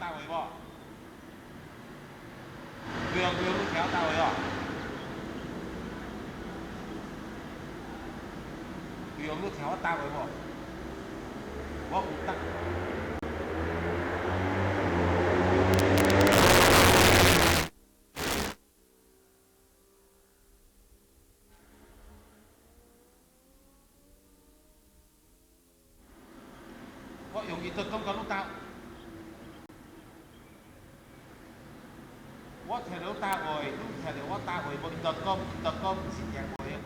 大尾不？不用你调大尾哦。不用你调我大尾不？我有大。我用伊特讲甲你打，我摕到打位，你摕到我打位，无伊特讲是赢位。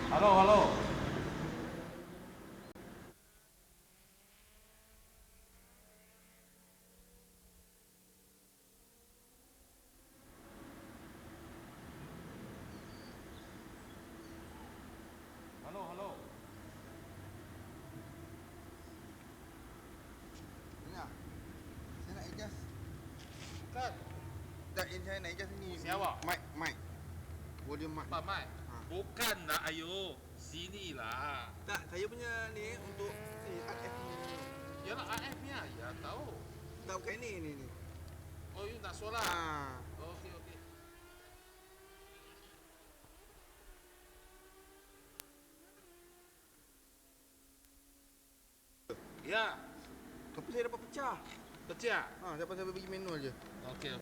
Hello。Dengar, saya nak adjust. Bukan. Tak, yang saya nak adjust ni. Siapa? Mic. Volume mic. Pak Mai. Bukan lah, ayo. Sini lah. Tak, saya punya ni untuk ni RF ni. Yalah AF-nya, ya tahu. Tak, bukan ni. Oh, you nak solar? Okey. Ya, Tapi saya dapat pecah. pecah. Dapat saya bagi manual je. Okey.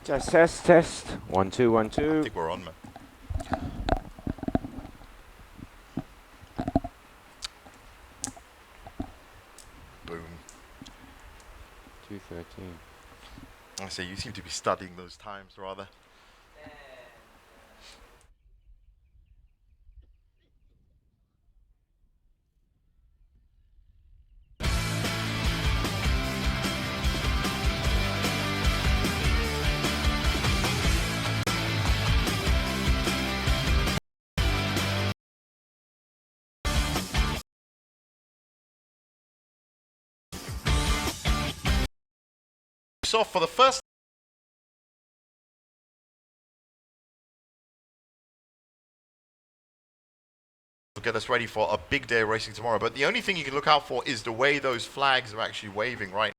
Test, test, test. 1, 2, 1, 2. I think we're on, man. Boom. 2:13. I say you seem to be studying those times rather. So for the first get us ready for a big day of racing tomorrow, but the only thing you can look out for is the way those flags are actually waving right now.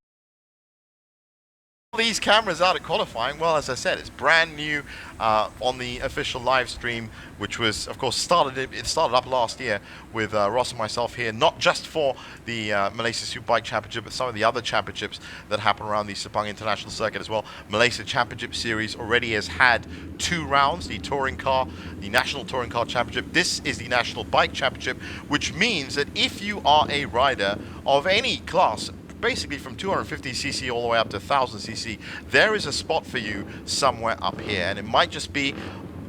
These cameras out at qualifying, well, as I said, it's brand new on the official live stream, which was, of course, it started up last year with Ross and myself here, not just for the Malaysia Superbike Championship, but some of the other championships that happen around the Sepang International Circuit as well. Malaysia Championship Series already has had 2 rounds, the Touring Car, the National Touring Car Championship. This is the National Bike Championship, which means that if you are a rider of any class, basically from 250cc all the way up to 1000cc, there is a spot for you somewhere up here, and it might just be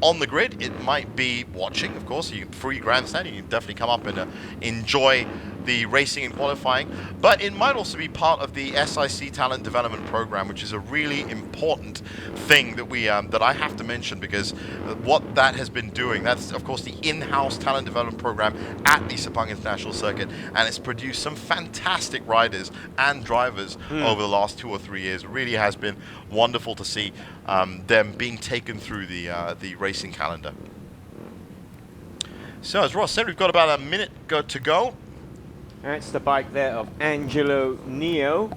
on the grid, it might be watching, of course. You can free grandstand, you can definitely come up and enjoy the racing and qualifying, but it might also be part of the SIC Talent Development Program, which is a really important thing that we that I have to mention, because what that has been doing, that's of course the in-house talent development program at the Sepang International Circuit, and it's produced some fantastic riders and drivers over the last 2 or 3 years. It really has been wonderful to see them being taken through the racing calendar. So as Ross said, we've got about a minute to go. That's the bike there of Angelo Neo.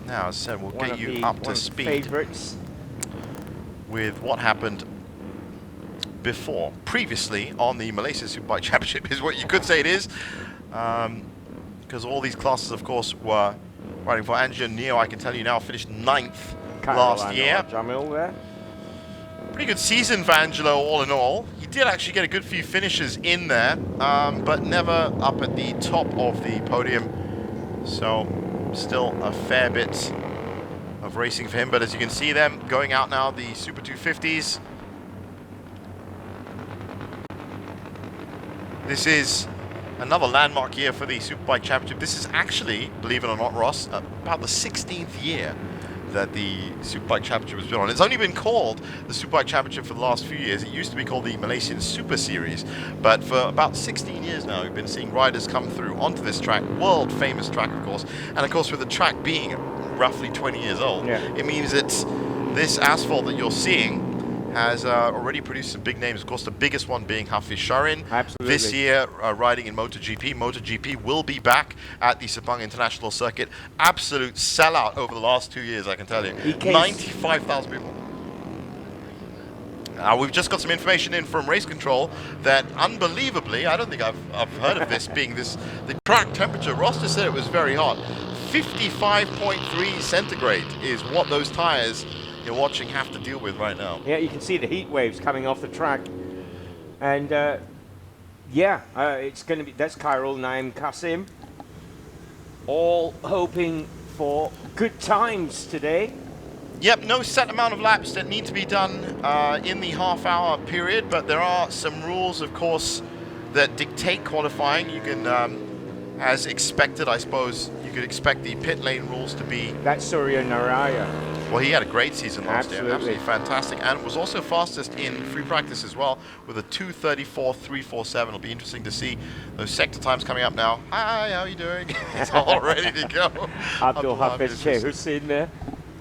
Now, as I said, we'll get you up to speed favorites with what happened previously on the Malaysia Superbike Championship, is what you could say it is, because all these classes, of course, were riding for Angelo Neo. I can tell you now, finished 9th last year. Jamil there. Pretty good season for Angelo, all in all. He did actually get a good few finishes in there, but never up at the top of the podium. So still a fair bit of racing for him. But as you can see them going out now, the Super 250s. This is another landmark year for the Superbike Championship. This is actually, believe it or not, Ross, about the 16th year that the Superbike Championship has been on. It's only been called the Superbike Championship for the last few years. It used to be called the Malaysian Super Series, but for about 16 years now, we've been seeing riders come through onto this track, world famous track, of course, and of course with the track being roughly 20 years old, it means that this asphalt that you're seeing has already produced some big names. Of course, the biggest one being Hafiz Sharin. Absolutely. This year, riding in MotoGP. MotoGP will be back at the Sepang International Circuit. Absolute sellout over the last 2 years, I can tell you. 95,000 people. We've just got some information in from Race Control that, unbelievably, I don't think I've heard of this being the track temperature. Ross just said it was very hot. 55.3 centigrade is what those tires you're watching have to deal with right now. Yeah, you can see the heat waves coming off the track, and it's going to be, that's Khairul Naim Qasim, all hoping for good times today. Yep, no set amount of laps that need to be done in the half-hour period, but there are some rules, of course, that dictate qualifying. You can, as expected, I suppose, you could expect the pit lane rules to be... That's Surya Naraya. Well, he had a great season last year, absolutely fantastic, and was also fastest in free practice as well, with a 2:34.347. It'll be interesting to see those sector times coming up now. Hi, how are you doing? It's all ready to go. Abdul Hafiz Hussein there,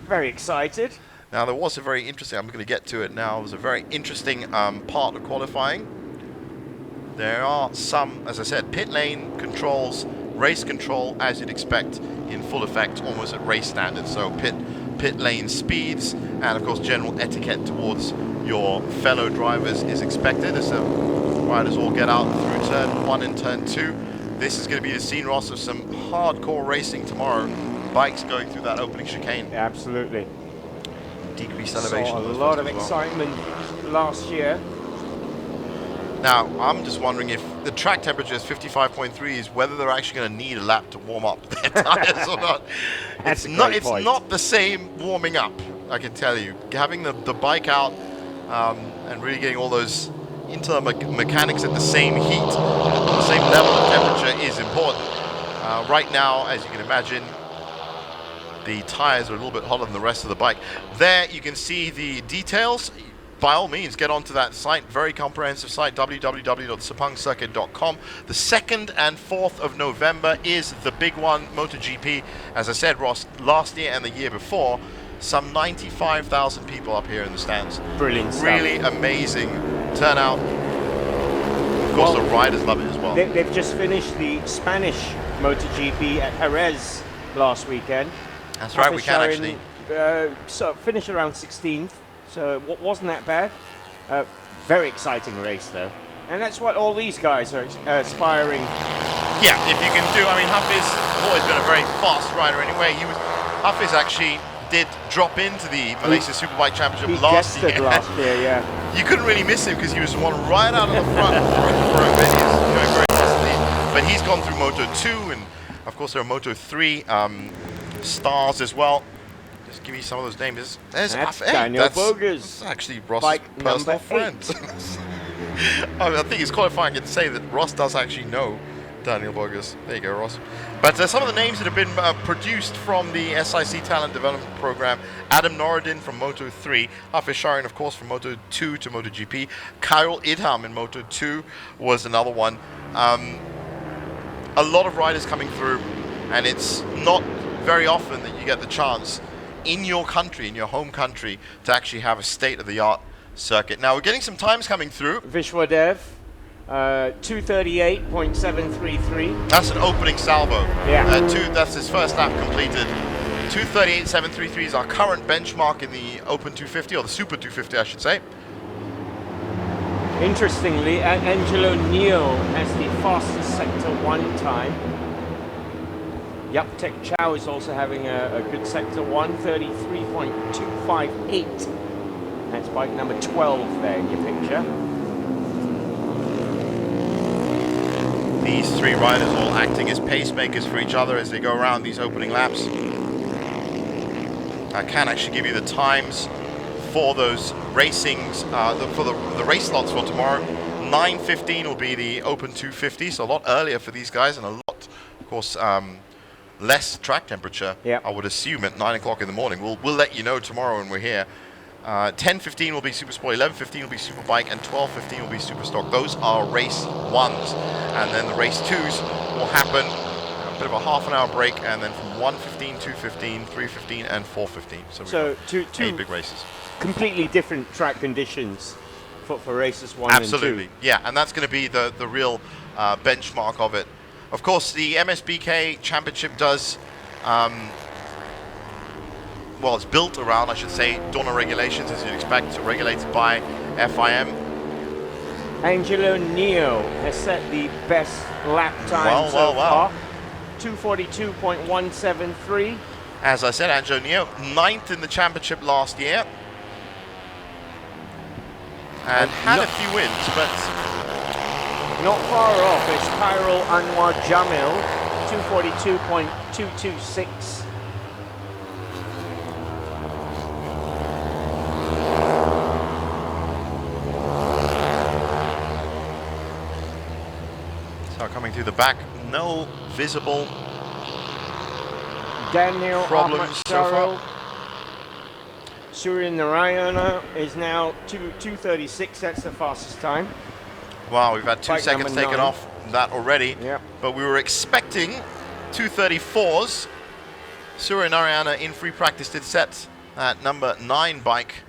very excited. Now, there was a very interesting, I'm going to get to it now, there was a very interesting part of qualifying. There are some, as I said, pit lane controls, race control, as you'd expect, in full effect, almost at race standards. So pit lane speeds, and of course general etiquette towards your fellow drivers is expected as the riders all get out through turn 1 and turn 2. This is going to be the scene, Ross, of some hardcore racing tomorrow. Bikes going through that opening chicane. Absolutely. decreased elevation. Saw on a those lot of first as well. excitement last year. Now, I'm just wondering if the track temperature is 55.3, is whether they're actually going to need a lap to warm up their tires or not. That's a It's great point. not the same warming up, I can tell you. Having the bike out and really getting all those internal mechanics at the same heat, the same level of temperature is important. Right now, as you can imagine, the tires are a little bit hotter than the rest of the bike. There you can see the details. By all means, get onto that site, very comprehensive site, www.sepangcircuit.com. The 2nd and 4th of November is the big one, MotoGP. As I said, Ross, last year and the year before, some 95,000 people up here in the stands. Brilliant stuff. Really amazing turnout. Of course, the riders love it as well. They've just finished the Spanish MotoGP at Jerez last weekend. That's right, we can actually. So finished around 16th. So what wasn't that bad? Very exciting race though, and that's what all these guys are aspiring. Yeah, if you can do. I mean, Hafiz always been a very fast rider anyway. Hafiz actually did drop into the Malaysia Superbike Championship last year. Last year, yeah. You couldn't really miss him because he was the one right out of the front for a bit. He was going very nicely, but he's gone through Moto 2, and of course there are Moto 3 stars as well. Just give me some of those names. There's Daniel Bogus. That's actually Ross's personal friend. I think it's qualifying to say that Ross does actually know Daniel Bogus. There you go, Ross. But some of the names that have been produced from the SIC Talent Development Program: Adam Norridin from Moto 3, Hafiz Sharin, of course, from Moto 2 to MotoGP. Kyle Idham in Moto 2 was another one. A lot of riders coming through, and it's not very often that you get the chance in your country, in your home country, to actually have a state-of-the-art circuit. Now, we're getting some times coming through. Vishwadev, 238.733. That's an opening salvo. Yeah. That's his first lap completed. 238.733 is our current benchmark in the Open 250, or the Super 250, I should say. Interestingly, Angelo Neo has the fastest Sector 1 time. Yup, Tech Chow is also having a good Sector 1, 33.258. That's bike number 12 there in your picture. These three riders all acting as pacemakers for each other as they go around these opening laps. I can actually give you the times for those racings, for the race slots for tomorrow. 9:15 will be the Open 250, so a lot earlier for these guys, and a lot, of course, less track temperature. Yep. I would assume at 9 o'clock in the morning. We'll let you know tomorrow when we're here. 10:15 will be Supersport, 11:15 will be Superbike, and 12:15 will be Superstock. Those are race 1s, and then the race 2s will happen. A bit of a half an hour break, and then from 1:15, 2:15, 3:15, and 4:15. So two 8 big races. Completely different track conditions for races 1 and 2. Absolutely, yeah, and that's going to be the real benchmark of it. Of course, the MSBK Championship does, well, it's built around, I should say, Dorna regulations, as you'd expect, regulated by FIM. Angelo Neo has set the best lap time so far, 242.173. As I said, Angelo Neo, 9th in the championship last year. And had a few wins, but not far off is Khairul Anwar Jamil, 242.226. so coming through the back, no visible Daniel problems so far. Surya Narayana is now 236, that's the fastest time. Wow, we've had 2 Bike seconds number taken 9. off that already. Yep. But we were expecting 234s. Surya Narayana in free practice did set that number 9 bike.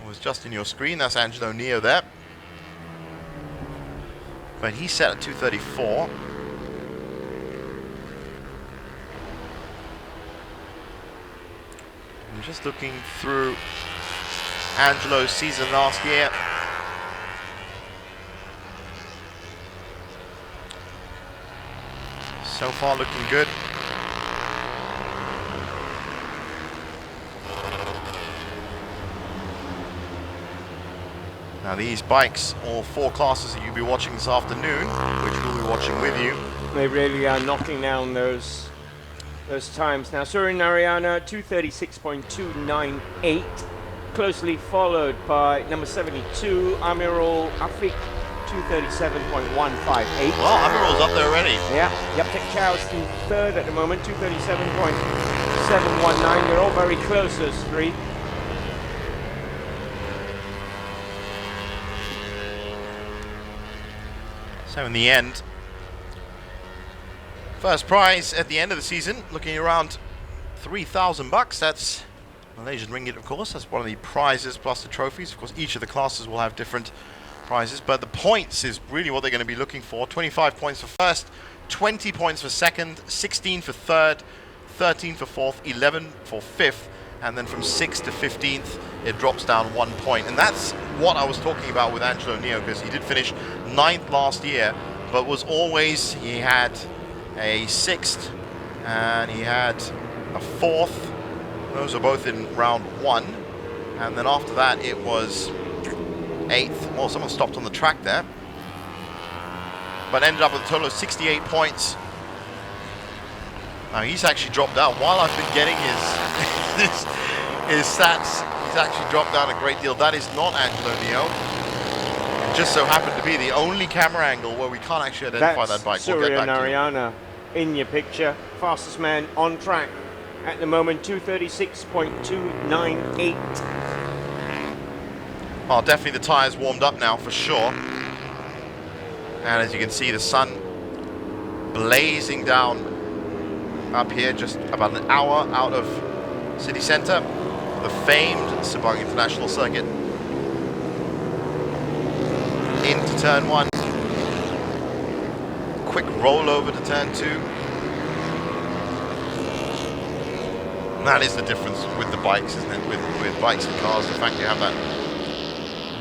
It was just in your screen. That's Angelo Neo there. But he set at 234. I'm just looking through Angelo's season last year. So far looking good. Now these bikes, all 4 classes that you'll be watching this afternoon, which we'll be watching with you. They really are knocking down those times. Now Surya Narayana 236.298, closely followed by number 72 Amirul Afik 237.158. Well, Amirul's up there already. Yeah, Yaptek Chow's in third at the moment, 237.719. They're all very close, those three. So in the end, first prize at the end of the season, looking around 3,000 bucks. That's Malaysian ringgit, of course. That's one of the prizes plus the trophies. Of course, each of the classes will have different prizes, but the points is really what they're going to be looking for. 25 points for first, 20 points for second, 16 for third, 13 for fourth, 11 for fifth, and then from 6th to 15th, it drops down 1 point. And that's what I was talking about with Angelo Neo, because he did finish 9th last year, but was always, he had a 6th and he had a 4th. Those are both in round 1. And then after that, it was 8th. Well, someone stopped on the track there, but ended up with a total of 68 points. Now he's actually dropped down. While I've been getting his stats, he's actually dropped down a great deal. That is not Angelo Neo. It just so happened to be the only camera angle where we can't actually identify that bike. We'll get Surya back to you. Narayana in your picture. Fastest man on track at the moment, 236.298. Well, definitely the tyres warmed up now for sure. And as you can see, the sun blazing down up here, just about an hour out of city centre, the famed Sepang International Circuit. Into turn 1. Quick roll over to turn 2. And that is the difference with the bikes, isn't it? With bikes and cars, the fact you have that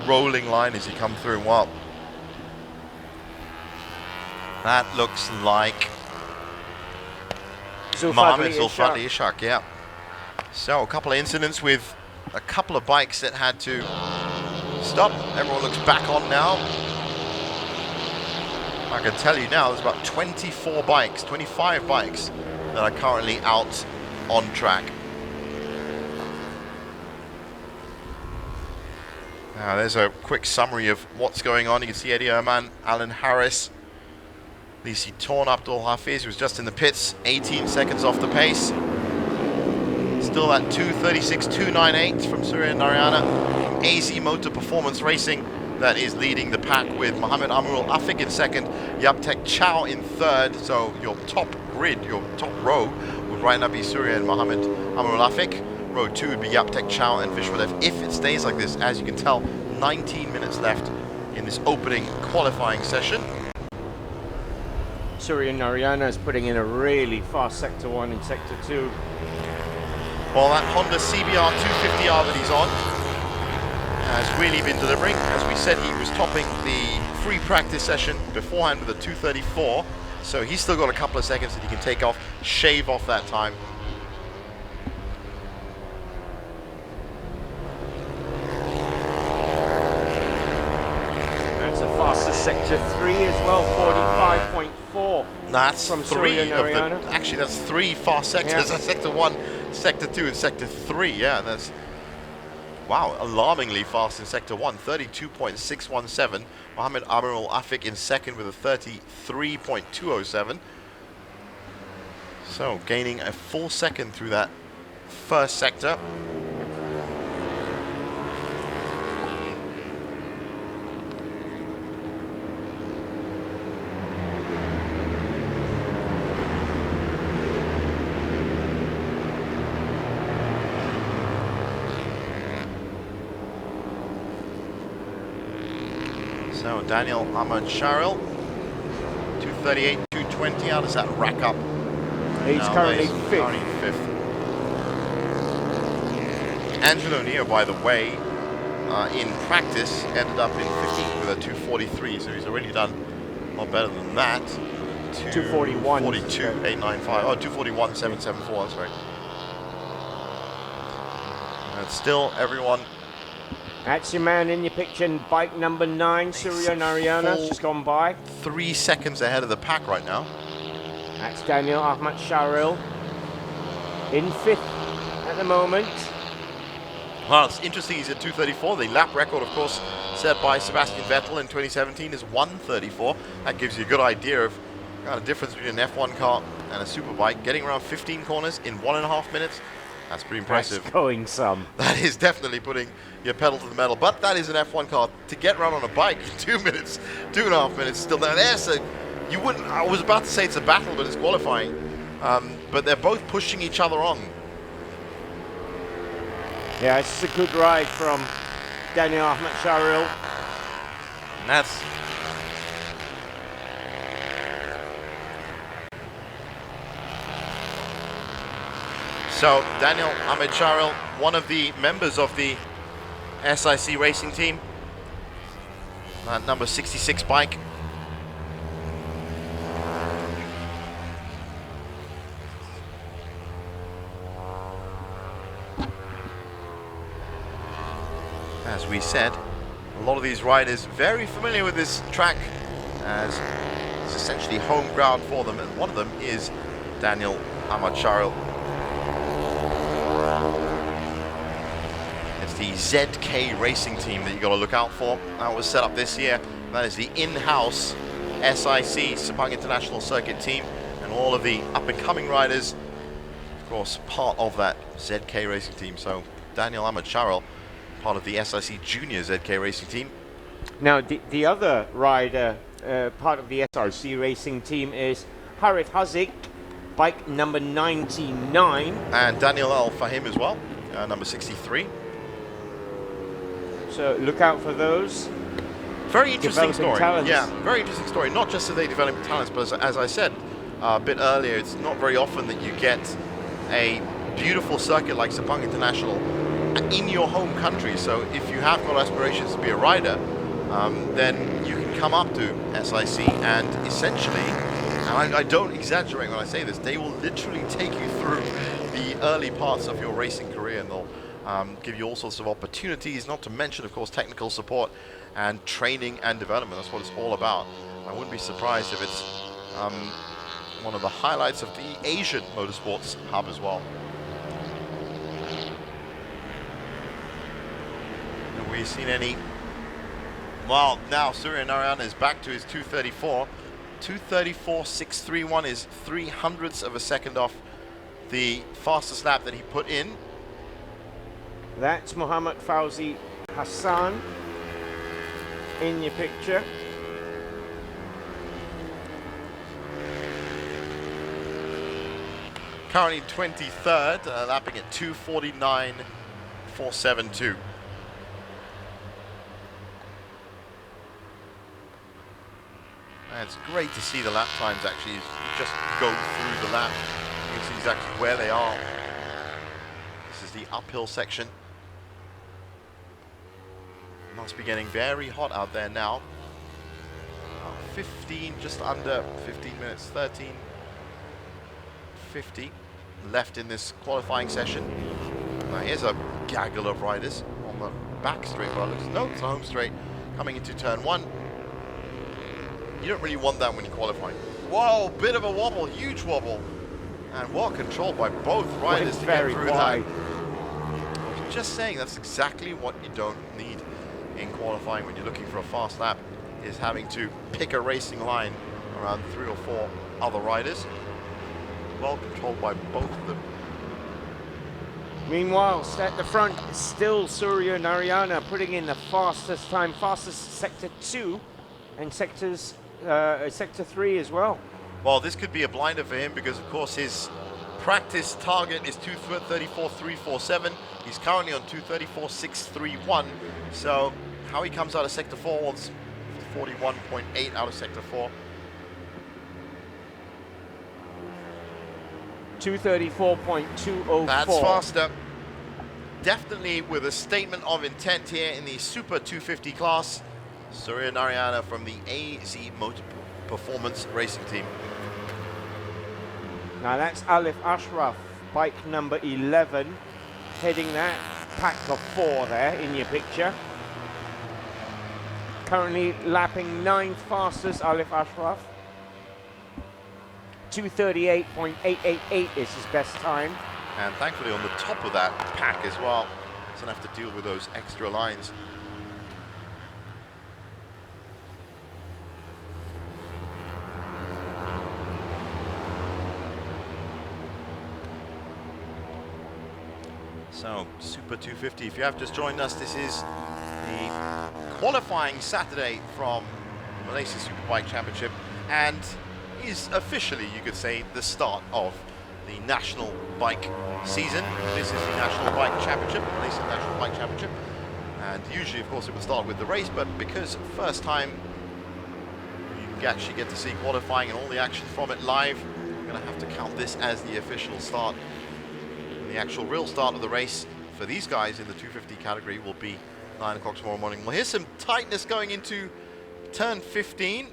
rolling line as you come through. Well, that looks like Mohammed Zulfat Ishak, yeah. So a couple of incidents with a couple of bikes that had to stop. Everyone looks back on now. I can tell you now, there's about 25 bikes that are currently out on track. Now there's a quick summary of what's going on. You can see Eddie Ehrman, Alan Harris, Lisi Torn, Abdul Hafiz, who was just in the pits, 18 seconds off the pace. Still at 236.298 from Surya Narayana. AZ Motor Performance Racing that is leading the pack, with Mohammed Amirul Afik in second, Yaptek Chow in third. So your top grid, your top row would right now be Surya and Mohammed Amirul Afik. Row 2 would be Yaptek Chow and Vishwadev. If it stays like this, as you can tell, 19 minutes left in this opening qualifying session. Surya Narayana is putting in a really fast sector 1 and sector 2. Well, that Honda CBR 250R that he's on has really been delivering. As we said, he was topping the free practice session beforehand with a 234. So he's still got a couple of seconds that he can take off, shave off that time. That's a faster sector 3 as well, 45.4. That's from 3 Surya of Narayana. the, actually that's 3 fast sectors. Yeah. That's sector 1, sector 2 and sector 3. Yeah, that's, wow, alarmingly fast in sector 1, 32.617. Mohammed Amirul Afik in second with a 33.207. So gaining a full second through that first sector. So Daniel Ahmad Sharil, 238, 220. How does that rack up? He's currently fifth. Angelo Neo, by the way, in practice ended up in 15th with a 243, so he's already done a lot better than that. 241. 42, 895. Oh, 241, 774. That's right. And still everyone That's your man in your picture, bike number 9, Surya Narayana, just gone by. 3 seconds ahead of the pack right now. That's Daniel Ahmad Sharil in 5th at the moment. Well, it's interesting he's at 2:34. The lap record, of course, set by Sebastian Vettel in 2017 is 1:34. That gives you a good idea of kind of difference between an F1 car and a Superbike. Getting around 15 corners in 1.5 minutes, that's pretty impressive. That's going some. That is definitely putting your pedal to the metal. But that is an F1 car. To get around on a bike in 2 minutes, 2.5 minutes, still down there. So you wouldn't. I was about to say it's a battle, but it's qualifying. But they're both pushing each other on. Yeah, it's a good ride from Daniel Ahmad Sharil. And that's so Daniel Ahmed Sharil, one of the members of the SIC racing team, number 66 bike. As we said, a lot of these riders very familiar with this track, as it's essentially home ground for them, and one of them is Daniel Ahmad Sharil. It's the ZK racing team that you got to look out for. That was set up this year. That is the in-house SIC, Sepang International Circuit team, and all of the up-and-coming riders, of course, part of that ZK racing team. So Daniel Ahmad Sharil, part of the SIC Junior ZK racing team. Now, the other rider, part of the SRC racing team, is Harith Hazik, bike number 99. And Daniel Al Fahim as well, number 63. So look out for those. Very interesting story. Talents. Yeah, very interesting story. Not just that they develop talents, but as I said a bit earlier, it's not very often that you get a beautiful circuit like Sepang International in your home country. So if you have got aspirations to be a rider, then you can come up to SIC and essentially, and I don't exaggerate when I say this, they will literally take you through the early parts of your racing career, and they'll give you all sorts of opportunities, not to mention, of course, technical support and training and development. That's what it's all about. I wouldn't be surprised if it's one of the highlights of the Asian motorsports hub as well. Have we seen any? Well, now Surya Narayana is back to his 2:34. 2:34.631 is 0.03 of a second off the fastest lap that he put in. That's Muhammad Fauzi Hassan in your picture. Currently 23rd, lapping at 2:49.472. And it's great to see the lap times actually just go through the lap. You can see exactly where they are. This is the uphill section. Must be getting very hot out there now. 15, just under 15 minutes, 13:50 left in this qualifying session. Now here's a gaggle of riders on the back straight. Well, no, it's a home straight coming into turn 1. You don't really want that when you're qualifying. Whoa, bit of a wobble, huge wobble. And well controlled by both riders to get through that. Just saying, that's exactly what you don't need in qualifying when you're looking for a fast lap, is having to pick a racing line around 3 or 4 other riders. Well controlled by both of them. Meanwhile, at the front, still Surya Narayana putting in the fastest time, fastest sector 2 and sector 3 as well. Well, this could be a blinder for him because, of course, his practice target is 2:34.347. He's currently on 2:34.631. So how he comes out of sector 4 was 41.8 out of sector 4. 2:34.204. That's faster. Definitely with a statement of intent here in the Super 250 class. Surya Narayana from the AZ Motor Performance Racing Team. Now that's Alif Ashraf, bike number 11, heading that pack of 4 there in your picture. currently lapping 9th fastest, Alif Ashraf. 2:38.888 is his best time. And thankfully on the top of that pack as well, doesn't have to deal with those extra lines. So, Super 250, if you have just joined us, this is the qualifying Saturday from Malaysia Superbike Championship, and is officially, you could say, the start of the national bike season. This is the National Bike Championship, Malaysia National Bike Championship, and usually, of course, it would start with the race, but because first time you actually get to see qualifying and all the action from it live, we're going to have to count this as the official start. The actual real start of the race for these guys in the 250 category will be 9 o'clock tomorrow morning. Well, here's some tightness going into turn 15.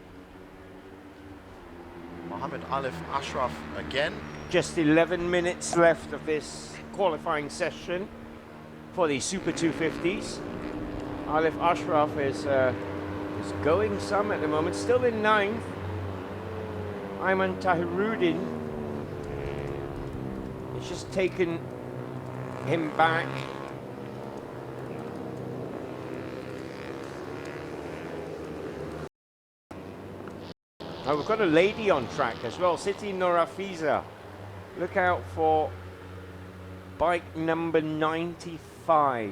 Mohammed Alif Ashraf again. Just 11 minutes left of this qualifying session for the Super 250s. Alif Ashraf is going some at the moment, still in 9th. Ayman Tahiruddin, it's just taken him back. Oh, we've got a lady on track as well, Siti Norafiza. Look out for bike number 95.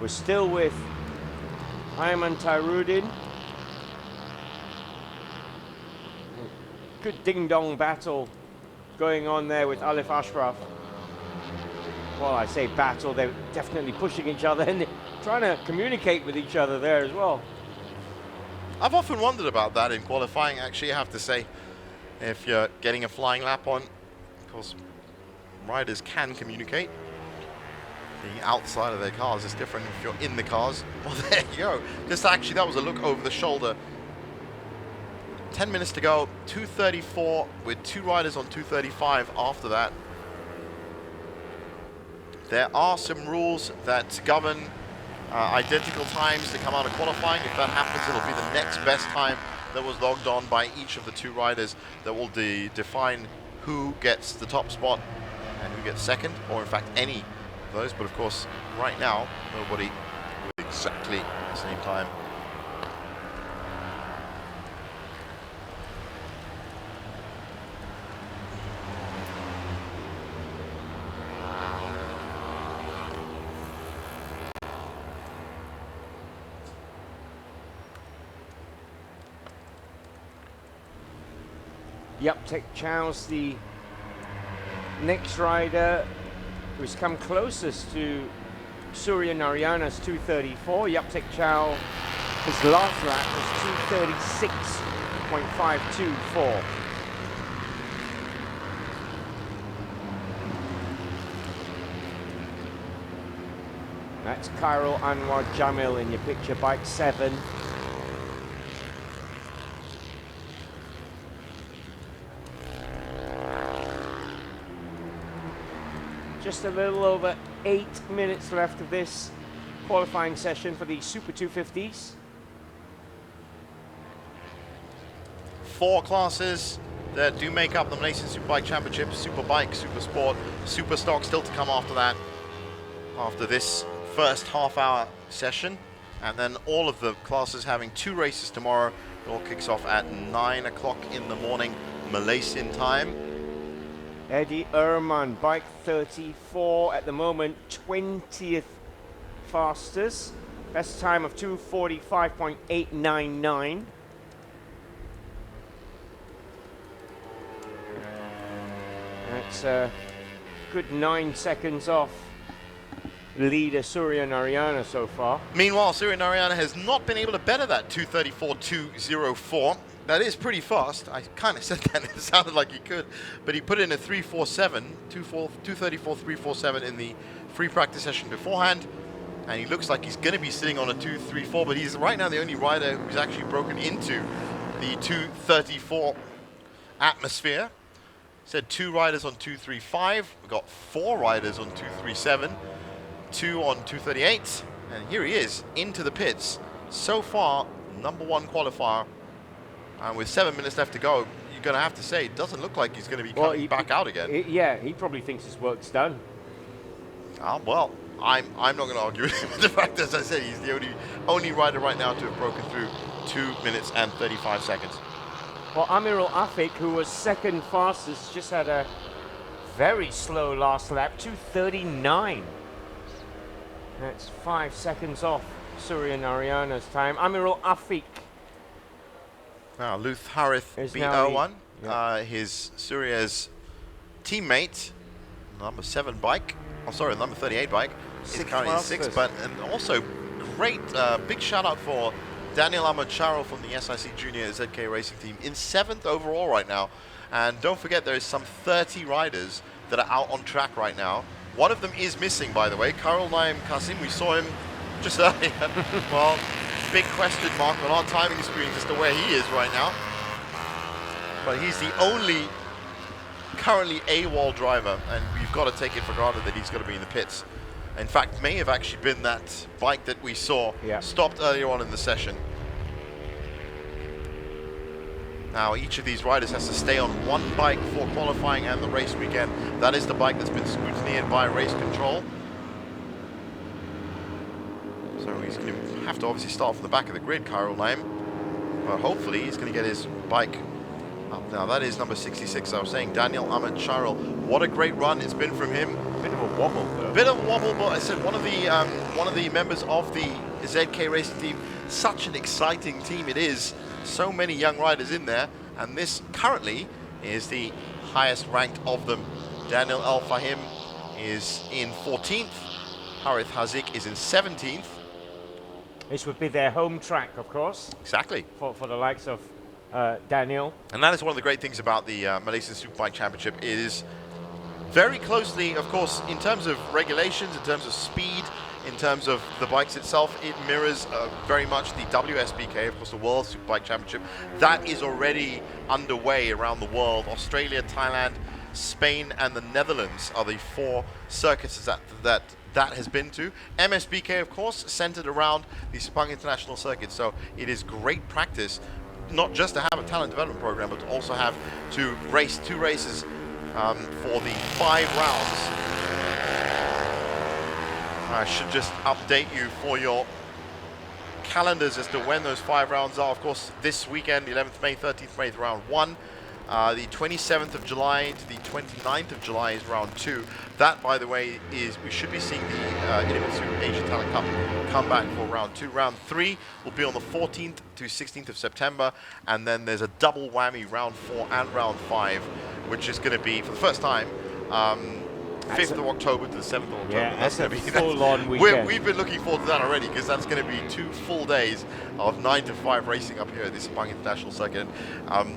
We're still with Ayman Tahiruddin. Good ding-dong battle going on there with Alif Ashraf. Well, I say battle, they're definitely pushing each other and trying to communicate with each other there as well. I've often wondered about that in qualifying, actually, I have to say. If you're getting a flying lap on, of course, riders can communicate. The outside of their cars is different if you're in the cars. Well, there you go. Just actually, that was a look over the shoulder. 10 minutes to go, 2:34 with 2 riders on 2:35 after that. There are some rules that govern identical times to come out of qualifying. If that happens, it'll be the next best time that was logged on by each of the 2 riders that will define who gets the top spot and who gets second, or in fact any of those. But of course, right now, nobody with exactly the same time. Yaptek Chow's the next rider who's come closest to Surya Narayana's 2:34. Yaptek Chow, his last lap was 2:36.524. That's Khairul Anwar Jamil in your picture, bike 7. Just a little over 8 minutes left of this qualifying session for the Super 250s. 4 classes that do make up the Malaysia Superbike Championship: Superbike, Supersport, Superstock still to come after that, after this first half-hour session. And then all of the classes having 2 races tomorrow. It all kicks off at 9 o'clock in the morning, Malaysian time. Eddie Ehrman, bike 34 at the moment, 20th fastest. Best time of 2:45.899. That's a good 9 seconds off leader Surya Narayana so far. Meanwhile, Surya Narayana has not been able to better that 2:34.204. That is pretty fast. I kind of said that, it sounded like he could, but he put in a 3:47, 2:34.347 in the free practice session beforehand, and he looks like he's going to be sitting on a 2:34, but he's right now the only rider who's actually broken into the 2:34 atmosphere. Said 2 riders on 2:35. We've got 4 riders on 2:37, 2 on 2:38, And here he is, into the pits. So far, #1 qualifier. And with 7 minutes left to go, you're going to have to say, it doesn't look like he's going to be coming back out again. Yeah, he probably thinks his work's done. Well, I'm not going to argue with him with the fact, as I said, he's the only rider right now to have broken through 2 minutes and 35 seconds. Well, Amirul Afik, who was second fastest, just had a very slow last lap, 2:39. That's 5 seconds off Surya Narayana's time. Amirul Afik. Now, Luth Harith Is BO1, now his Surya's teammate, #7 bike, #38 bike, is currently in 6th, but and also great, big shout out for Daniel Ahmad Charol from the SIC Junior ZK Racing Team in 7th overall right now. And don't forget, there is some 30 riders that are out on track right now. One of them is missing, by the way, Karol Naim Kasim. We saw him just earlier. Well, big question mark on our timing screens as to where he is right now. But he's the only currently AWOL driver, and we've got to take it for granted that he's going to be in the pits. In fact, may have actually been that bike that we saw stopped earlier on in the session. Now, each of these riders has to stay on one bike for qualifying and the race weekend. That is the bike that's been scrutinized by race control. So he's going to have to obviously start from the back of the grid, Karol Naim. But hopefully he's going to get his bike up. Now, that is number 66. I was saying Daniel Ahmad Charol. What a great run it's been from him. Bit of a wobble, though. Bit of a wobble, but I said one of the members of the ZK Racing Team. Such an exciting team it is. So many young riders in there, and this currently is the highest ranked of them. Daniel El Fahim is in 14th. Harith Hazik is in 17th. This would be their home track, of course. Exactly. For the likes of Daniel. And that is one of the great things about the Malaysian Superbike Championship. It is very closely, of course, in terms of regulations, in terms of speed, in terms of the bikes itself, it mirrors very much the WSBK, of course, the World Superbike Championship. That is already underway around the world. Australia, Thailand, Spain, and the Netherlands are the 4 circuits that has been to. MSBK, of course, centered around the Sepang International Circuit. So it is great practice, not just to have a talent development program, but to also have to race 2 races for the 5 rounds. I should just update you for your calendars as to when those 5 rounds are. Of course, this weekend, 11th May, 13th May is round 1. The 27th of July to the 29th of July is round 2. That, by the way, is we should be seeing the Inimitsu Asia Talent Cup come back for round 2. Round 3 will be on the 14th to 16th of September, and then there's a double whammy, round 4 and round 5, which is going to be, for the first time, 5th of October to the 7th of October. Yeah, that's going to a be full-on weekend. We've been looking forward to that already, because that's going to be 2 full days of 9 to 5 racing up here at the Sepang International Circuit.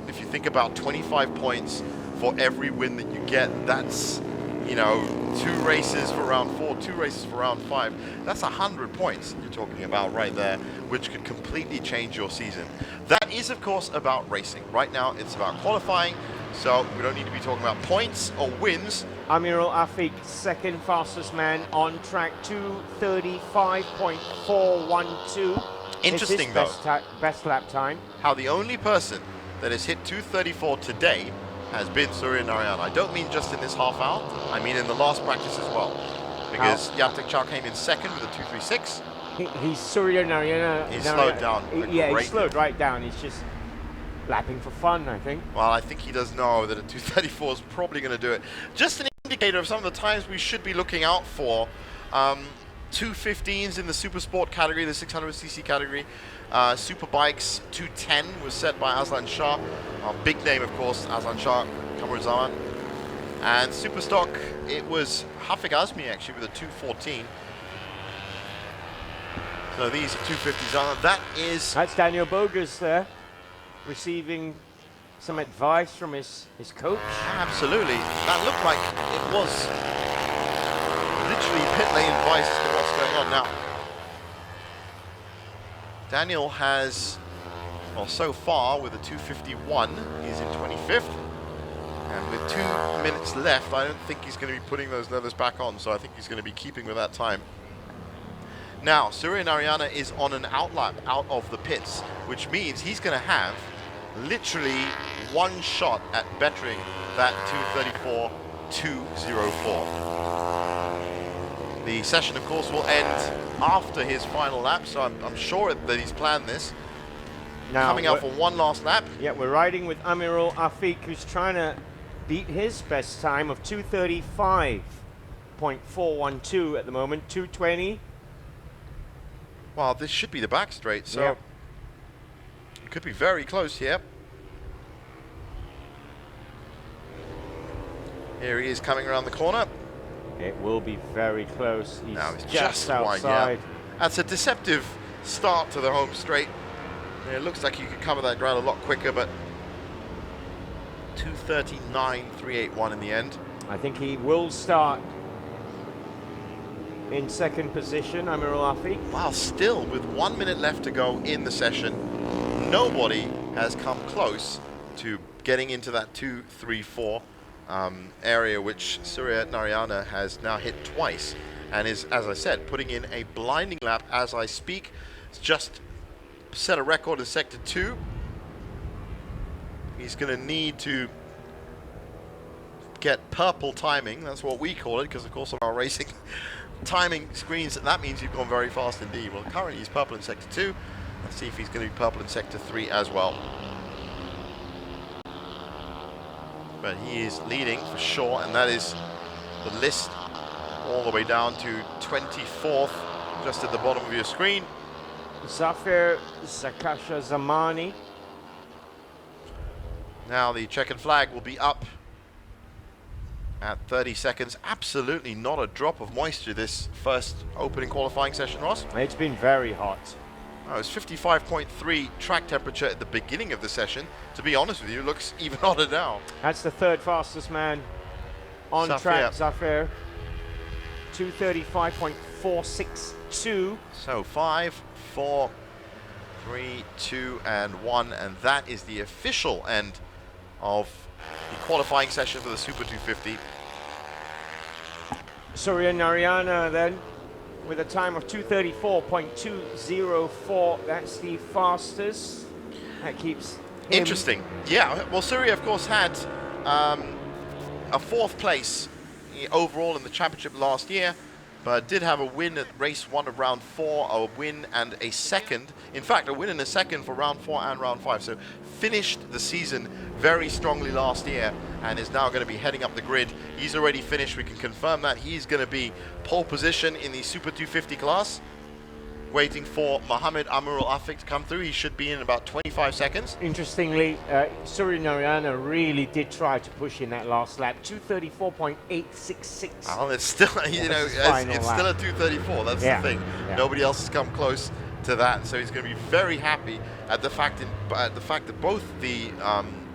If you think about 25 points for every win that you get, that's, you know, 2 races for round 4, 2 races for round 5. That's 100 points you're talking about right there, which could completely change your season. That is, of course, about racing. Right now, it's about qualifying, so we don't need to be talking about points or wins. Amirul Afik, second fastest man on track, 2:35.412. Interesting, though, best lap time. how the only person that has hit 2:34 today has been Surya Narayana. I don't mean just in this half hour, I mean in the last practice as well. Because Yaptek Chow came in second with a 2:36. He's Surya Narayana. He slowed down. Yeah, he slowed right down. He's just lapping for fun, I think. Well, I think he does know that a 2:34 is probably going to do it. Just an indicator of some of the times we should be looking out for. 2:15s in the Supersport category, the 600cc category. Superbikes, 2:10 was set by Aslan Shah. Our big name, of course, Aslan Shah, Kamar Zaman. And Superstock, it was Hafik Azmi actually with a 2:14. So these are 250s. That's Daniel Bogus there, receiving some advice from his coach. Absolutely. That looked like it was literally pit lane advice as to what's going on now. Daniel has, well, so far with a 2:51, he's in 25th. And with 2 minutes left, I don't think he's going to be putting those leathers back on, so I think he's going to be keeping with that time. Now, Surya Narayana is on an outlap out of the pits, which means he's going to have literally one shot at bettering that 2:34.204. The session, of course, will end after his final lap, so I'm sure that he's planned this. Now Coming out for one last lap. Yeah, we're riding with Amirul Afiq, who's trying to beat his best time of 2:35.412 at the moment, 2:20. Well, this should be the back straight, so Yep. it could be very close here. Here he is coming around the corner. It will be very close. He's Now he's just wide, outside. yeah. That's a deceptive start to the home straight. It looks like you could cover that ground a lot quicker, but 2:39.381 in the end. I think he will start in second position, Amirul Afiq. Wow, still with 1 minute left to go in the session, nobody has come close to getting into that 2:34 area, which Surya Narayana has now hit twice, and is, as I said, putting in a blinding lap as I speak. It's just set a record in Sector 2. He's going to need to get purple timing. That's what we call it, because of course on our racing timing screens, that means you've gone very fast indeed. Well, currently he's purple in Sector 2. Let's see if he's going to be purple in Sector 3 as well. But he is leading for sure, and that is the list all the way down to 24th, just at the bottom of your screen. Zafir Zakasha Zamani. Now the checkered flag will be up at 30 seconds. Absolutely not a drop of moisture this first opening qualifying session, Ross. It's been very hot. Oh, it was 55.3 track temperature at the beginning of the session. To be honest with you, it looks even hotter now. That's the third fastest man on track, Zafir. 2:35.462. So 5, 4, 3, 2, and 1, and that is the official end of the qualifying session for the Super 250. Surya Narayana then with a time of 2:34.204. That's the fastest. That keeps him. Interesting. Yeah, well, Surya, of course, had a fourth place overall in the championship last year, but did have a win at race 1 of round 4, a win and a second. In fact, a win and a second for round 4 and round 5. So finished the season very strongly last year and is now going to be heading up the grid. He's already finished. We can confirm that. He's going to be pole position in the Super 250 class. Waiting for Mohammed Amirul Afiq to come through. He should be in about 25 seconds. Interestingly, Surya Narayana really did try to push in that last lap. 2:34.866. Well, it's still, you know, it's still a 2:34. That's the thing. Yeah. Nobody else has come close to that, so he's going to be very happy at the fact that both the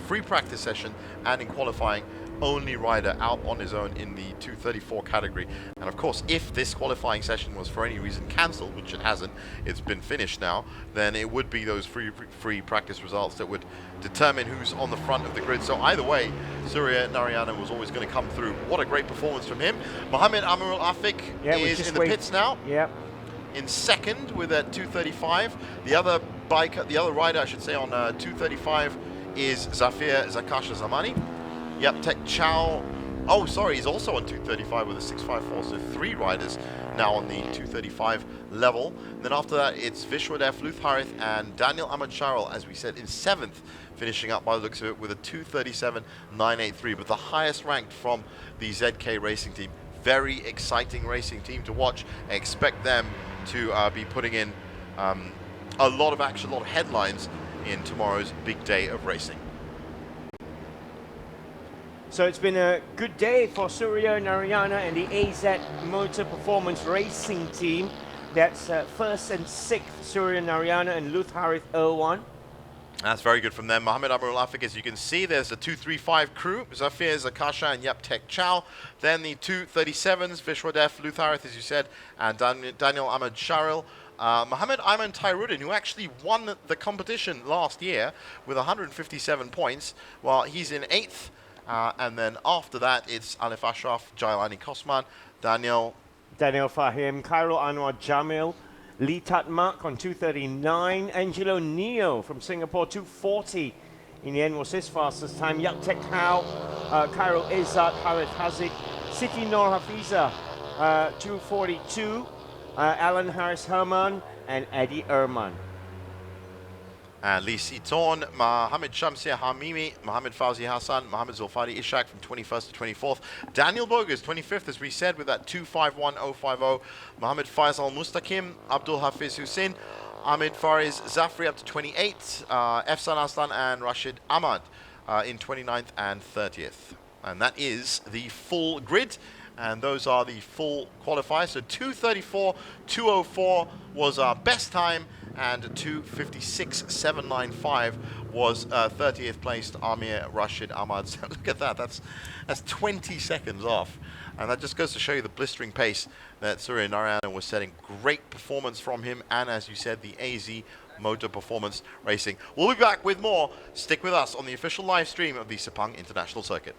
free practice session and in qualifying, only rider out on his own in the 2:34 category. And of course, if this qualifying session was for any reason cancelled, which it hasn't, it's been finished now, then it would be those free practice results that would determine who's on the front of the grid. So either way, Surya Narayana was always going to come through. What a great performance from him. Mohammed Amirul Afiq is in the pits now. Yep. In second with a 2:35. The other rider, I should say, on 2:35 is Zafir Zakasha Zamani. Yep, Tech Chow. Oh, sorry, he's also on 2:35 with a 6:54. So 3 riders now on the 2:35 level. And then after that, it's Vishwadev Lutharith and Daniel Ahmad Sharrell, as we said, in 7th, finishing up by the looks of it with a 2:37.983. But the highest ranked from the ZK racing team. Very exciting racing team to watch. I expect them to be putting in a lot of action, a lot of headlines in tomorrow's big day of racing. So it's been a good day for Surya Narayana and the AZ Motor Performance Racing Team. That's 1st and 6th, Surya Narayana and Lutharith Irwan. That's very good from them. Mohammed Amirul Afiq, as you can see, there's the 2:35 crew, Zafir Zakasha and Yap Tek Chow. Then the 2:37s, Vishwadev Lutharith, as you said, and Daniel Ahmad Sharrell. Mohammed Ayman Tairuddin, who actually won the competition last year with 157 points, well, he's in 8th. And then after that, it's Alif Ashraf, Jailani Kosman, Daniel Fahim, Khairul Anwar Jamil, Lee Tat Mak on 2:39. Angelo Neo from Singapore 2:40. In the end was his fastest time. Yak Tek Hao, Cairo Izzat, Harith Hazik, Siti Nor Hafiza 2:42. Alan Harris Herman and Eddie Ehrman. And Lee Siton, Mohamed Shamsia Hamimi, Mohamed Fauzi Hassan, Mohamed Zulfari Ishak from 21st to 24th. Daniel Bogus, 25th, as we said, with that 2:51.050. Mohamed Faisal Mustaqim, Abdul Hafiz Hussein, Ahmed Fariz Zafri up to 28th, Efsan Aslan and Rashid Ahmad in 29th and 30th. And that is the full grid. And those are the full qualifiers. So 2:34.204 was our best time, and 2:56.795 was 30th placed Amir Rashid Ahmad. So look at that. That's 20 seconds off. And that just goes to show you the blistering pace that Surya Narayana was setting. Great performance from him, and as you said, the AZ Motor Performance Racing. We'll be back with more. Stick with us on the official live stream of the Sepang International Circuit.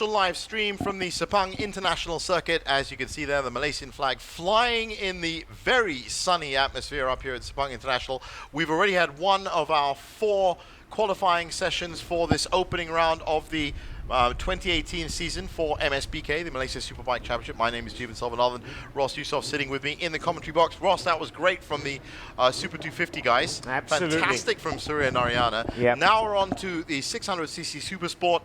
official live stream from the Sepang International Circuit. As you can see there, the Malaysian flag flying in the very sunny atmosphere up here at Sepang International. We've already had one of our 4 qualifying sessions for this opening round of the 2018 season for MSBK, the Malaysia Superbike Championship. My name is Jeevan Selvanathan. Ross Yusof sitting with me in the commentary box. Ross, that was great from the Super 250 guys. Absolutely. Fantastic from Surya Narayana. Yep. Now we're on to the 600cc Supersport.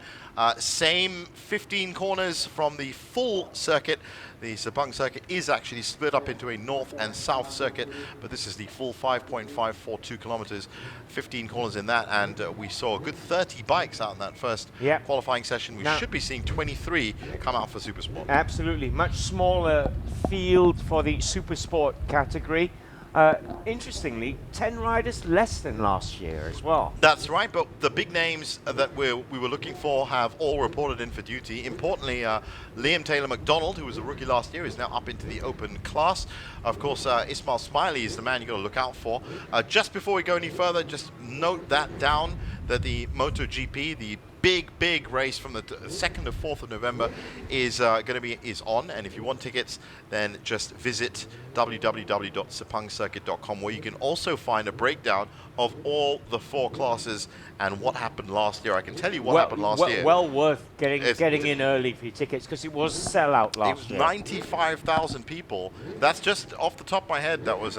Same 15 corners from the full circuit. The Sepang circuit is actually split up into a north and south circuit, but this is the full 5.542 kilometers, 15 corners in that, and we saw a good 30 bikes out in that first qualifying session. We should be seeing 23 come out for Supersport. Absolutely. Much smaller field for the Supersport category. Interestingly, 10 riders less than last year as well. That's right, but the big names that we were looking for have all reported in for duty. Importantly, Liam Taylor McDonald, who was a rookie last year, is now up into the open class. Of course, Ismail Smiley is the man you've got to look out for. Just before we go any further, just note that down, that the MotoGP, the big race from the 2nd to 4th of November is on, and if you want tickets, then just visit www.sepangcircuit.com, where you can also find a breakdown of all the 4 classes and what happened last year. I can tell you what happened last year. Well worth getting in early for your tickets, because it was sellout last year. 95,000 people. That's just off the top of my head. That was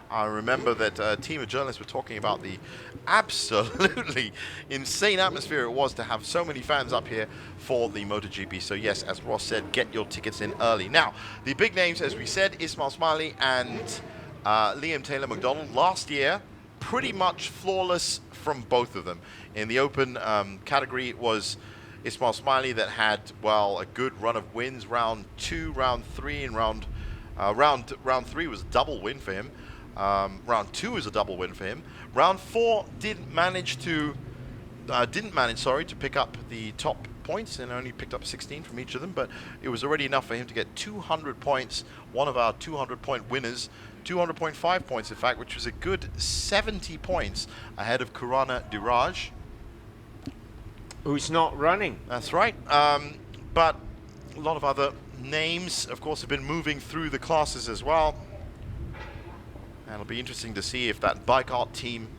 I remember that a team of journalists were talking about the absolutely insane atmosphere it was to have so many fans up here for the MotoGP. So yes, as Ross said, get your tickets in early. Now, the big names, as we said, Ismail Smiley and Liam Taylor McDonald. Last year, pretty much flawless from both of them. In the open category, it was Ismail Smiley that had, well, a good run of wins. Round 2, round 3, and round 3 was a double win for him. Round 2 is a double win for him. Round 4 didn't manage to pick up the top points, and only picked up 16 from each of them, but it was already enough for him to get 200 points, one of our 200-point winners, 200.5 points in fact, which was a good 70 points ahead of Kurana Diraj, who's not running. That's right. But a lot of other names, of course, have been moving through the classes as well. And it'll be interesting to see if that bike art team,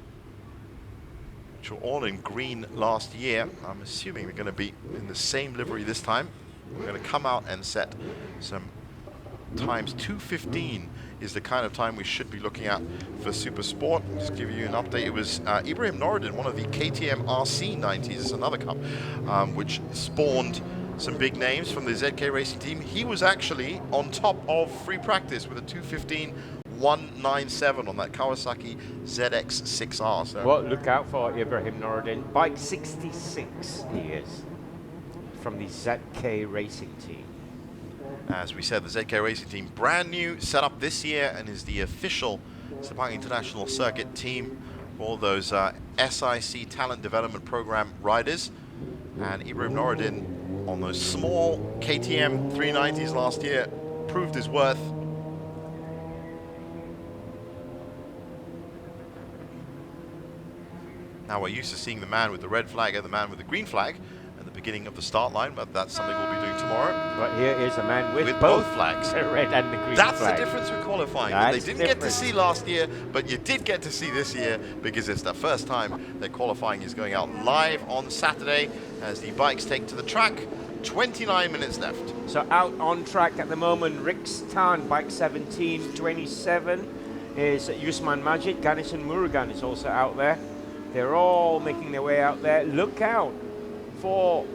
which were all in green last year, I'm assuming they're going to be in the same livery this time. We're going to come out and set some times. 2:15 is the kind of time we should be looking at for Supersport. Just give you an update. It was Ibrahim Noureddin, one of the KTM RC90s, it's another cup, which spawned some big names from the ZK Racing team. He was actually on top of free practice with a 2:15.197 on that Kawasaki ZX6R. So Well, look out for Ibrahim Noureddin. Bike 66 he is, from the ZK Racing team. as we said, the ZK Racing team, brand new, set up this year, and is the official Sepang International Circuit team for all those SIC Talent Development Program riders. And Ibrahim Noureddin on those small KTM 390s last year proved his worth. Now we're used to seeing the man with the red flag and the man with the green flag at the beginning of the start line, but that's something we'll be doing tomorrow. But here is a man with both flags. The red and the green That's flag. the difference with qualifying. That's They didn't get to see last year, but you did get to see this year, because it's the first time that qualifying is going out live on Saturday as the bikes take to the track. 29 minutes left. So out on track at the moment, Rikstan, bike 17, 27 is Yusman Majid. Ganesan Murugan is also out there. They're all making their way out there. Look out for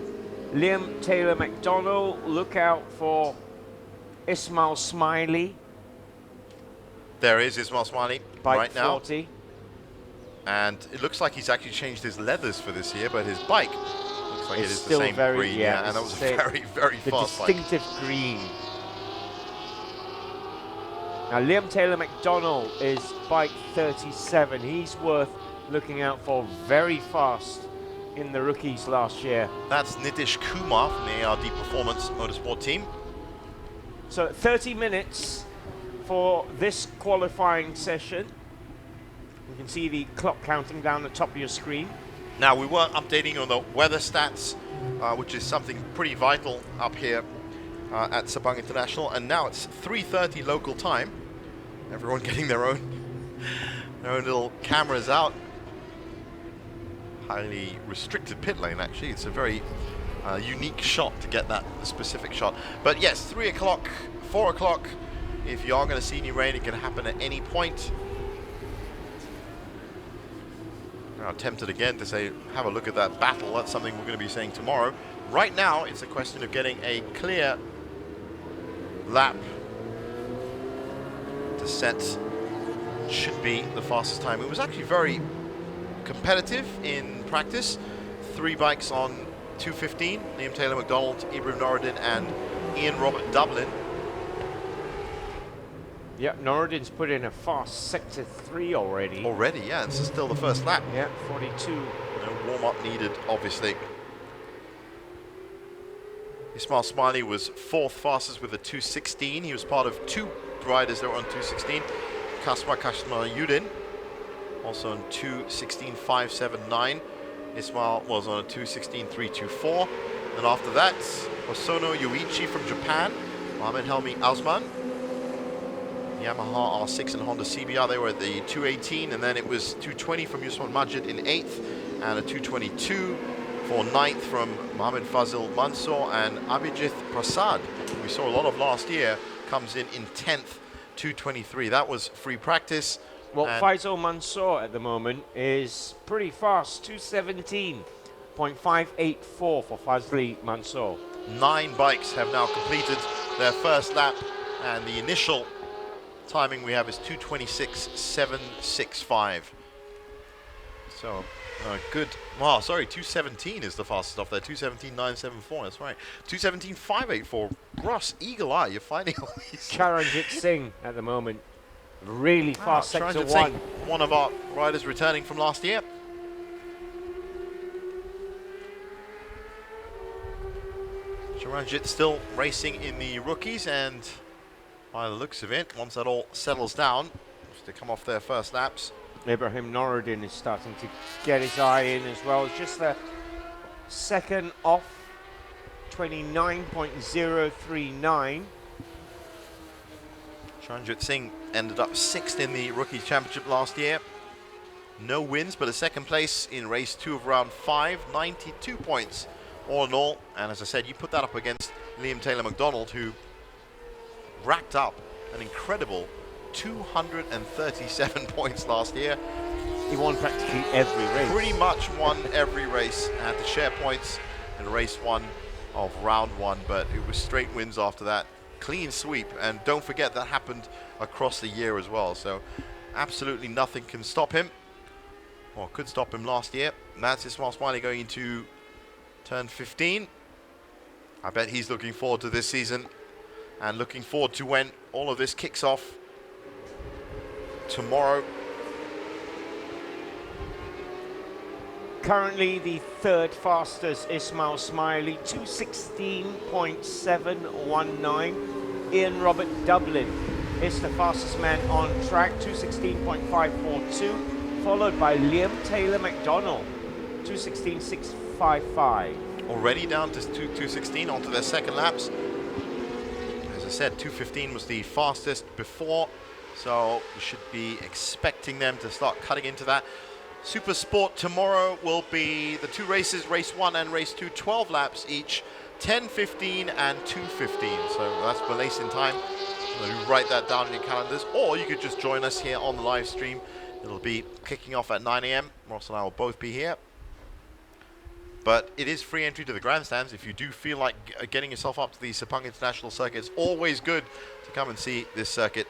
Liam Taylor McDonald. Look out for Ismail Smiley. There is Ismail Smiley Bike right now. 40. And it looks like he's actually changed his leathers for this year, but his bike looks like It's it is the still same very- green. yeah, And that it's was a very, very The fast bike. distinctive green. Now Liam Taylor McDonald is bike 37. He's worth looking out for, very fast in the rookies last year. That's Nitish Kumar from the ARD Performance Motorsport team. So 30 minutes for this qualifying session. You can see the clock counting down the top of your screen. Now, we weren't updating on the weather stats, which is something pretty vital up here at Sepang International, and now it's 3:30 local time. Everyone getting their own little cameras out. Highly restricted pit lane, actually. It's a very unique shot to get that specific shot. But yes, 3 o'clock, 4 o'clock. If you are going to see any rain, it can happen at any point. I'm tempted again to say, have a look at that battle. That's something we're going to be saying tomorrow. Right now, it's a question of getting a clear lap to set. Should be the fastest time. It was actually very competitive in practice. 3 bikes on 2:15. Liam Taylor McDonald, Ibrahim Norridin, and Ian Robert Dublin. Yeah, Norridin's put in a fast sector 3 already. Already, yeah. This is still the first lap. Yeah, 42. No warm-up needed, obviously. Ismail Smiley was 4th fastest with a 2:16. He was part of 2 riders that were on 2:16. Kasma Yudin, also on 2:16.579. Ismail was on a 2:16.324. And after that, Hosono Yuichi from Japan, Mohamed Helmi Azman, Yamaha R6 and Honda CBR, they were at the 2:18, and then it was 2:20 from Yusman Majid in 8th, and a 2:22 for 9th from Mohamed Fazil Mansour, and Abhijit Prasad, we saw a lot of last year, comes in 10th, 2:23. That was free practice. Well, Faisal Mansour at the moment is pretty fast, 2:17.584 for Fazli Mansour. 9 bikes have now completed their first lap, and the initial timing we have is 2:26.765. So good. Wow, sorry, 2:17 is the fastest off there. 2:17.974. That's right. 2:17.584. Ross, eagle eye. You're finding all these. Charanjit Singh at the moment, really fast sector Charanjit 1. Singh, one of our riders returning from last year. Charanjit still racing in the rookies, and by the looks of it, once that all settles down, to come off their first laps. Ibrahim Norridin is starting to get his eye in as well. Just a second off, 29.039. Charanjit Singh ended up 6th in the Rookies Championship last year. No wins, but a 2nd place in race 2 of round 5. 92 points all in all. And as I said, you put that up against Liam Taylor McDonald, who racked up an incredible 237 points last year. He won practically every race. Pretty much won every race. Had to share points in race 1 of round 1, but it was straight wins after that. Clean sweep, and don't forget that happened across the year as well, so absolutely nothing can stop him, or could stop him last year. And that's Ismail Smiley going into turn 15. I bet he's looking forward to this season and looking forward to when all of this kicks off tomorrow. Currently the 3rd fastest, Ismail Smiley, 2:16.719. Ian Robert Dublin is the fastest man on track, 2:16.542, followed by Liam Taylor McDonald, 2:16.655. Already down to 2:16 onto their 2nd laps. As I said, 2:15 was the fastest before, so we should be expecting them to start cutting into that. Supersport tomorrow will be the 2 races, race 1 and race 2, 12 laps each, 10:15 and 2:15. So that's Malaysian time. So you write that down in your calendars, or you could just join us here on the live stream. It'll be kicking off at 9 AM. Ross and I will both be here. But it is free entry to the grandstands. If you do feel like getting yourself up to the Sepang International Circuit, it's always good to come and see this circuit.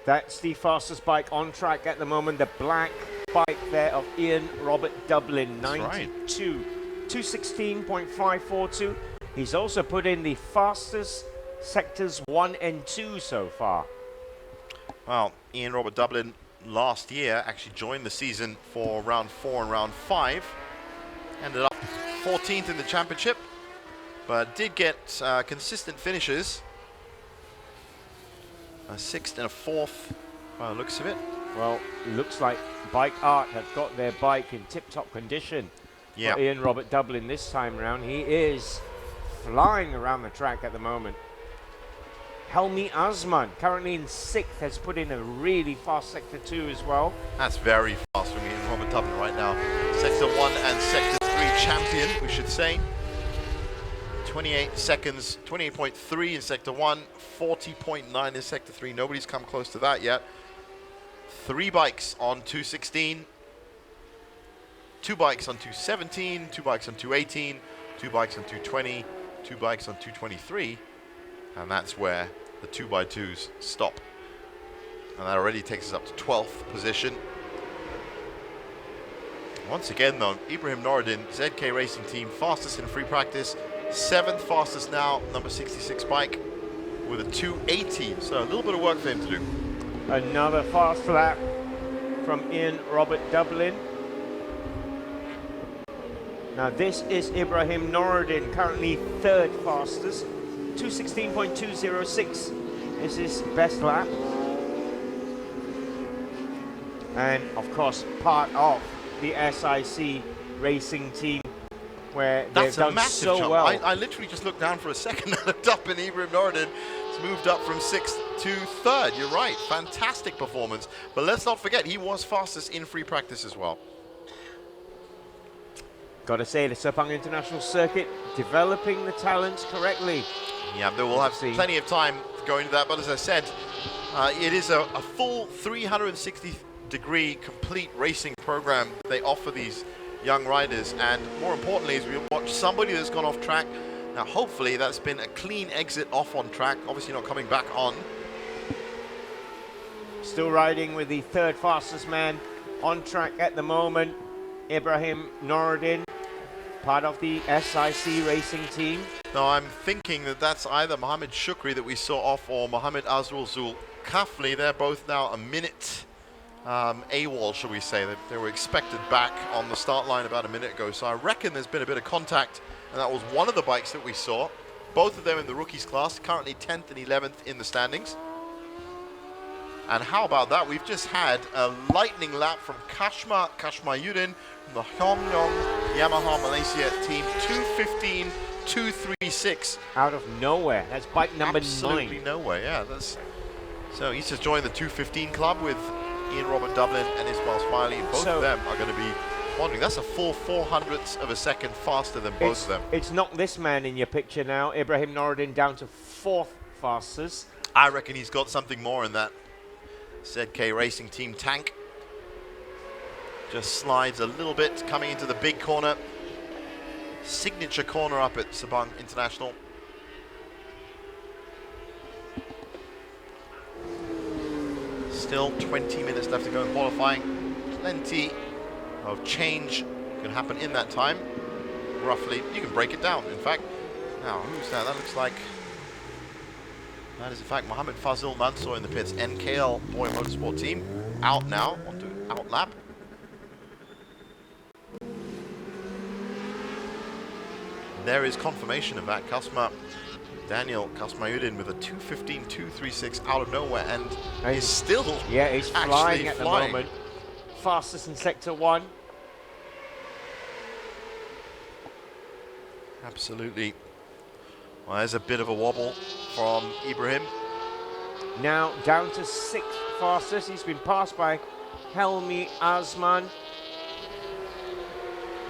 That's the fastest bike on track at the moment, the black bike there of Ian Robert Dublin, 92, 2:16.542. He's also put in the fastest sectors 1 and 2 so far. Well, Ian Robert Dublin last year actually joined the season for round 4 and round 5. Ended up 14th in the championship, but did get consistent finishes. A 6th and a 4th by the looks of it. Well, it looks like Bike Art have got their bike in tip-top condition. Yeah. for Ian Robert Dublin this time round. He is flying around the track at the moment. Helmi Azman, currently in 6th, has put in a really fast Sector 2 as well. That's very fast from Ian Robert Dublin right now. Sector 1 and Sector 3 champion, we should say. 28 seconds, 28.3 in Sector 1, 40.9 in Sector 3. Nobody's come close to that yet. 3 bikes on 216, 2 bikes on 217, 2 bikes on 218, 2 bikes on 220, 2 bikes on 223, and that's where the 2x2s stop. And that already takes us up to 12th position. Once again though, Ibrahim Noureddin, ZK Racing Team, fastest in free practice, 7th fastest now, number 66 bike, with a 280, so a little bit of work for him to do. Another fast lap from Ian Robert Dublin. Now this is Ibrahim Noureddin, currently 3rd fastest. 216.206 is his best lap. And of course part of the SIC Racing Team, where they've done so jump. well. I literally just looked down for a second and looked up, and Ibrahim Noureddin has moved up from 6th to 3rd. You're right, fantastic performance. But let's not forget, he was fastest in free practice as well. Got to say, the Sepang International Circuit developing the talents correctly. Yeah, they will have plenty of time to go into that. But as I said, it is a full 360-degree complete racing program they offer these young riders. And more importantly, is we watch somebody that's gone off track. Now, hopefully, that's been a clean exit off on track. Obviously, not coming back on. Still riding with the 3rd fastest man on track at the moment, Ibrahim Noureddin, part of the SIC Racing Team. Now, I'm thinking that that's either Mohammed Shukri that we saw off or Mohammed Azrul Zul Kafli. They're both now a minute AWOL, shall we say. They were expected back on the start line about a minute ago. So I reckon there's been a bit of contact, and that was one of the bikes that we saw. Both of them in the rookies class, currently 10th and 11th in the standings. And how about that? We've just had a lightning lap from Kashma Yudin from the Hyomyong Yamaha Malaysia team, 2:15.236. Out of nowhere. That's bike number 9. Absolutely nowhere, yeah. So he's just joined the 215 club with Ian Robert Dublin and Ismail Smiley. Both of them are going to be wondering. That's a full 400ths of a second faster than both of them. It's not this man in your picture now. Ibrahim Noureddin down to 4th fastest. I reckon he's got something more in that ZK Racing Team tank. Just slides a little bit coming into the big corner. Signature corner up at Sepang International. Still 20 minutes left to go in qualifying. Plenty of change can happen in that time. Roughly, you can break it down, in fact. Now, who's that? That looks like... That is, in fact, Mohammed Fazil Mansour in the pits. NKL Boy Motorsport team. Out now, onto out lap. There is confirmation of that. Daniel Kasmayudin with a 2:15.236 out of nowhere, and he's still he's flying at the moment. Fastest in Sector 1. Absolutely. Well, there's a bit of a wobble from Ibrahim. Now down to 6th fastest. He's been passed by Helmi Azman.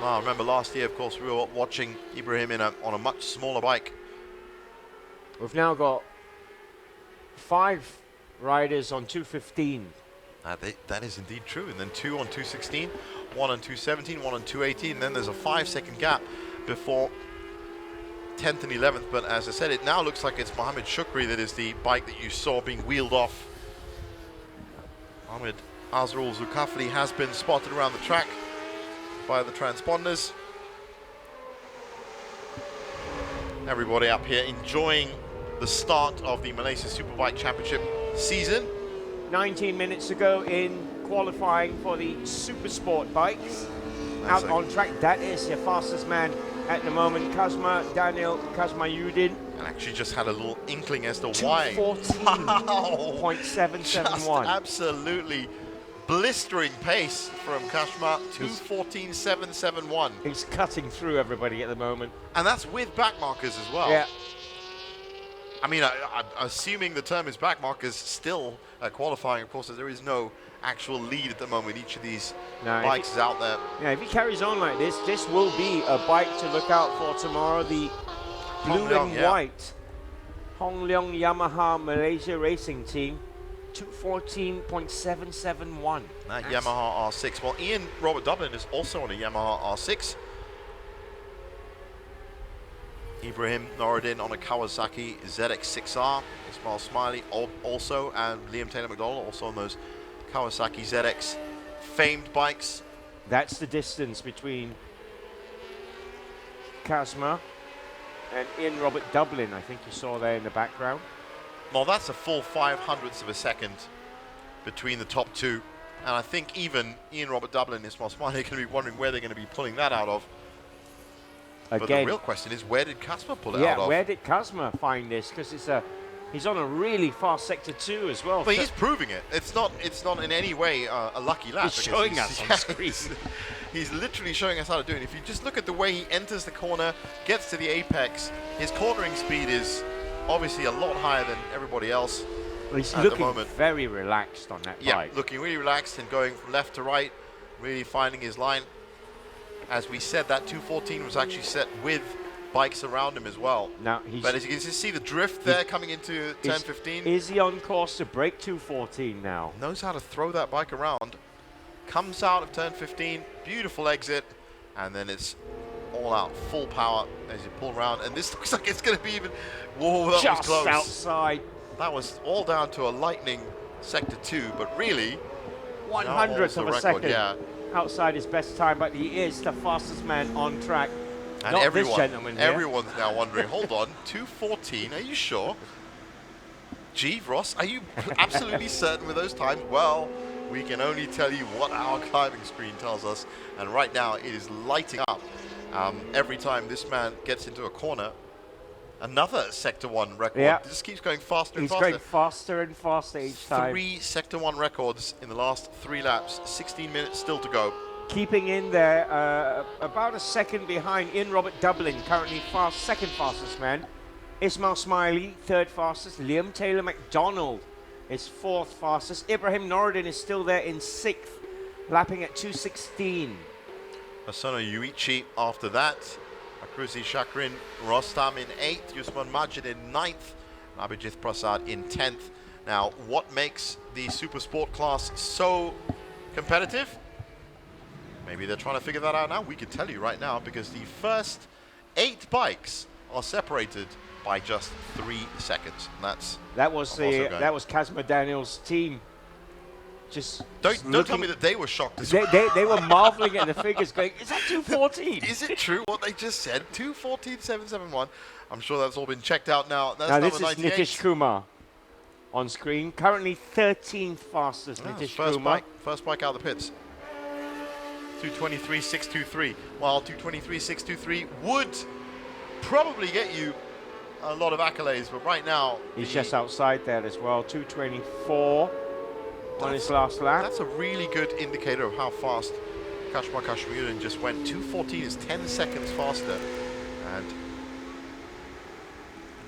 Well, I remember last year, of course, we were watching Ibrahim on a much smaller bike. We've now got 5 riders on 215. That is indeed true. And then 2 on 216, 1 on 217, 1 on 218. And then there's a 5-second gap before 10th and 11th. But as I said, it now looks like it's Mohammed Shukri that is the bike that you saw being wheeled off. Mohammed Azrul Zulkafli has been spotted around the track by the transponders. Everybody up here enjoying the start of the Malaysia Superbike Championship season. 19 minutes ago in qualifying for the Supersport bikes. Out on track, that is your fastest man at the moment, Daniel Kasmayudin. And actually just had a little inkling as to why. 2:14.771. Just absolutely blistering pace from Kashmar, 2:14.771. He's cutting through everybody at the moment. And that's with back markers as well. Yeah. I mean, I'm assuming the term is back markers still qualifying, of course, as there is no actual lead at the moment. Each of these bikes is out there. Yeah, if he carries on like this, this will be a bike to look out for tomorrow. The blue and white Hong Leong Yamaha Malaysia Racing Team, 2:14.771. That Yamaha R6. Well, Ian Robert Dublin is also on a Yamaha R6. Ibrahim Noradin on a Kawasaki ZX6R. Ismail Smiley also, and Liam Taylor McDonald also on those Kawasaki ZX famed bikes. That's the distance between Kazma and Ian Robert Dublin, I think you saw there in the background. Well, that's a full 0.05 of a second between the top two. And I think even Ian Robert Dublin and Ismail Smiley are going to be wondering where they're going to be pulling that out of. But the real question is, where did Kazma pull it out of? Yeah, where did Kazma find this? Because he's on a really fast sector 2 as well. But he's proving it. It's not in any way a lucky lap. He's showing us on screen. He's literally showing us how to do it. If you just look at the way he enters the corner, gets to the apex, his cornering speed is obviously a lot higher than everybody else. Well, he's looking very relaxed on that bike. Yeah, looking really relaxed and going from left to right, really finding his line. As we said, that 2:14 was actually set with bikes around him as well. Now but as you can see the drift there coming into 10:15. Is he on course to break 2:14 now? Knows how to throw that bike around. Comes out of turn 15, beautiful exit, and then it's all out, full power as you pull around. And this looks like it's going to be even. Whoa, that just was close. Outside. That was all down to a lightning sector 2, but really 1/100th of a second. Yeah. Outside his best time, but he is the fastest man on track. And not this gentleman here. everyone's now wondering, hold on, 2:14, are you sure? Gee, Ross, are you absolutely certain with those times? Well, we can only tell you what our climbing screen tells us, and right now it is lighting up. Every time this man gets into a corner, another Sector 1 record. Yeah. It just keeps going faster and He's faster. going faster and faster each time. 3 Sector 1 records in the last 3 laps, 16 minutes still to go. Keeping in there, about a second behind Ian Robert Dublin, currently second fastest man. Ismail Smiley, third fastest. Liam Taylor McDonald is fourth fastest. Ibrahim Noradin is still there in sixth, lapping at 2:16. Hosono Yuichi after that. Akruzi Shakrin Rostam in 8th. Yusman Majid in 9th. Abhijit Prasad in 10th. Now, what makes the Supersport class so competitive? Maybe they're trying to figure that out now. We can tell you right now, because the first 8 bikes are separated by just 3 seconds. And that was Kazma Daniel's team. Just don't tell me that they were shocked as well. They were marveling at the figures, going, "Is that 2:14? Is it true what they just said? 2:14.771. I'm sure that's all been checked out now. That's now number this is 98. Nitish Kumar on screen, currently 13th fastest. Nitish Kumar. First bike out of the pits. 2:23.623. While 2:23.623 would probably get you a lot of accolades, but right now he's just outside there as well. 2:24 on his last lap. That's a really good indicator of how fast Kashmar Kashmiruddin just went. 2:14 is 10 seconds faster, and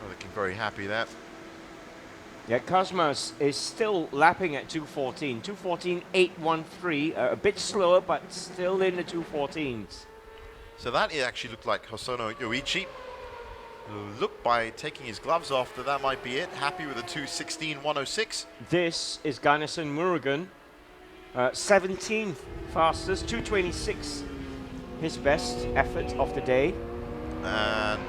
looking very happy there. Yeah, Cosmos is still lapping at 2:14. 2:14.813, a bit slower, but still in the 2:14s. So that actually looked like Hosono Yoichi. Look, by taking his gloves off, that might be it. Happy with a 2:16.106. This is Ganesan Murugan, 17th fastest, 2:26, his best effort of the day. And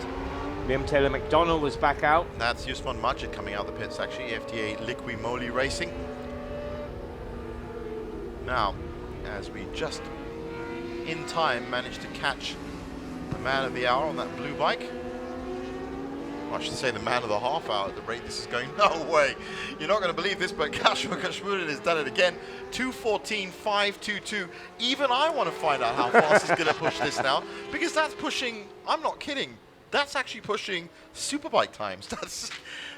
Liam Taylor McDonald is back out. that's Yusman Majid coming out the pits, actually. FTA Liqui Moly Racing. Now, as we just in time managed to catch the man of the hour on that blue bike. I should say the man of the half hour at the rate this is going. No way. You're not going to believe this, but Kashmar Kashmuddin has done it again. 2:14.522. Even I want to find out how fast he's going to push this now, because that's pushing, I'm not kidding, that's actually pushing Superbike times. That's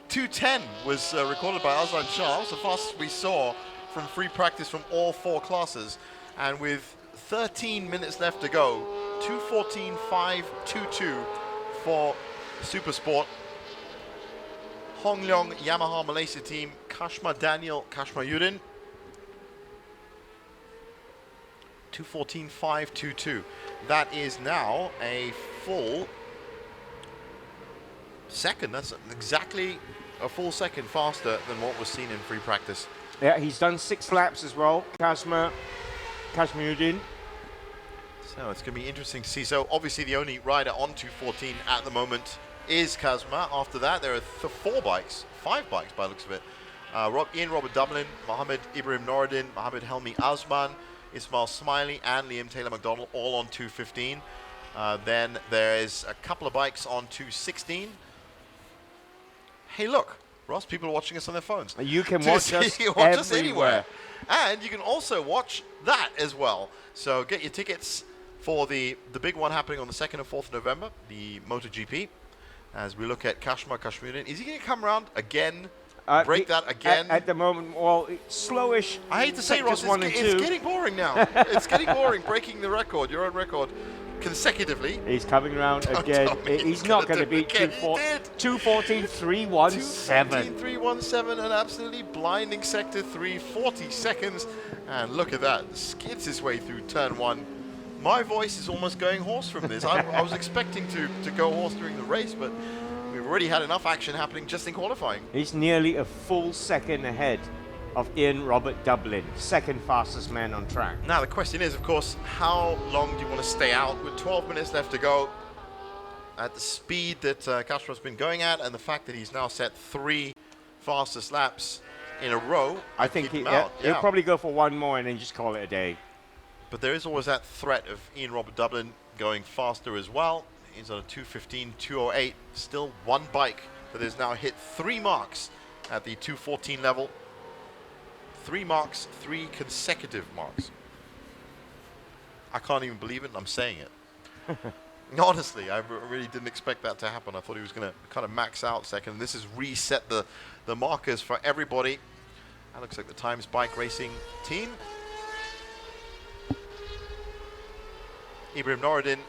2:10 was recorded by Aslan Shah. That was the fastest we saw from free practice from all 4 classes. And with 13 minutes left to go, 2:14.522 for Supersport. Hong Leong Yamaha Malaysia team, Kashma Daniel, Kashma Yudin. 2:14.522. That is now a full second. That's exactly a full second faster than what was seen in free practice. Yeah, he's done 6 laps as well, Kashma Yudin. So it's going to be interesting to see. So obviously the only rider on 2:14 at the moment is Kazma. After that, there are 5 bikes by the looks of it. Ian Robert Dublin, Mohammed Ibrahim Noureddin, Mohammed Helmi Azman, Ismail Smiley, and Liam Taylor McDonald, all on 2:15. Then there is a couple of bikes on 2:16. Hey, look, Ross, people are watching us on their phones. You can watch us You watch us everywhere. anywhere. And you can also watch that as well. So get your tickets for the big one happening on the 2nd and 4th of November, the MotoGP, as we look at Kashma Kashmurin. Is he going to come around again? Break that again? At the moment, well, it's slowish. I hate to say, Ross, it's getting boring now. It's getting boring, breaking the record, your own record, consecutively. He's coming around again. He's not going to beat 2:14.317. 2:14.317, an absolutely blinding sector 3, 40 seconds. And look at that, skids his way through turn 1. My voice is almost going hoarse from this. I was expecting to go hoarse during the race, but we've already had enough action happening just in qualifying. He's nearly a full second ahead of Ian Robert Dublin, second fastest man on track. Now the question is, of course, how long do you want to stay out with 12 minutes left to go at the speed that Castro's been going at, and the fact that he's now set 3 fastest laps in a row? I think he'll probably go for 1 more and then just call it a day. But there is always that threat of Ian Robert Dublin going faster as well. He's on a 2:15, 2:08. Still 1 bike that has now hit 3 marks at the 2:14 level. 3 marks, 3 consecutive marks. I can't even believe it, and I'm saying it. Honestly, I really didn't expect that to happen. I thought he was going to kind of max out second. This has reset the markers for everybody. That looks like the Times Bike Racing team. Ibrahim Noureddin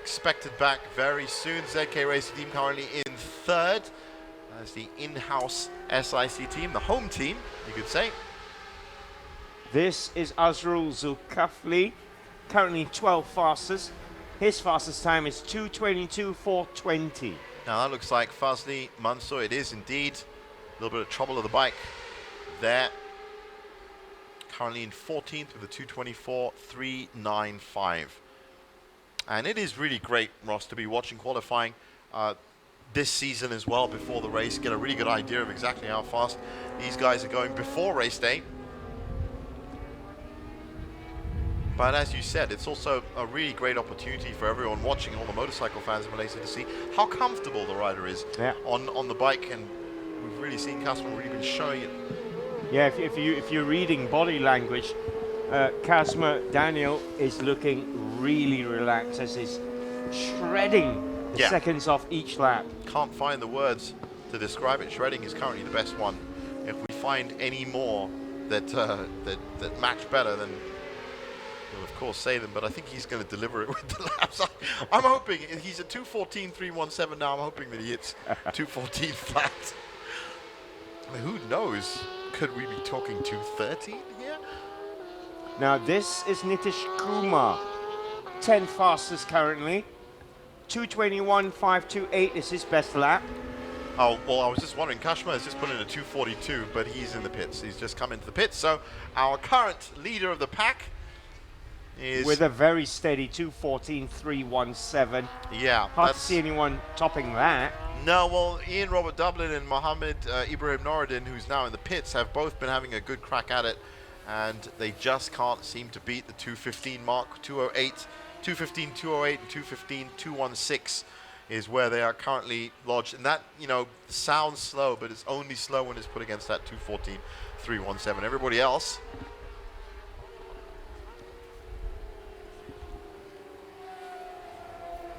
expected back very soon. ZK Racing team currently in 3rd as the in-house SIC team, the home team, you could say. This is Azrul Zulkafli, currently 12 fastest. His fastest time is 2:22.420. Now that looks like Fazli Mansour. It is indeed. A little bit of trouble with the bike there. Currently in 14th with a 2:24.395. And it is really great, Ross, to be watching qualifying this season as well before the race. Get a really good idea of exactly how fast these guys are going before race day. But as you said, it's also a really great opportunity for everyone watching, all the motorcycle fans in Malaysia, to see how comfortable the rider is on the bike. And we've really seen Casper really been showing it. Yeah, if you're reading body language, Kashma Daniel is looking really relaxed as he's shredding the seconds off each lap. Can't find the words to describe it. Shredding is currently the best one. If we find any more that that match better, then we'll of course say them. But I think he's going to deliver it with the laps. I'm hoping he's at 2:14.317 now. I'm hoping that he hits 2:14 flat. I mean, who knows? Could we be talking 2:13 here? Now this is Nitish Kumar, 10 fastest currently. 2:21.528 is his best lap. Oh, well, I was just wondering, Kashma has just put in a 2:42, but he's in the pits. He's just come into the pits. So our current leader of the pack is... with a very steady 2:14.317. Yeah. Hard to see anyone topping that. No, well, Ian Robert Dublin and Mohammed Ibrahim Noureddin, who's now in the pits, have both been having a good crack at it, and they just can't seem to beat the 2:15 mark. 2:08, 2:15, 2:08, and 2:15, 2:16 is where they are currently lodged. And that, you know, sounds slow, but it's only slow when it's put against that 2:14.317. Everybody else...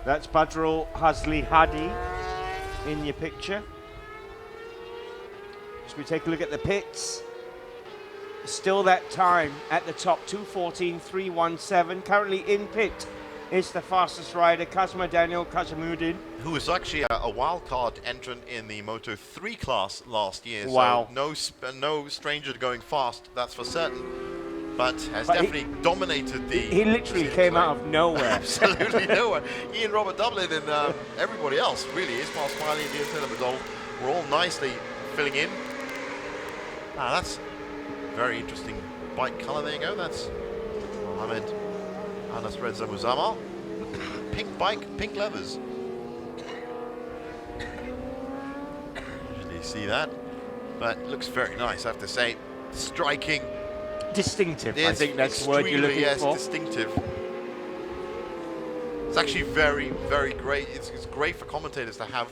That's Badrul Hazli Hadi in your picture. Should we take a look at the pits? Still that time at the top, 2:14.317. Currently in pit is the fastest rider, Kazma Daniel Kazamudin. Who was actually a wild card entrant in the Moto 3 class last year. Wow. So no stranger to going fast, that's for certain. But has But definitely dominated the... He literally came out of nowhere. Absolutely nowhere. Ian Robert Dublin and everybody else, really. Ismail Smiley and Ian Taylor McDonald were all nicely filling in. That's very interesting bike colour. There you go. That's Mohamed Anas Reza Muzamal. Pink bike, pink leathers. Usually you see that. But it looks very nice, I have to say. Striking. Distinctive, I think that's the word you're looking for. Distinctive. It's actually very, very great. It's great for commentators to have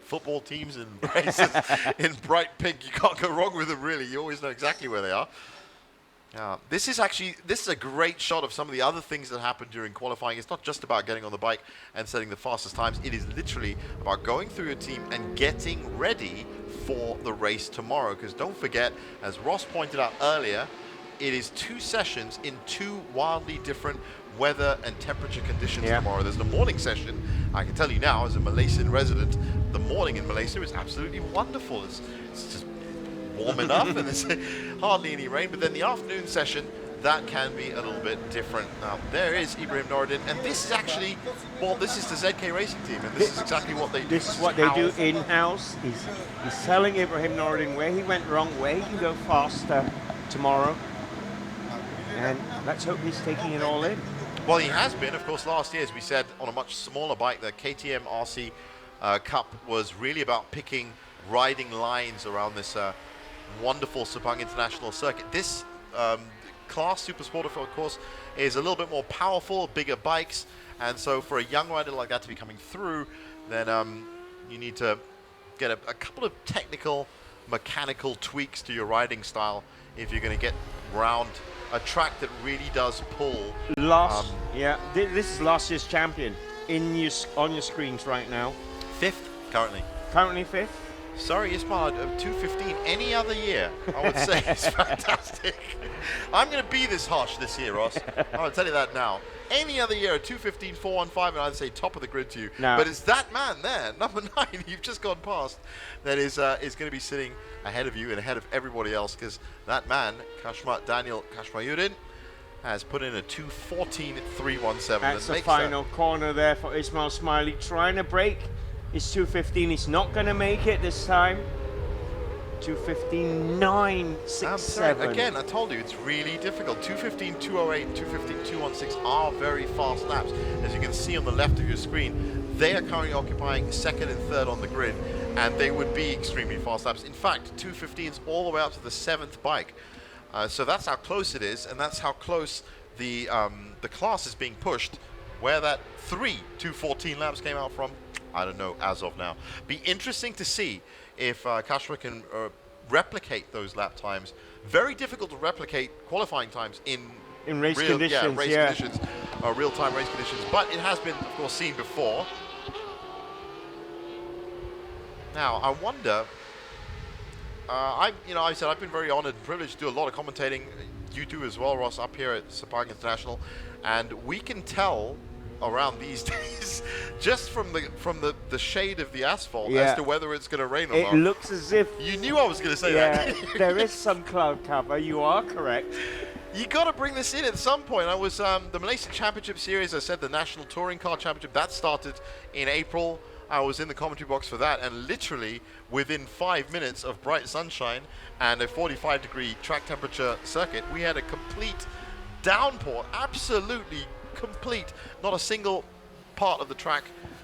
football teams in races in bright pink. You can't go wrong with them, really. You always know exactly where they are. This is a great shot of some of the other things that happen during qualifying. It's not just about getting on the bike and setting the fastest times. It is literally about going through your team and getting ready for the race tomorrow. Because don't forget, as Ross pointed out earlier, it is 2 sessions in 2 wildly different weather and temperature conditions tomorrow. There's the morning session. I can tell you now, as a Malaysian resident, the morning in Malaysia is absolutely wonderful. It's just warm enough and there's hardly any rain. But then the afternoon session, that can be a little bit different. Now, there is Ibrahim Noureddin, and this is actually, well, this is the ZK Racing team, and this is exactly what they do. This is what they do in-house. He's telling Ibrahim Noureddin where he went wrong, where he can go faster tomorrow. And let's hope he's taking it all in. Well, he has been. Of course, last year, as we said, on a much smaller bike, the KTM RC Cup was really about picking riding lines around this wonderful Sepang International circuit. This class, Supersport, of course, is a little bit more powerful, bigger bikes. And so for a young rider like that to be coming through, then you need to get a couple of technical, mechanical tweaks to your riding style if you're going to get round a track that really does pull. This is last year's champion on your screens right now. 5th currently. Currently 5th. Sorry, Ismail, 2:15 any other year, I would say is fantastic. I'm going to be this harsh this year, Ross. I'll tell you that now. Any other year, 2:15, 4:15, and I'd say top of the grid to you. No. But it's that man there, number 9, you've just gone past, that is going to be sitting ahead of you and ahead of everybody else, because that man, Daniel Kashmayuddin, has put in a 2:14.317. That's the final corner there for Ismail Smiley, trying to break his 2:15. He's not going to make it this time. 2:15.967. Again, I told you, it's really difficult. 2:15.208 and 2:15.216 are very fast laps. As you can see on the left of your screen, they are currently occupying 2nd and 3rd on the grid, and they would be extremely fast laps. In fact, 2:15 is all the way up to the 7th bike. So that's how close it is, and that's how close the class is being pushed. Where that 3 2:14 laps came out from, I don't know as of now. Be interesting to see if Kashmir can replicate those lap times. Very difficult to replicate qualifying times in race conditions. Conditions, real-time race conditions. But it has been, of course, seen before. Now, I wonder. I said I've been very honoured and privileged to do a lot of commentating. You do as well, Ross, up here at Sepang International, and we can tell around these days just from the shade of the asphalt as to whether it's going to rain or not. It looks as if you knew I was going to say that. There is some cloud cover. You are correct. You got to bring this in at some point. I was the Malaysian Championship Series. I said the National Touring Car Championship that started in April. I was in the commentary box for that, and literally within 5 minutes of bright sunshine and a 45-degree track temperature circuit, we had a complete downpour. Absolutely complete. Not a single part of the track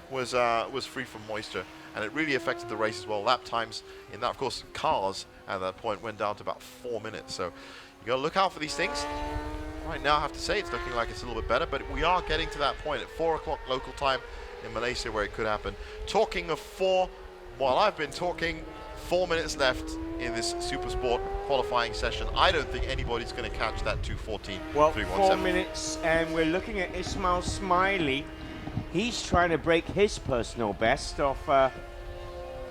was free from moisture, and it really affected the race as well. Lap times in that, of course, cars at that point went down to about 4 minutes. So you got to look out for these things. Right now, I have to say it's looking like it's a little bit better, but we are getting to that point at 4 o'clock local time in Malaysia where it could happen. Talking of 4, while I've been talking, 4 minutes left in this Supersport qualifying session. I don't think anybody's going to catch that 2:14.317. Well, 4 minutes, and we're looking at Ismail Smiley. He's trying to break his personal best of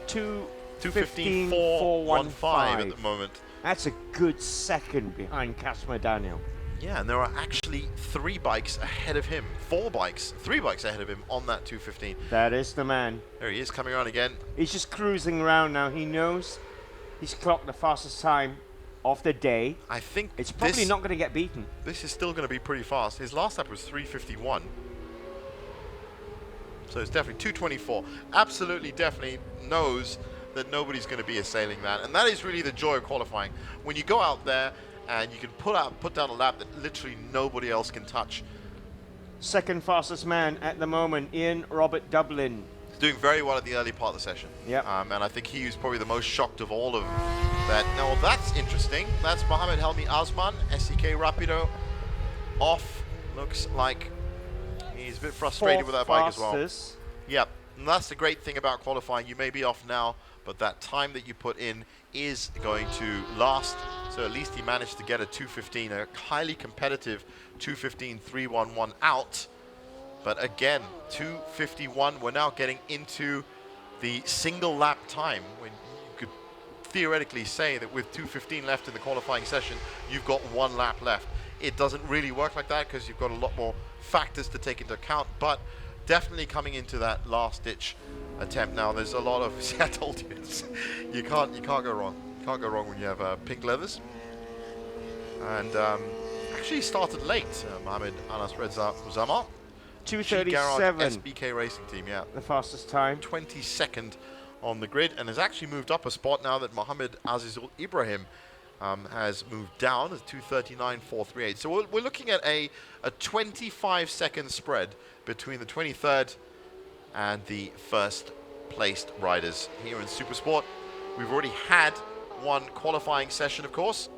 2:15.415 at the moment. That's a good second behind Kashmir Daniel. Yeah, and there are actually 3 bikes ahead of him. 3 bikes ahead of him on that 215. That is the man. There he is coming around again. He's just cruising around now. He knows he's clocked the fastest time of the day. I think It's probably not going to get beaten. This is still going to be pretty fast. His last lap was 3:51. So it's definitely 2:24. Absolutely, definitely knows that nobody's going to be assailing that. And that is really the joy of qualifying. When you go out there and you can put down a lap that literally nobody else can touch. Second fastest man at the moment, Ian Robert Dublin. He's doing very well at the early part of the session. Yep. And I think he was probably the most shocked of all of that. Now that's interesting. That's Mohamed Helmi Azman, SEK Rapido, off. Looks like he's a bit frustrated with that bike as well. Fastest. Yep. And that's the great thing about qualifying. You may be off now, but that time that you put in is going to last. So at least he managed to get a 2:15, a highly competitive 2:15.311 out. But again, 2:51, we're now getting into the single lap time when you could theoretically say that with 2:15 left in the qualifying session, you've got 1 lap left. It doesn't really work like that because you've got a lot more factors to take into account, but definitely coming into that last ditch attempt now. There's a lot of, see, I told you, you can't go wrong. You can't go wrong when you have pink leathers. And actually started late, Mohamed Anas Reza Uzama. 2:37. SBK Racing Team, yeah. The fastest time. 22nd on the grid and has actually moved up a spot now that Mohamed Azizul Ibrahim has moved down as 2:39.438. So we're looking at a 25-second spread between the 23rd and the first placed riders here in Supersport. We've already had one qualifying session, of course.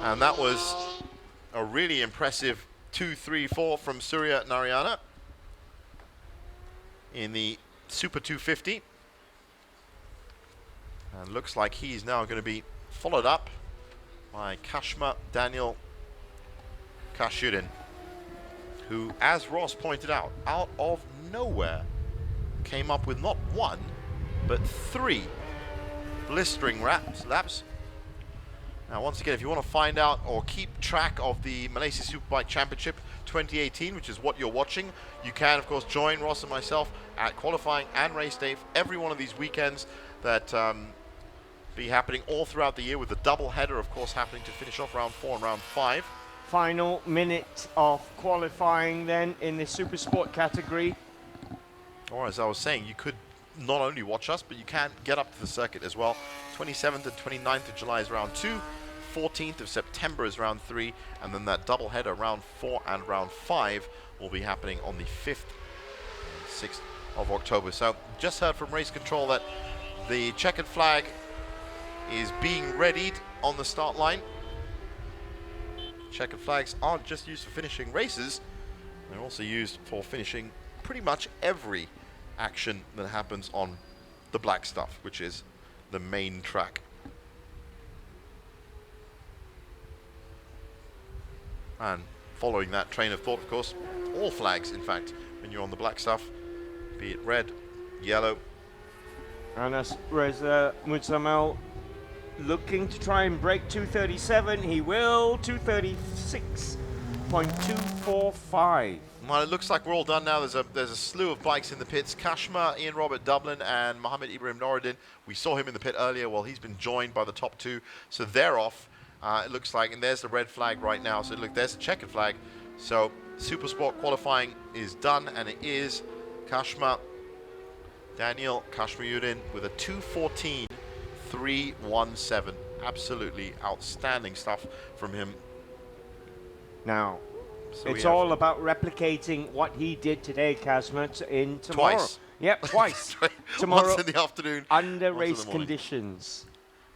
And that was a really impressive 2:34 from Surya Narayana in the Super 250. And looks like he's now going to be followed up by Kashmir Daniel Kashurin, who, as Ross pointed out of nowhere, came up with not 1, but 3 blistering laps. Now, once again, if you want to find out or keep track of the Malaysia Superbike Championship 2018, which is what you're watching, you can, of course, join Ross and myself at qualifying and race day for every one of these weekends that be happening all throughout the year, with the double header, of course, happening to finish off round 4 and round 5. Final minute of qualifying then in the Supersport category. Or as I was saying, you could not only watch us, but you can get up to the circuit as well. 27th and 29th of July is round 2. 14th of September is round 3, and then that double header, round 4 and round 5, will be happening on the 5th and 6th of October. So just heard from race control that the checkered flag is being readied on the start line. Checkered flags aren't just used for finishing races, they're also used for finishing pretty much every action that happens on the black stuff, which is the main track. And following that train of thought, of course, all flags, in fact, when you're on the black stuff, be it red, yellow. And as Reza Mutsamel looking to try and break 2:37, he will. 2:36.245. Well, it looks like we're all done now. There's a slew of bikes in the pits. Kashmir, Ian Robert Dublin, and Mohamed Ibrahim Noureddin. We saw him in the pit earlier. Well, he's been joined by the top 2, so they're off. It looks like, and there's the red flag right now. So look, there's the checkered flag. So Supersport qualifying is done, and it is Kashmir Daniel Kashmiruddin with a 2:14.317. Absolutely outstanding stuff from him. Now, So it's all about replicating what he did today, Kashmir, in tomorrow. Twice. Yep, twice. Tomorrow, once in the afternoon, under once in race the morning. conditions.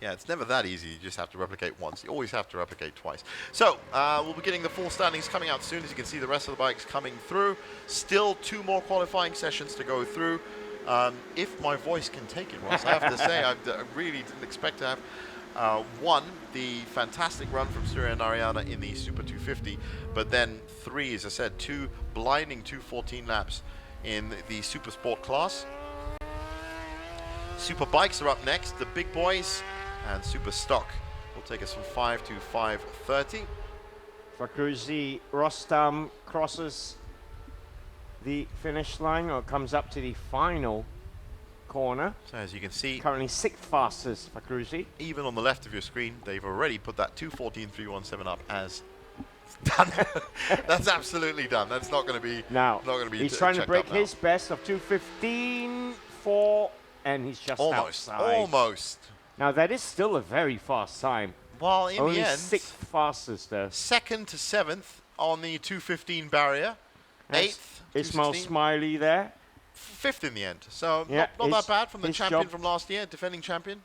Yeah, it's never that easy. You just have to replicate once. You always have to replicate twice. So, we'll be getting the full standings coming out soon. As you can see, the rest of the bikes coming through. Still 2 more qualifying sessions to go through. If my voice can take it, Ross, I have to say, I really didn't expect to have the fantastic run from Surya Narayana in the Super 250, but then 3, as I said, 2 blinding 2:14 laps in the Supersport class. Superbikes are up next, the big boys, and Superstock will take us from 5 to 5:30. Fakruzi Rostam crosses the finish line, or comes up to the final corner. So as you can see, Currently 6th fastest Fakruzi. even on the left of your screen, they've already put that 2:14.317 up as done. That's absolutely done. That's not going to be Now, not going to be he's trying to checked break up now. his best of 2:15.4, and he's just Almost, outside. almost. Now, that is still a very fast time. Well, in Only the end, 6th fastest though. 2nd to 7th on the 2:15 barrier. That's 8th, Ismail 2:16. Smiley there. 5th in the end. So Yeah, not that his- bad from the his champion job- from last year, defending champion.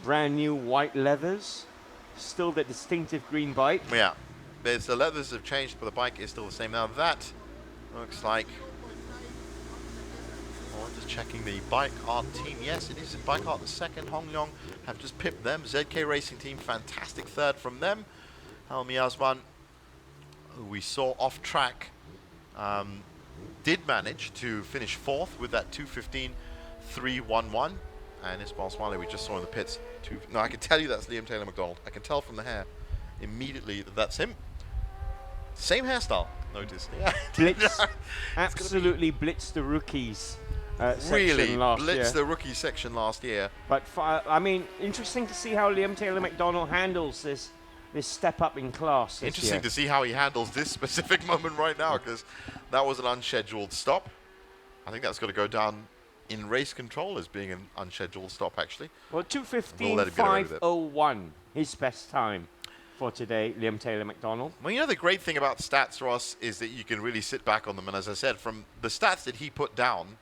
Brand new white leathers. Still the distinctive green bike. Yeah, there's the leathers have changed, but the bike is still the same. Now that looks like. Oh, just checking the bike art team. Yes, it is bike art the second. Hong Leong have just pipped them. ZK Racing Team, fantastic third from them. Helmi Azman, who we saw off track, did manage to finish 4th with that 2:15.311. And Ismail Smiley, we just saw in the pits. No, I can tell you that's Liam Taylor McDonald. I can tell from the hair immediately that that's him. Same hairstyle, notice. Yeah. Blitz, absolutely blitzed the rookies Really section last year. blitzed the rookie section last year. But I mean, interesting to see how Liam Taylor McDonald handles this step up in class this Interesting year. to see how he handles this specific moment right now, because that was an unscheduled stop. I think that's got to go down in race control as being an unscheduled stop, actually. Well, We'll let him get away with it. 2:15.501, his best time for today, Liam Taylor McDonald. Well, you know, the great thing about stats, Ross, is that you can really sit back on them. And as I said, from the stats that he put down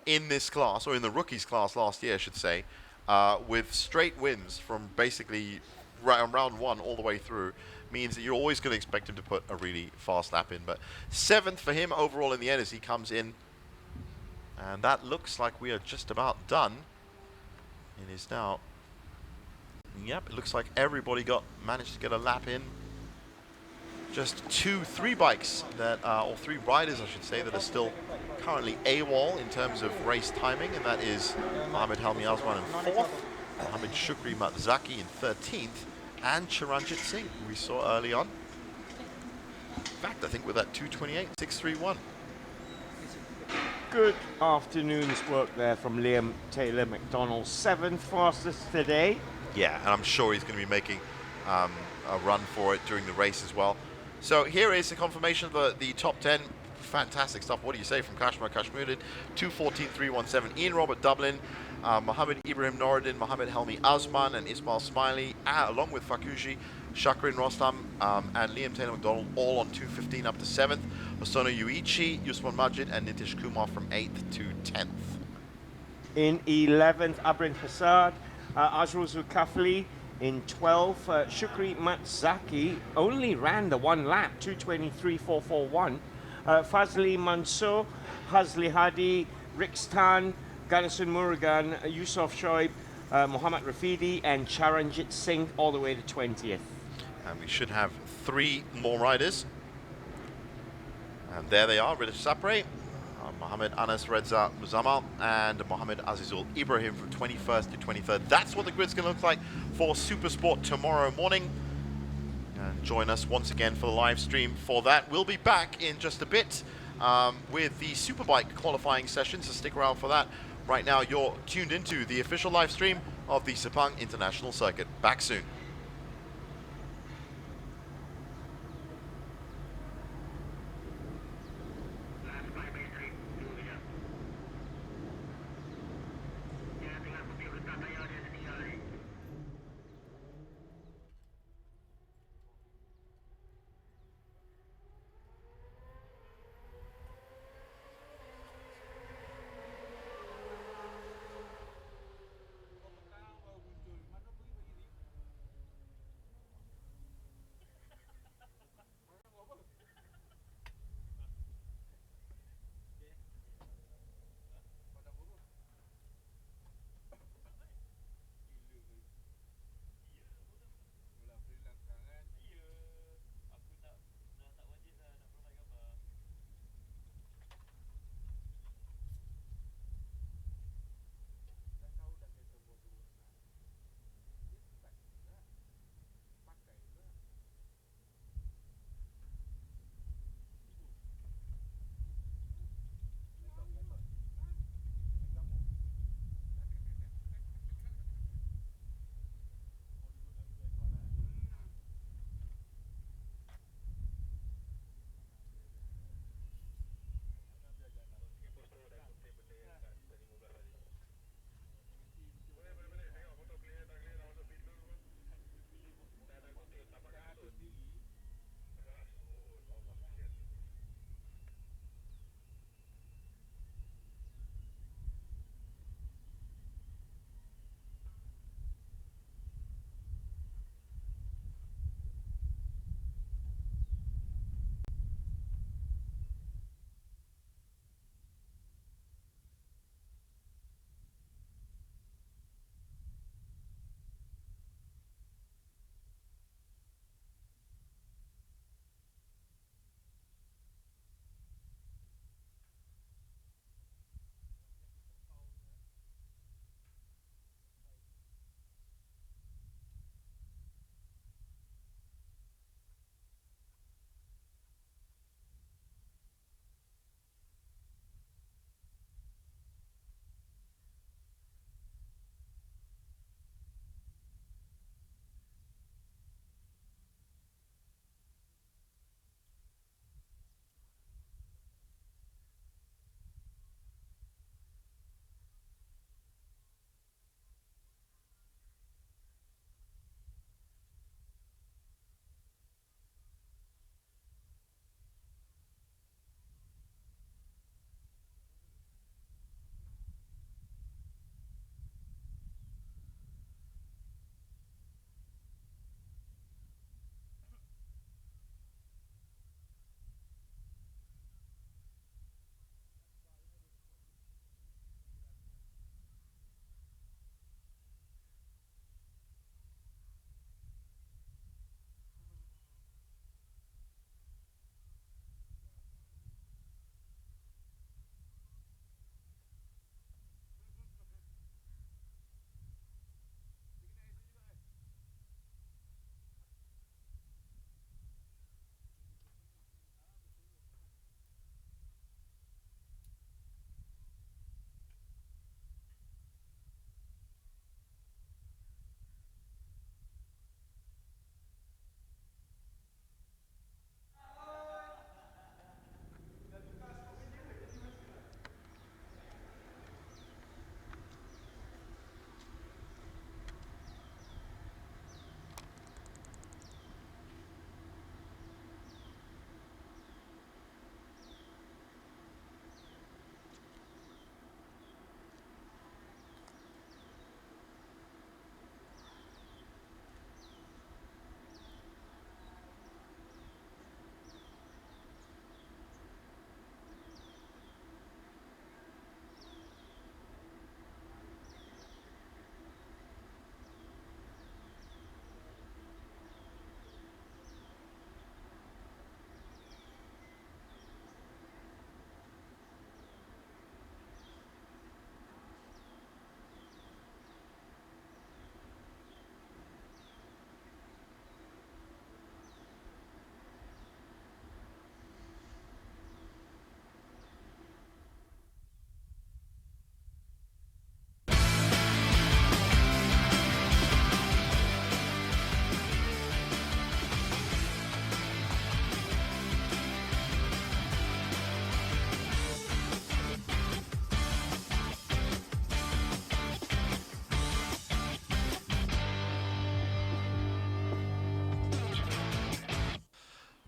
in this class, or in the rookies class last year, I should say, with straight wins from basically round 1 all the way through, means that you're always going to expect him to put a really fast lap in. But 7th for him overall in the end as he comes in. And that looks like we are just about done. It is now. Yep, it looks like everybody managed to get a lap in. Just 3 bikes that, or 3 riders, I should say, that are still currently AWOL in terms of race timing, and that is Mohamed Helmi Azman in 4th, Mohamed Shukri Matzaki in 13th, and Charanjit Singh, who we saw early on. In fact, I think with that 2:28.631. Good afternoon's work there from Liam Taylor McDonald, 7th fastest today. Yeah, and I'm sure he's going to be making a run for it during the race as well. So here is the confirmation of the top 10. Fantastic stuff. What do you say from Kashmir Kashmiruddin? 2:14.317. Ian Robert Dublin, Mohammed Ibrahim Noruddin, Mohammed Helmi Azman, and Ismail Smiley, along with Fakuji, Shakrin Rostam, and Liam Taylor McDonald, all on 2:15 up to 7th. Hosono Yuichi, Yusman Majid, and Nitish Kumar from 8th to 10th. In 11th, Abrin Fassad, Azrul Zulkafli. In 12th, Shukri Matzaki only ran the 1 lap, 2:23.441. Fazli Mansour, Hazli Hadi, Rixtan, Ganasun Murugan, Yusuf Shoaib, Mohammad Rafidi, and Charanjit Singh all the way to 20th. And we should have 3 more riders. And there they are, Riddish Sapre, Mohammed Anas Reza Muzamal, and Mohammed Azizul Ibrahim from 21st to 23rd. That's what the grid's going to look like for Supersport tomorrow morning. And join us once again for the live stream for that. We'll be back in just a bit with the Superbike qualifying session, so stick around for that. Right now, you're tuned into the official live stream of the Sepang International Circuit. Back soon.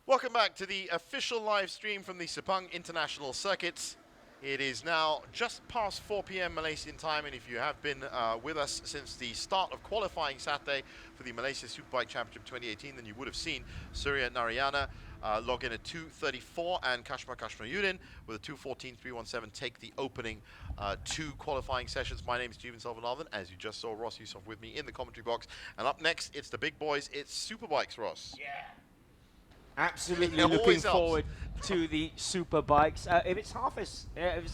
Welcome back to the official live stream from the Sepang International Circuit. It is now just past 4 p.m. Malaysian time, and if you have been with us since the start of qualifying Saturday for the Malaysia Superbike Championship 2018, then you would have seen Surya Narayana log in at 2:34 and Kashmir Yudin with a 2:14.317 take the opening two qualifying sessions. My name is Jeevan Selvanathan, as you just saw Ross Yusof with me in the commentary box. And up next, it's the big boys, it's Superbikes, Ross. Yeah. Absolutely It looking always helps. forward to the Superbikes. If it's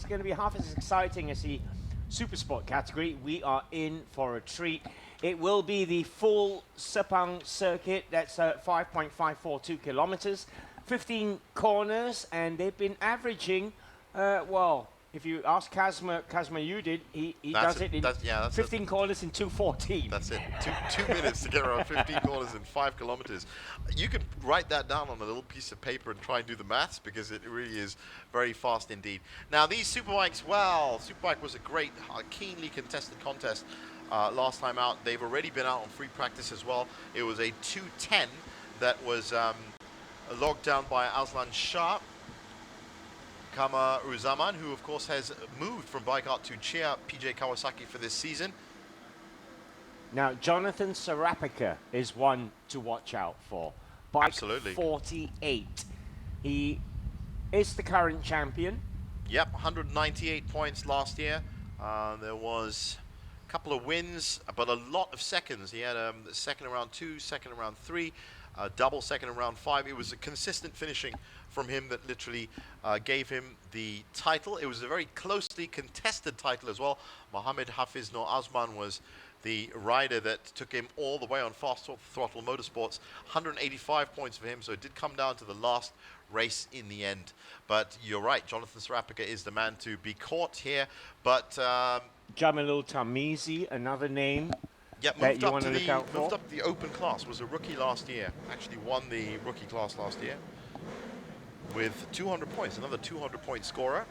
going to be half as exciting as the Supersport category, we are in for a treat. It will be the full Sepang circuit. That's 5.542 kilometers, 15 corners, and they've been averaging, well, if you ask Kashmir Yudin, he does it in 15 corners in 2:14. That's it. Two minutes to get around 15 corners in 5 kilometers. You can write that down on a little piece of paper and try and do the maths, because it really is very fast indeed. Now, these Superbikes, well, Superbike was a great, keenly contested contest last time out. They've already been out on free practice as well. It was a 2:10 that was logged down by Aslan Shah Kamaruzaman, who of course has moved from Bike Art to Chia PJ Kawasaki for this season. Now, Jonathan Sarapika is one to watch out for. Bike Absolutely. 48. He is the current champion. Yep, 198 points last year. There was a couple of wins, but a lot of seconds. He had a second in round 2, second in round 3, double second in round 5. It was a consistent finishing from him that literally gave him the title. It was a very closely contested title as well. Mohammed Hafiz Nur Azman was the rider that took him all the way on Fast Throttle Motorsports. 185 points for him, so it did come down to the last race in the end. But you're right, Jonathan Sarapika is the man to be caught here. But Jamilul Tamizi, another name. yeah, that you want to look out for. moved up the open class, was a rookie last year. Actually won the rookie class last year with 200 points, another 200-point scorer.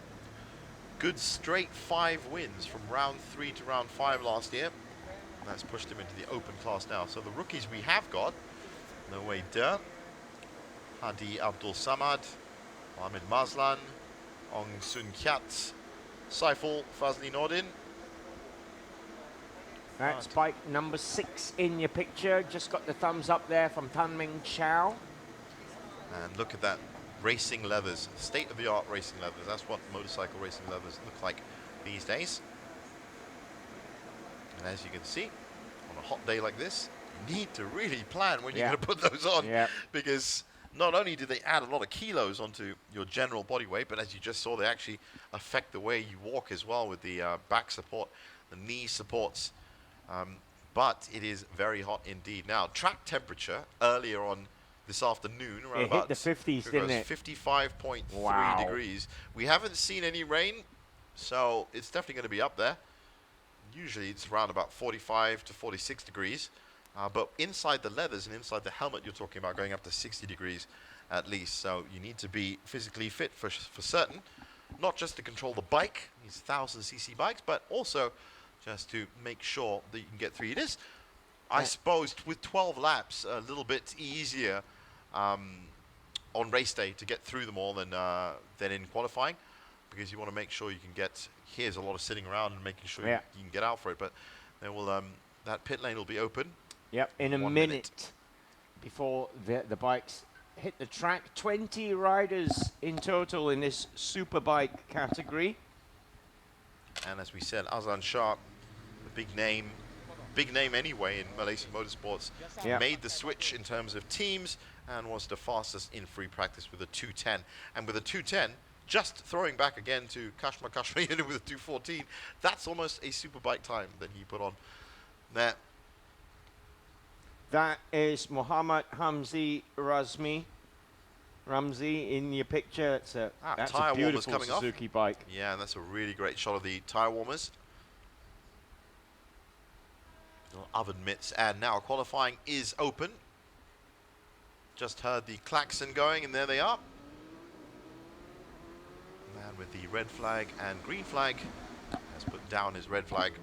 Good straight 5 wins from round 3 to round 5 last year. And that's pushed him into the open class now. So the rookies we have got, Naway Der, Hadi Abdul Samad, Mohamed Mazlan, Ong Sun Kiat, Saiful Fazli Nordin. That's bike number 6 in your picture. Just got the thumbs up there from Tan Ming Chow. And look at that, racing levers, state-of-the-art racing levers. That's what motorcycle racing levers look like these days. And as you can see, on a hot day like this, you need to really plan when you're going to put those on, because not only do they add a lot of kilos onto your general body weight, but as you just saw, they actually affect the way you walk as well, with the back support, the knee supports. But it is very hot indeed. Now, track temperature earlier on this afternoon, around it hit the 50s, didn't it? 55.3 degrees. We haven't seen any rain, so it's definitely going to be up there. Usually it's around about 45 to 46 degrees. But inside the leathers and inside the helmet, you're talking about going up to 60 degrees at least. So you need to be physically fit for certain. Not just to control the bike, these 1000cc bikes, but also just to make sure that you can get through. It is, I suppose, with 12 laps, a little bit easier on race day to get through them all than in qualifying, because you want to make sure you can get. Here's a lot of sitting around and making sure you can get out for it. But they will. That pit lane will be open. Yep, in a minute before the bikes hit the track. 20 riders in total in this Superbike category. And as we said, Aslan Shah, the big name anyway in Malaysian motorsports, made the switch in terms of teams and was the fastest in free practice with a 2:10. And with a 2:10, just throwing back again to Kashmir Yudin with a 2:14, that's almost a Superbike time that he put on there. That is Muhammad Ramzi in your picture. That's a beautiful Suzuki bike. Yeah, and that's a really great shot of the tire warmers. Little oven mitts, and now qualifying is open. Just heard the klaxon going, and there they are. Man with the red flag and green flag has put down his red flag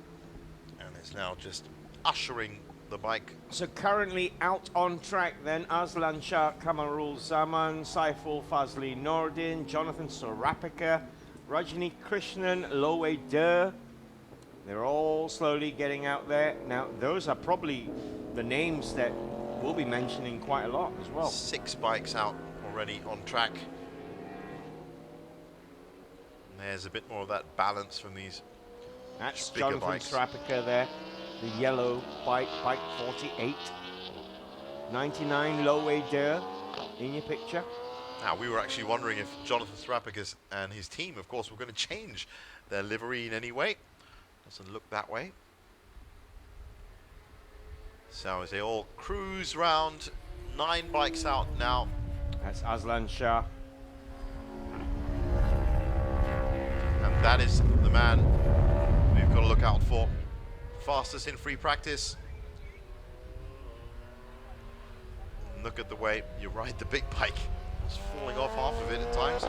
and is now just ushering the bike. So currently out on track then, Aslan Shah, Kamarul Zaman, Saiful Fazli Nordin, Jonathan Sorapika, Rajni Krishnan, Lowe Der. They're all slowly getting out there. Now, those are probably the names that we'll be mentioning quite a lot as well. 6 bikes out already on track. And there's a bit more of that balance from these That's bigger Jonathan bikes. Sorapika there, the yellow bike 48. 99 Lowe Der in your picture. Now, we were actually wondering if Jonathan Sorapika and his team, of course, were going to change their livery in any way. Doesn't look that way. So as they all cruise round, 9 bikes out now. That's Aslan Shah. And that is the man we've got to look out for. Fastest in free practice. And look at the way you ride the big bike. It's falling off half of it at times.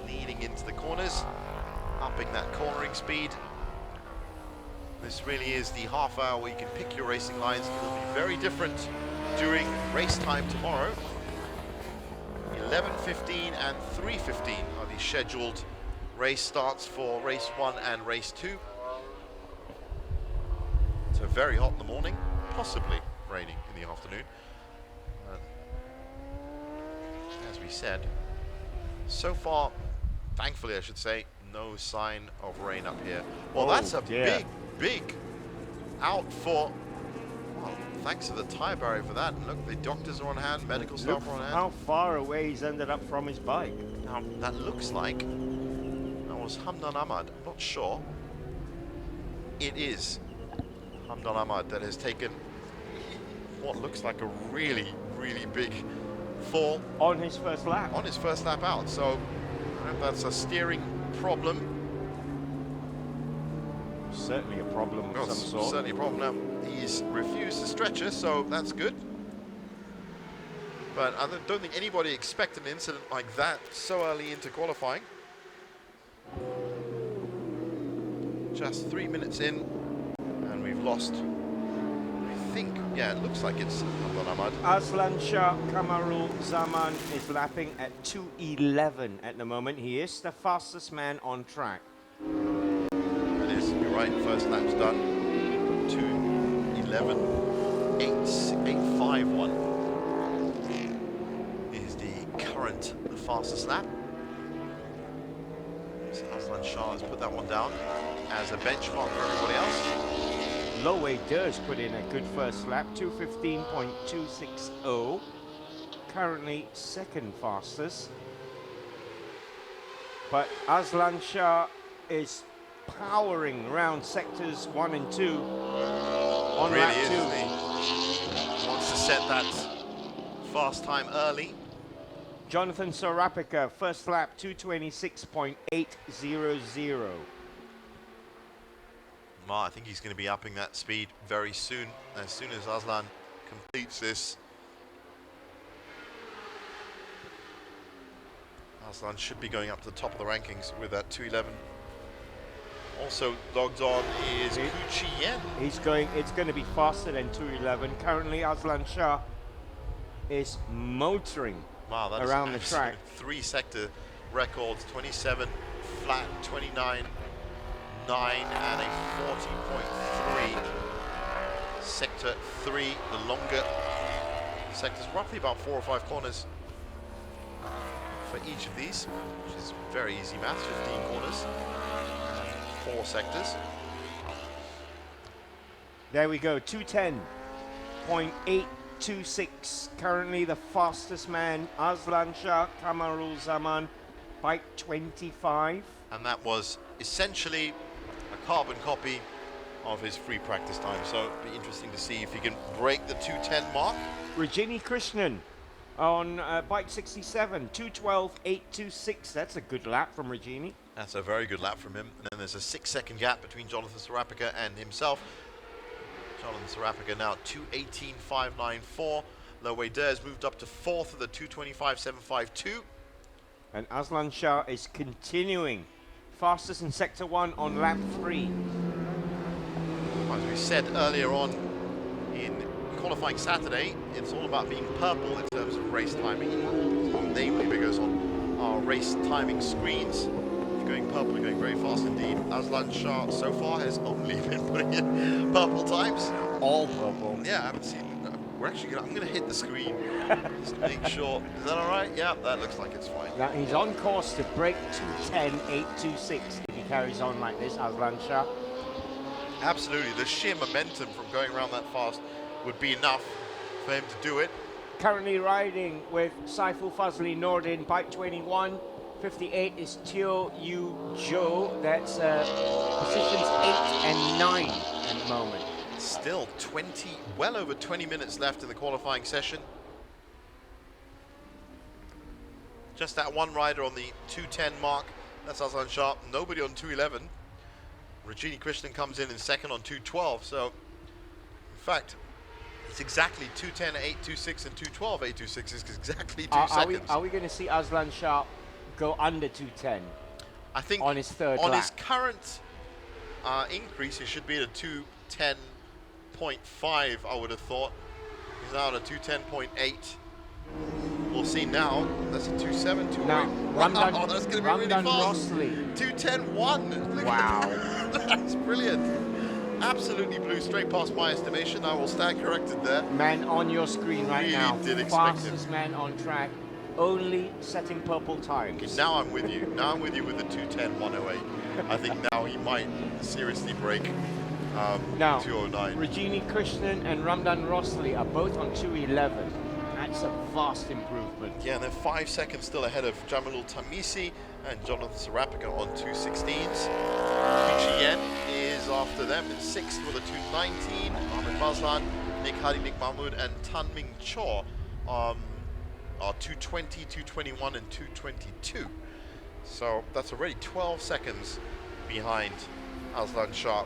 Leading into the corners. Upping that cornering speed. This really is the half hour where you can pick your racing lines. It will be very different during race time tomorrow. 11:15 and 3:15 are the scheduled race starts for race 1 and race 2. So very hot in the morning, possibly raining in the afternoon. As we said, so far, thankfully I should say, no sign of rain up here. Well, that's a big out for, well, thanks to the tyre barrier for that. And look, the doctors are on hand, medical staff are on hand. How far away he's ended up from his bike. Now, that looks like that was Hamdan Ahmad. I'm not sure. It is Hamdan Ahmad that has taken what looks like a really, really big fall On his first lap. on his first lap out. So I don't know if that's a steering problem. Certainly a problem Well, of some sort. certainly a problem now. He's refused the stretcher, so that's good. But I don't think anybody expected an incident like that so early into qualifying. Just 3 minutes in, and we've lost, I think, yeah, it looks like it's Hamdan Ahmad. Aslan Shah Kamarul Zaman is lapping at 2:11 at the moment. He is the fastest man on track. It is, you're right, first lap's done. 2:11, 8:51 is the current, the fastest lap. So Aslan Shah has put that one down as a benchmark for everybody else. Lowe does put in a good first lap, 2:15.260. Currently second fastest. But Aslan Shah is powering around sectors 1 and 2 on Really lap is, 2. isn't he? Wants to set that fast time early. Jonathan Sorapika, first lap, 2:26.800. Well, I think he's going to be upping that speed very soon as Aslan completes this. Aslan should be going up to the top of the rankings with that 2:11. Also logged on is Ku Chien. It's going to be faster than 2:11. Currently, Aslan Shah is motoring Wow, that's around the track. 3 sector records, 27 flat, 29, 9 and a 40.3. Sector 3, the longer sectors, roughly about 4 or 5 corners for each of these, which is very easy math, 15 corners, 4 sectors. There we go, 2:10.826. Currently the fastest man, Aslan Shah Kamarul Zaman, bike 25. And that was essentially a carbon copy of his free practice time. So it'll be interesting to see if he can break the 2:10 mark. Rajini Krishnan on bike 67, 2:12.826. That's a good lap from Rajini. That's a very good lap from him. And then there's a 6-second gap between Jonathan Sorapika and himself. Jonathan Sorapika now 2:18.594. Lowe Dares moved up to 4th of the 2:25.752. And Aslan Shah is continuing. Fastest in sector 1 on lap 3. As we said earlier on, in qualifying Saturday, it's all about being purple in terms of race timing, namely because on our race timing screens, if you're going purple, you're going very fast indeed. Aslan Shah so far has only been putting in purple times. All purple. Yeah, I haven't seen. I'm gonna hit the screen just to make sure. Is that all right? Yeah, that looks like it's fine. Now he's on course to break 2:10.826 if he carries on like this, Aslan Shah. Absolutely, the sheer momentum from going around that fast would be enough for him to do it. Currently riding with Saiful Fazli Nordin, bike 21. 58 is Teo Yu Jo. That's positions 8 and 9 at the moment. Still well over 20 minutes left in the qualifying session. Just that one rider on the 2:10 mark. That's Aslan Shah. Nobody on 2:11. Rajini Krishnan comes in second on 2:12. So, in fact, it's exactly 2:10.826 and 2:12.826 is exactly 2 seconds. Are we going to see Aslan Shah go under 2:10? I think on his third on lap. his current increase, he should be at a 2:10.5. I would have thought. He's now at a 2:10.8. We'll see now. That's a 2:7, 2:8. Now, Wow, that's going to be really fast. Rossley. 2:10.1. Wow. That's brilliant. Absolutely blew straight past my estimation. I will stand corrected there. Man on your screen right Really now. did expect Fastest man on track. Only setting purple times. Okay, now I'm with you. Now I'm with you with the 2:10.108. I think now he might seriously break Now, 2:09. Rajini Krishnan and Ramdan Rossley are both on 2:11. That's a vast improvement. Yeah, and they're 5 seconds still ahead of Jamalul Tamisi and Jonathan Sarapika on 2:16s. Yen is after them in 6th with a 2:19. Ahmed Mazlan, Nick Hadi, Nick Mahmood, and Tan Ming Cho are 2:20, 2:21, and 2:22. So that's already 12 seconds behind Aslan Shah.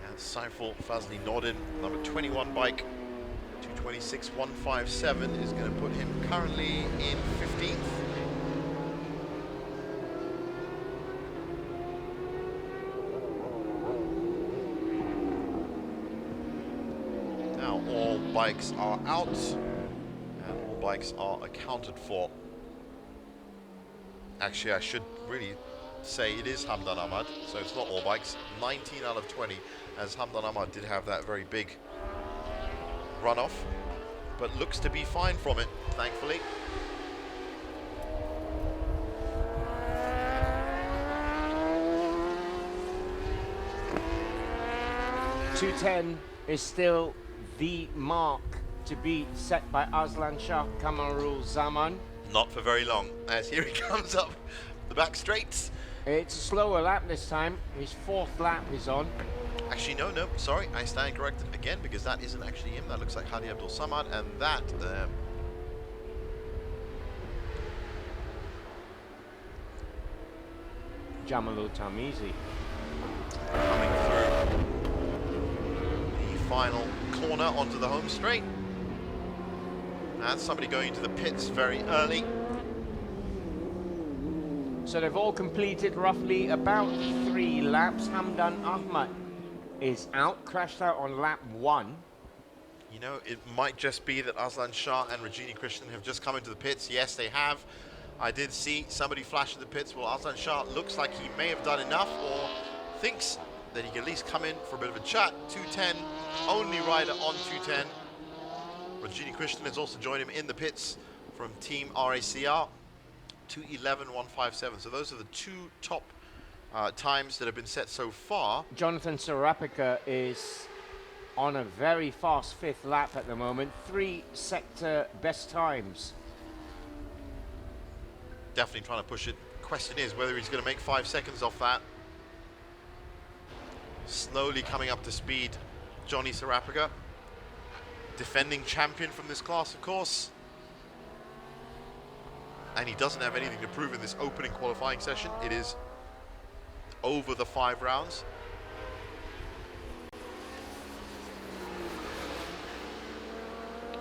And Saiful Fazli Nordin, number 21 bike, 2:26.157 is going to put him currently in 15th. Now all bikes are out and all bikes are accounted for. Actually, I should really say it is Hamdan Ahmad, so it's not all bikes. 19 out of 20, as Hamdan Ahmad did have that very big runoff, but looks to be fine from it, thankfully. .210 is still the mark to be set by Aslan Shah Kamarul Zaman. Not for very long, as here he comes up the back straights. It's a slower lap this time. His 4th lap is on. Actually, no, sorry, I stand corrected again because that isn't actually him. That looks like Hadi Abdul Samad, and that Jamalul Tamizi. coming through the final corner onto the home straight. And somebody going into the pits very early. So they've all completed roughly about 3 laps. Hamdan Ahmad is out, crashed out on lap 1. You know, it might just be that Aslan Shah and Rajini Krishnan have just come into the pits. Yes, they have. I did see somebody flash in the pits. Well, Aslan Shah looks like he may have done enough, or thinks that he can at least come in for a bit of a chat. 2:10, only rider on 2:10. Rajini Krishnan has also joined him in the pits from Team RACR. 2:11.157. So those are the 2 top times that have been set so far. Jonathan Sarapika is on a very fast 5th lap at the moment. 3 sector best times. Definitely trying to push it. Question is whether he's going to make 5 seconds off that. Slowly coming up to speed, Johnny Sarapika. Defending champion from this class, of course. And he doesn't have anything to prove in this opening qualifying session. It is over the 5 rounds.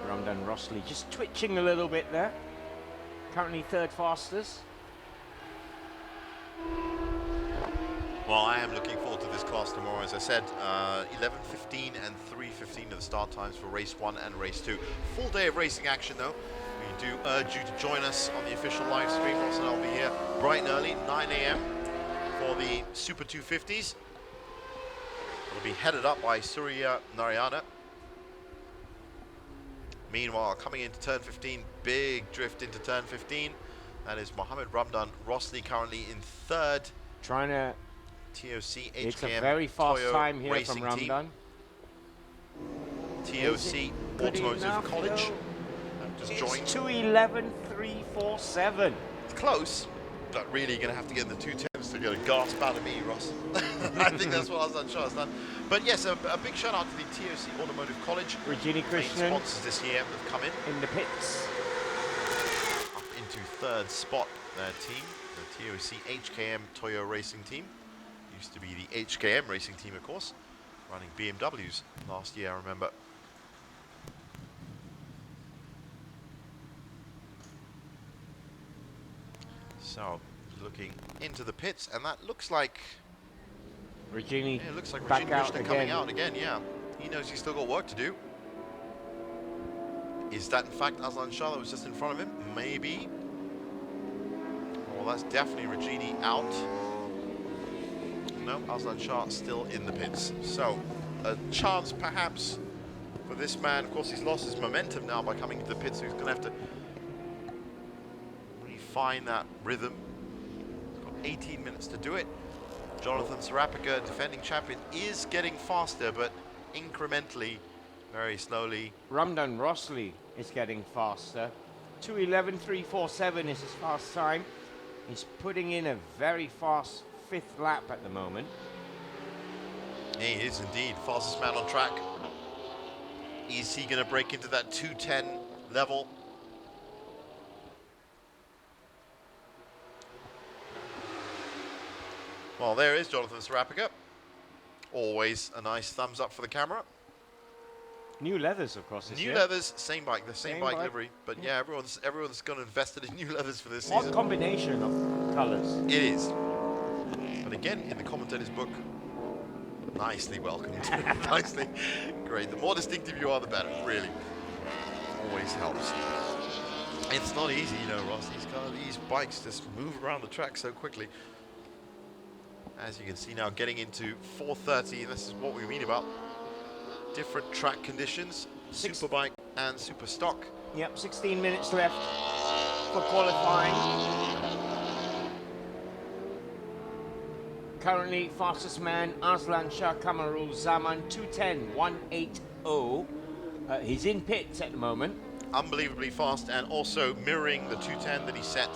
Ramdan Rossley just twitching a little bit there. Currently 3rd fastest. Well, I am looking forward to this fastest class tomorrow. As I said, 11:15 and 3:15 are the start times for race 1 and race 2. Full day of racing action though. We do urge you to join us on the official live stream. Ross and I'll be here bright and early, 9 a.m. for the Super 250s. It'll be headed up by Surya Narayana. Meanwhile, coming into turn 15, big drift into turn 15. That is Mohammed Ramdan Rosli currently in third. Trying to... TOC HKM It's a very fast Toyo time here Racing from Ramdan. TOC Automotive College. Just joined. 2:11.347. It's close, but really you're going to have to get in the 2:10s to get a gasp out of me, Ross. I think that's what Azlan Shah has done. But yes, a big shout out to the TOC Automotive College. Regini Krishnan sponsors this year have come in the pits. up into third spot. Their team, the TOC HKM Toyo Racing team, used to be the HKM Racing team, of course, running BMWs last year, I remember. So, looking into the pits, and that looks like Regini, it looks like back Regini out Krishnan again. coming out again. Yeah, he knows he's still got work to do. Is that in fact Azlan Shah that was just in front of him? Maybe. Well, that's definitely Regini out. No, Azlan Shah still in the pits. So, a chance perhaps for this man. Of course, he's lost his momentum now by coming into the pits, so he's going to have to refine that rhythm. He's got 18 minutes to do it. Jonathan Serapika, defending champion, is getting faster, but incrementally, very slowly. Ramdan Rosli is getting faster. 2:11.347 is his fast time. He's putting in a very fast 5th lap at the moment. He is indeed fastest man on track. Is he going to break into that 2:10 level? Well, there is Jonathan Serapika. Always a nice thumbs up for the camera. New leathers, of course, this New year. leathers, same bike, the same bike bike. livery. But yeah, everyone's gone and invested in new leathers for this What season. combination of colours. It is. But again, in the commentator's book, nicely welcomed. Nicely. Great. The more distinctive you are, the better, really. Always helps. It's not easy, you know, Ross. These bikes just move around the track so quickly. As you can see now, getting into 4:30, this is what we mean about different track conditions. Superbike and Superstock. Yep, 16 minutes left for qualifying. Currently, fastest man, Azlan Shah Kamarul Zaman, 2:10.180. He's in pits at the moment. Unbelievably fast, and also mirroring the 2:10 that he set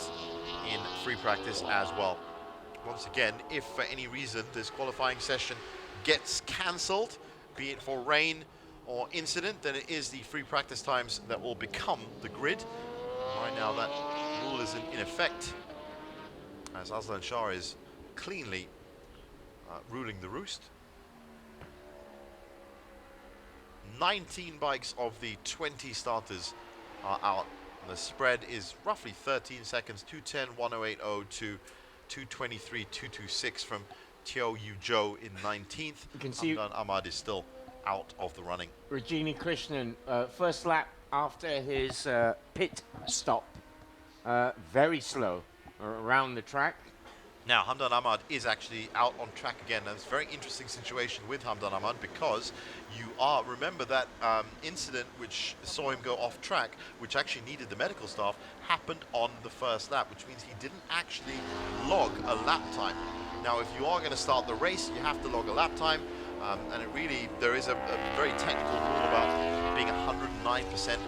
in free practice as well. Once again, if for any reason this qualifying session gets cancelled, be it for rain or incident, then it is the free practice times that will become the grid. Right now that rule is in effect, as Azlan Shah is cleanly ruling the roost. 19 bikes of the 20 starters are out. The spread is roughly 13 seconds, 2:10.1080 to 2:23.226 from Teo Yu Zhou in 19th. You can see Hamdan Ahmad is still out of the running. Regini Krishnan, first lap after his pit stop. Very slow around the track. Now, Hamdan Ahmad is actually out on track again. And it's a very interesting situation with Hamdan Ahmad because remember that incident which saw him go off track, which actually needed the medical staff, happened on the first lap, which means he didn't actually log a lap time. Now, if you are going to start the race, you have to log a lap time. And there is a very technical rule about being 109%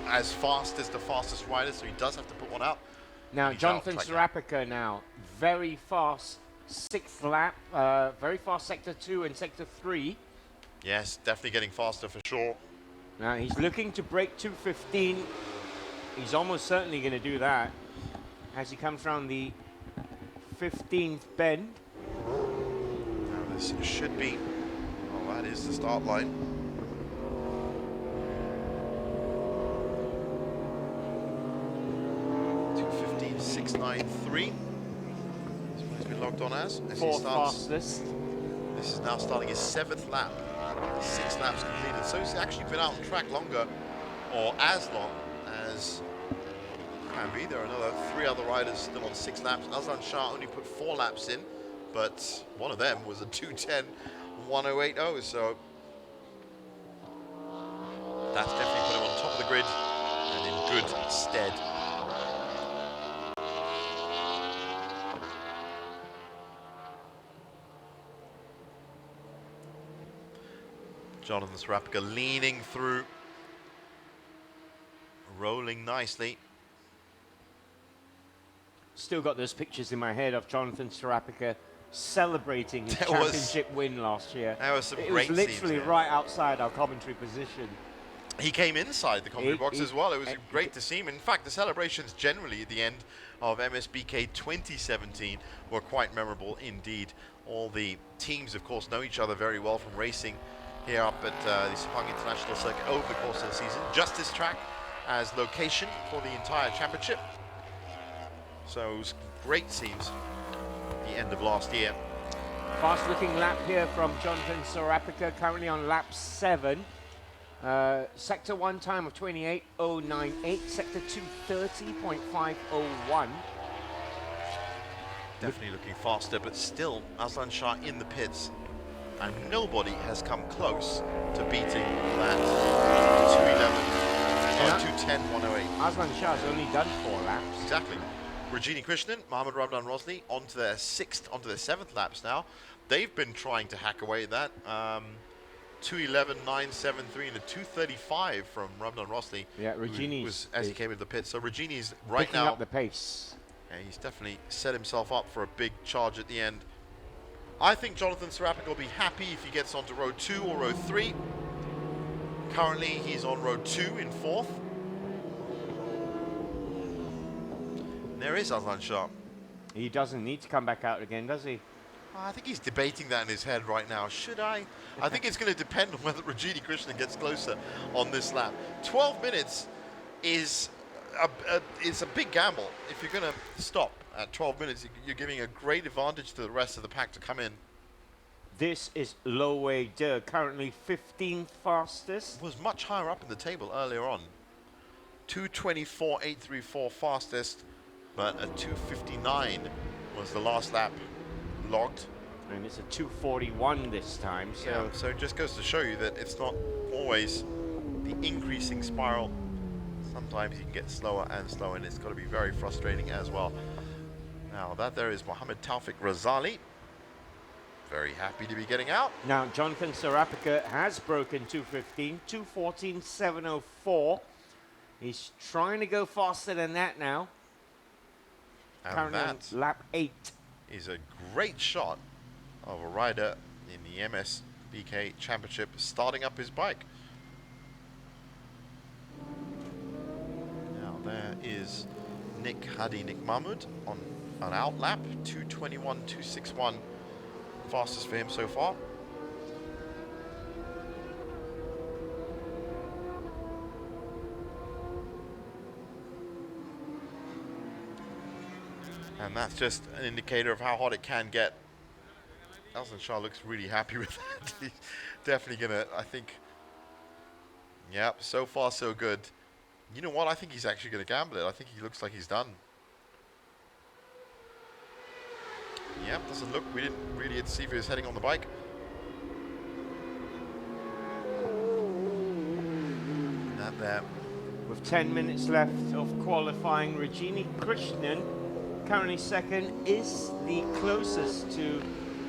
as fast as the fastest rider, so he does have to put one out. Now, Jonathan Serapika now, very fast 6th lap, very fast sector 2 and sector 3. Yes, definitely getting faster for sure. Now, he's looking to break 2:15. He's almost certainly going to do that as he comes around the 15th bend. Now, this should be, well, that is the start line. 2:15.693. That's what he's been logged on as he Fourth starts fastest. This is now starting his 7th lap. 6 laps completed. So he's actually been out on track longer, or as long as can be. There are another 3 other riders still on 6 laps. Aslan Shah only put 4 laps in, but one of them was a 2:10.1080. So that's definitely put him on top of the grid and in good stead. Jonathan Serapika leaning through, rolling nicely. Still got those pictures in my head of Jonathan Serapika celebrating his championship win last year. There was some it great was literally scenes, right outside our commentary position. He came inside the commentary box as well. It was great to see him. In fact, the celebrations generally at the end of MSBK 2017 were quite memorable indeed. All the teams, of course, know each other very well from racing here up at the Sepang International Circuit over the course of the season. Just this track as location for the entire championship. So it was great scenes at the end of last year. Fast looking lap here from Jonathan Serapika, currently on lap 7. Sector 1 time of 28.098, sector 2 30.501. Definitely looking faster, but still Aslan Shah in the pits. And nobody has come close to beating that 2:10.108. Aslan Shah's only done 4 laps. Exactly. Rajini Krishnan, Mohammad Rabdan Rosli onto their 7th laps now. They've been trying to hack away at that. 2:11.973 and a 2:35 from Rabdan Rosli. Yeah, Rajini's as he came into the pit. So Rajini's right picking now up the pace. Yeah, he's definitely set himself up for a big charge at the end. I think Jonathan Serapika will be happy if he gets onto row 2 or row 3. Currently, he's on row 2 in 4th. There is Aslan Shah. He doesn't need to come back out again, does he? I think he's debating that in his head right now. Should I? I think it's going to depend on whether Rajini Krishnan gets closer on this lap. 12 minutes is it's a big gamble. If you're going to stop at 12 minutes, you're giving a great advantage to the rest of the pack to come in. This is Lo Wei De, currently 15th fastest. Was much higher up in the table earlier on. 2:24.834 fastest, but a 2:59 was the last lap logged. And it's a 2:41 this time. So, yeah, so it just goes to show you that it's not always the increasing spiral. Sometimes you can get slower and slower, and it's got to be very frustrating as well. Now that there is Mohammed Taufik Razali. Very happy to be getting out. Now Jonathan Serapika has broken 2:15, 2:14.704. He's trying to go faster than that now. And currently that on lap 8. Is a great shot of a rider in the MSBK Championship starting up his bike. Now there is Nick Mahmood on an out lap, 2:21.261, fastest for him so far. And that's just an indicator of how hot it can get. Aslan Shah looks really happy with that. He's definitely gonna, I think, yep, so far so good. You know what, I think he's actually gonna gamble it. I think he looks like he's done. Yep, doesn't look, we didn't really get to see if he was heading on the bike. That there. With 10 minutes left of qualifying, Rajini Krishnan, currently second, is the closest to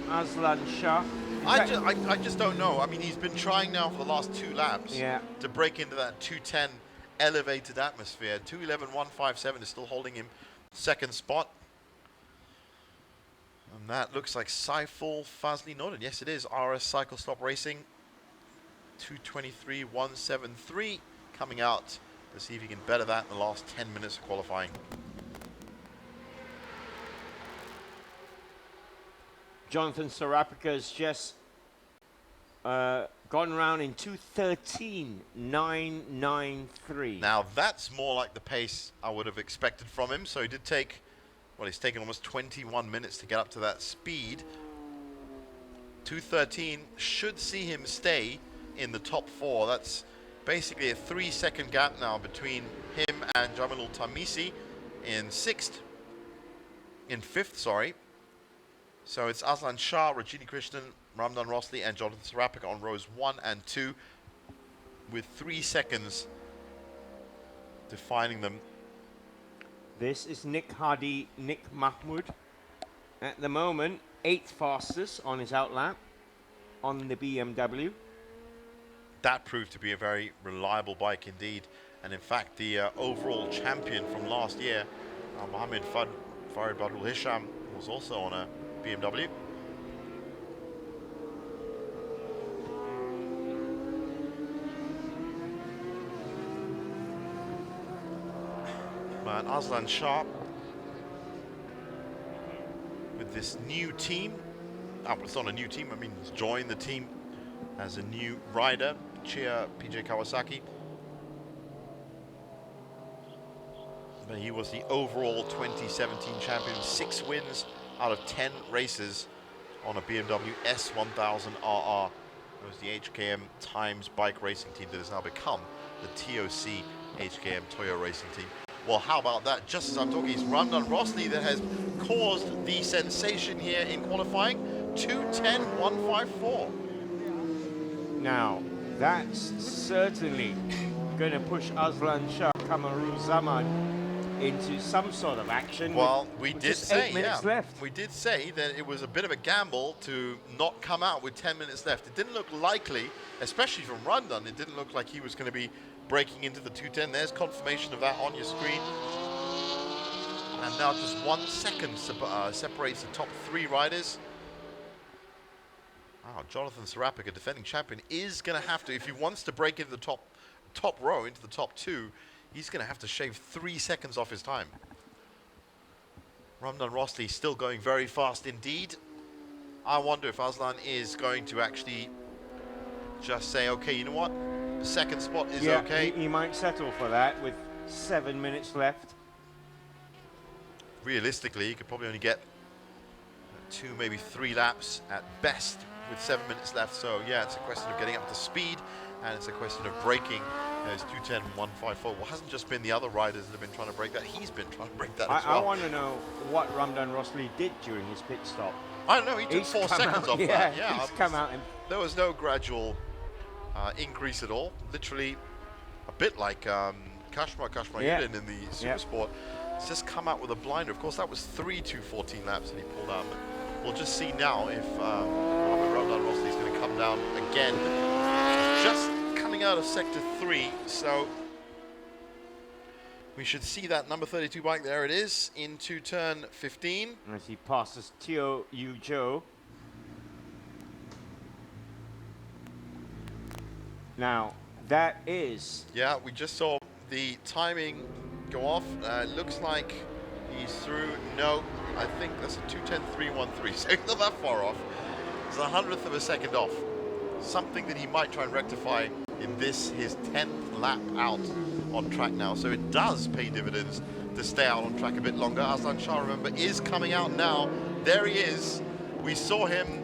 Aslan Shah. I just don't know. I mean, he's been trying now for the last 2 laps to break into that 2:10 elevated atmosphere. 2:11.157 is still holding him second spot. And that looks like Saiful Fazli Norden. Yes, it is. RS Cycle Stop Racing. 2:23.173 coming out to see if he can better that in the last 10 minutes of qualifying. Jonathan Serapika's just gone round in 2:13.993. Now that's more like the pace I would have expected from him. So he did take, well, he's taken almost 21 minutes to get up to that speed. 2:13 should see him stay in the top 4. That's basically a 3-second gap now between him and Jamalul Tamisi in 5th, sorry. So it's Aslan Shah, Rajini Krishnan, Ramdan Rosli, and Jonathan Sarapika on rows 1 and 2, with 3 seconds defining them. This is Nick Hardy, Nick Mahmoud. At the moment, 8th fastest on his outlap on the BMW. That proved to be a very reliable bike indeed. And in fact, the overall champion from last year, Mohammed Farid Badrul Hisham, was also on a BMW. And Aslan Shah with this new team. Oh, well, it's not a new team, I mean, he's joined the team as a new rider, Chia PJ Kawasaki. But he was the overall 2017 champion, 6 wins out of 10 races on a BMW S1000RR. It was the HKM Times bike racing team that has now become the TOC HKM Toyo racing team. Well, how about that? Just as I'm talking, it's Ramdan Rosli that has caused the sensation here in qualifying. 2:10.154. Now, that's certainly going to push Aslan Shah Kamaruzzaman into some sort of action. Well, we with did just say, 8 minutes left. we did say that it was a bit of a gamble to not come out with 10 minutes left. It didn't look likely, especially from Ramdan. It didn't look like he was going to be breaking into the 2:10. There's confirmation of that on your screen. And now just 1 second separates the top 3 riders. Wow, Jonathan Sarapika, defending champion, is going to have to, if he wants to break into the top row, into the top 2, he's going to have to shave 3 seconds off his time. Ramdan Rosli still going very fast indeed. I wonder if Aslan is going to actually just say, okay, you know what? The second spot is okay. He might settle for that with 7 minutes left. Realistically, he could probably only get 2, maybe 3 laps at best with 7 minutes left. So yeah, it's a question of getting up to speed, and it's a question of breaking. It's 2:10.154. Well, hasn't just been the other riders that have been trying to break that. He's been trying to break that as well. I want to know what Ramdan Rosli did during his pit stop. I don't know. He took 4 seconds off that. Yeah, he's come out and there was no gradual increase at all. Literally a bit like Kashmar Yudin in the Supersport. It's just come out with a blinder. Of course, that was 3 2:14 laps that he pulled out. But we'll just see now if Ramdan Rosli is going to come down again. Just coming out of sector 3, so we should see that number 32 bike. There it is into turn 15 as he passes Teo Yu Zhou. Now that is, yeah, we just saw the timing go off. It looks like he's through. No, I think that's a 2:10.313, so he's not that far off. It's a 100th of a second off. Something that he might try and rectify in this, his 10th lap out on track now. So it does pay dividends to stay out on track a bit longer. Aslan Shah, remember, is coming out now. There he is. We saw him.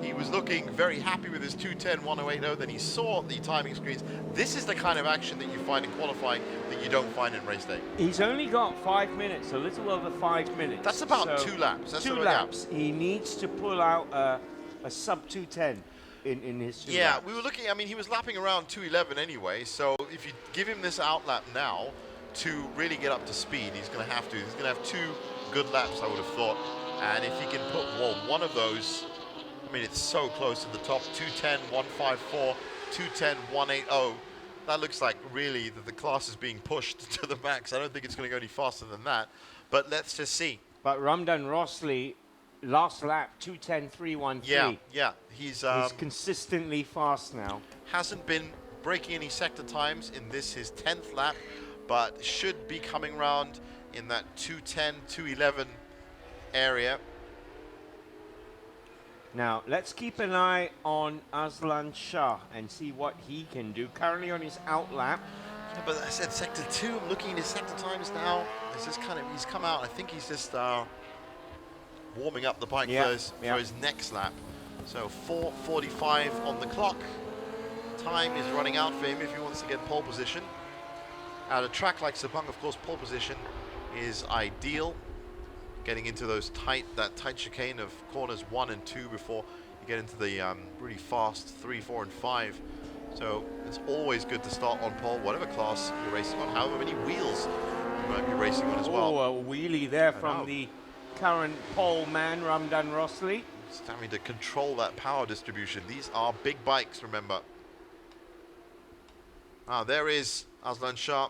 He was looking very happy with his 2:10.180. Then he saw the timing screens. This is the kind of action that you find in qualifying that you don't find in race day. he's only got 5 minutes, a little over 5 minutes. That's about So 2 laps. That's 2 about, laps. He needs to pull out a sub 2:10 in his 2 Yeah, laps. we were looking, I mean, he was lapping around 2:11 anyway, so if you give him this outlap now to really get up to speed, he's going to have to. He's going to have 2 good laps, I would have thought. And if he can put, well, one of those, I mean, it's so close to the top, 2:10.154, 2:10.180. That looks like really that the class is being pushed to the max. I don't think it's going to go any faster than that, but let's just see. But Ramdan Rosli, last lap, 2:10.313. Yeah, he's consistently fast now. hasn't been breaking any sector times in this, his 10th lap, but should be coming round in that 2:10, 2:11 area. Now, let's keep an eye on Aslan Shah and see what he can do. Currently on his outlap. Yeah, but I said sector 2, I'm looking at his sector times now. It's just kind of, he's come out, I think he's just warming up the bike for his next lap. So 4:45 on the clock. Time is running out for him if he wants to get pole position. At a track like Sepang, of course, pole position is ideal. Getting into that tight chicane of corners 1 and 2 before you get into the really fast 3, 4, and 5. So it's always good to start on pole, whatever class you're racing on, however many wheels you might be racing on as well. Oh, a wheelie there from the current pole man, Ramdan Rosli. Just having to control that power distribution. These are big bikes, remember. There is Aslan Shah,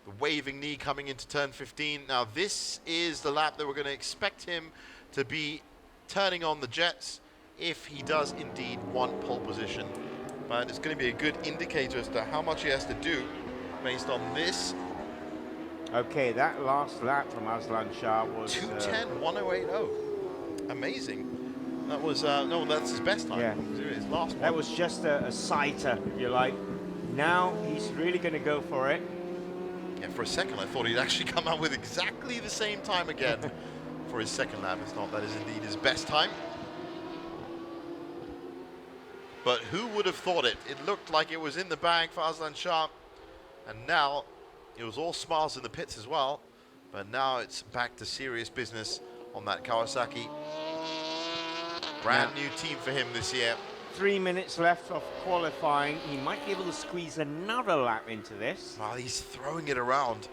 the waving knee coming into turn 15. Now this is the lap that we're going to expect him to be turning on the jets if he does indeed want pole position. But it's going to be a good indicator as to how much he has to do based on this. Okay, that last lap from Aslan Shah was 2:10, 1:08.0. Amazing. That was, no, that's his best time. Yeah. His last one. That was just a sighter, if you like. Now he's really going to go for it. Yeah, for a second I thought he'd actually come out with exactly the same time again for his second lap. It's not, that is indeed his best time. But who would have thought it? It looked like it was in the bag for Aslan Shah. And now it was all smiles in the pits as well. But now it's back to serious business on that Kawasaki. Brand new team for him this year. 3 minutes left of qualifying. He might be able to squeeze another lap into this. Wow, he's throwing it around.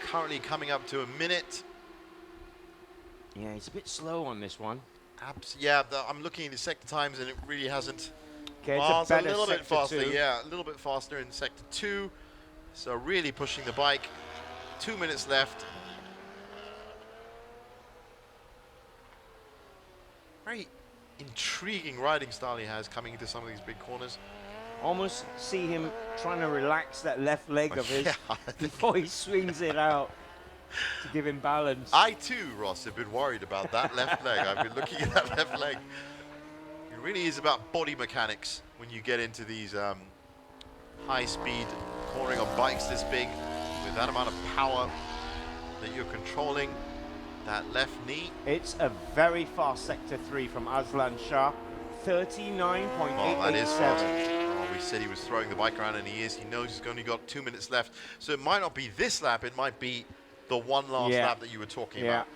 Currently coming up to a minute. Yeah, he's a bit slow on this one. Yeah, I'm looking at the sector times and it really hasn't. Okay, It's a a little bit sector faster, 2. yeah, a little bit faster in sector 2. So really pushing the bike. 2 minutes left. Very intriguing riding style he has coming into some of these big corners. Almost see him trying to relax that left leg of his Yeah, before he swings it out to give him balance. I too, Ross, have been worried about that left leg. I've been looking at that left leg. It really is about body mechanics when you get into these high-speed cornering on bikes this big with that amount of power that you're controlling. That left knee. It's a very fast sector 3 from Aslan Shah. 39.887. Oh, that is fast. Oh, we said he was throwing the bike around, and he is. He knows he's only got 2 minutes left. So it might not be this lap. It might be the one last lap that you were talking about.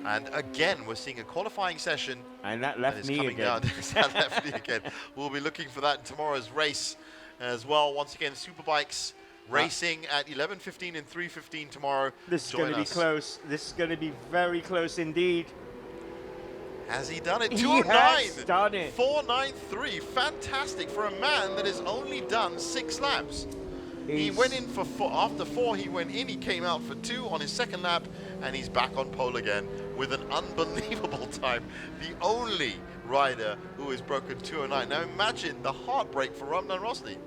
And again, we're seeing a qualifying session. And that left knee coming again. Down. That left knee again. We'll be looking for that in tomorrow's race as well. Once again, Superbikes racing at 11:15 and 3:15 tomorrow. This is going to be close. This is going to be very close indeed. Has he done it? He 209. has done it. 493. Fantastic for a man that has only done 6 laps. He went in for 4. After 4, he went in. He came out for 2 on his second lap, and he's back on pole again with an unbelievable time. The only rider who has broken 209. Now imagine the heartbreak for Ramdan Rosli.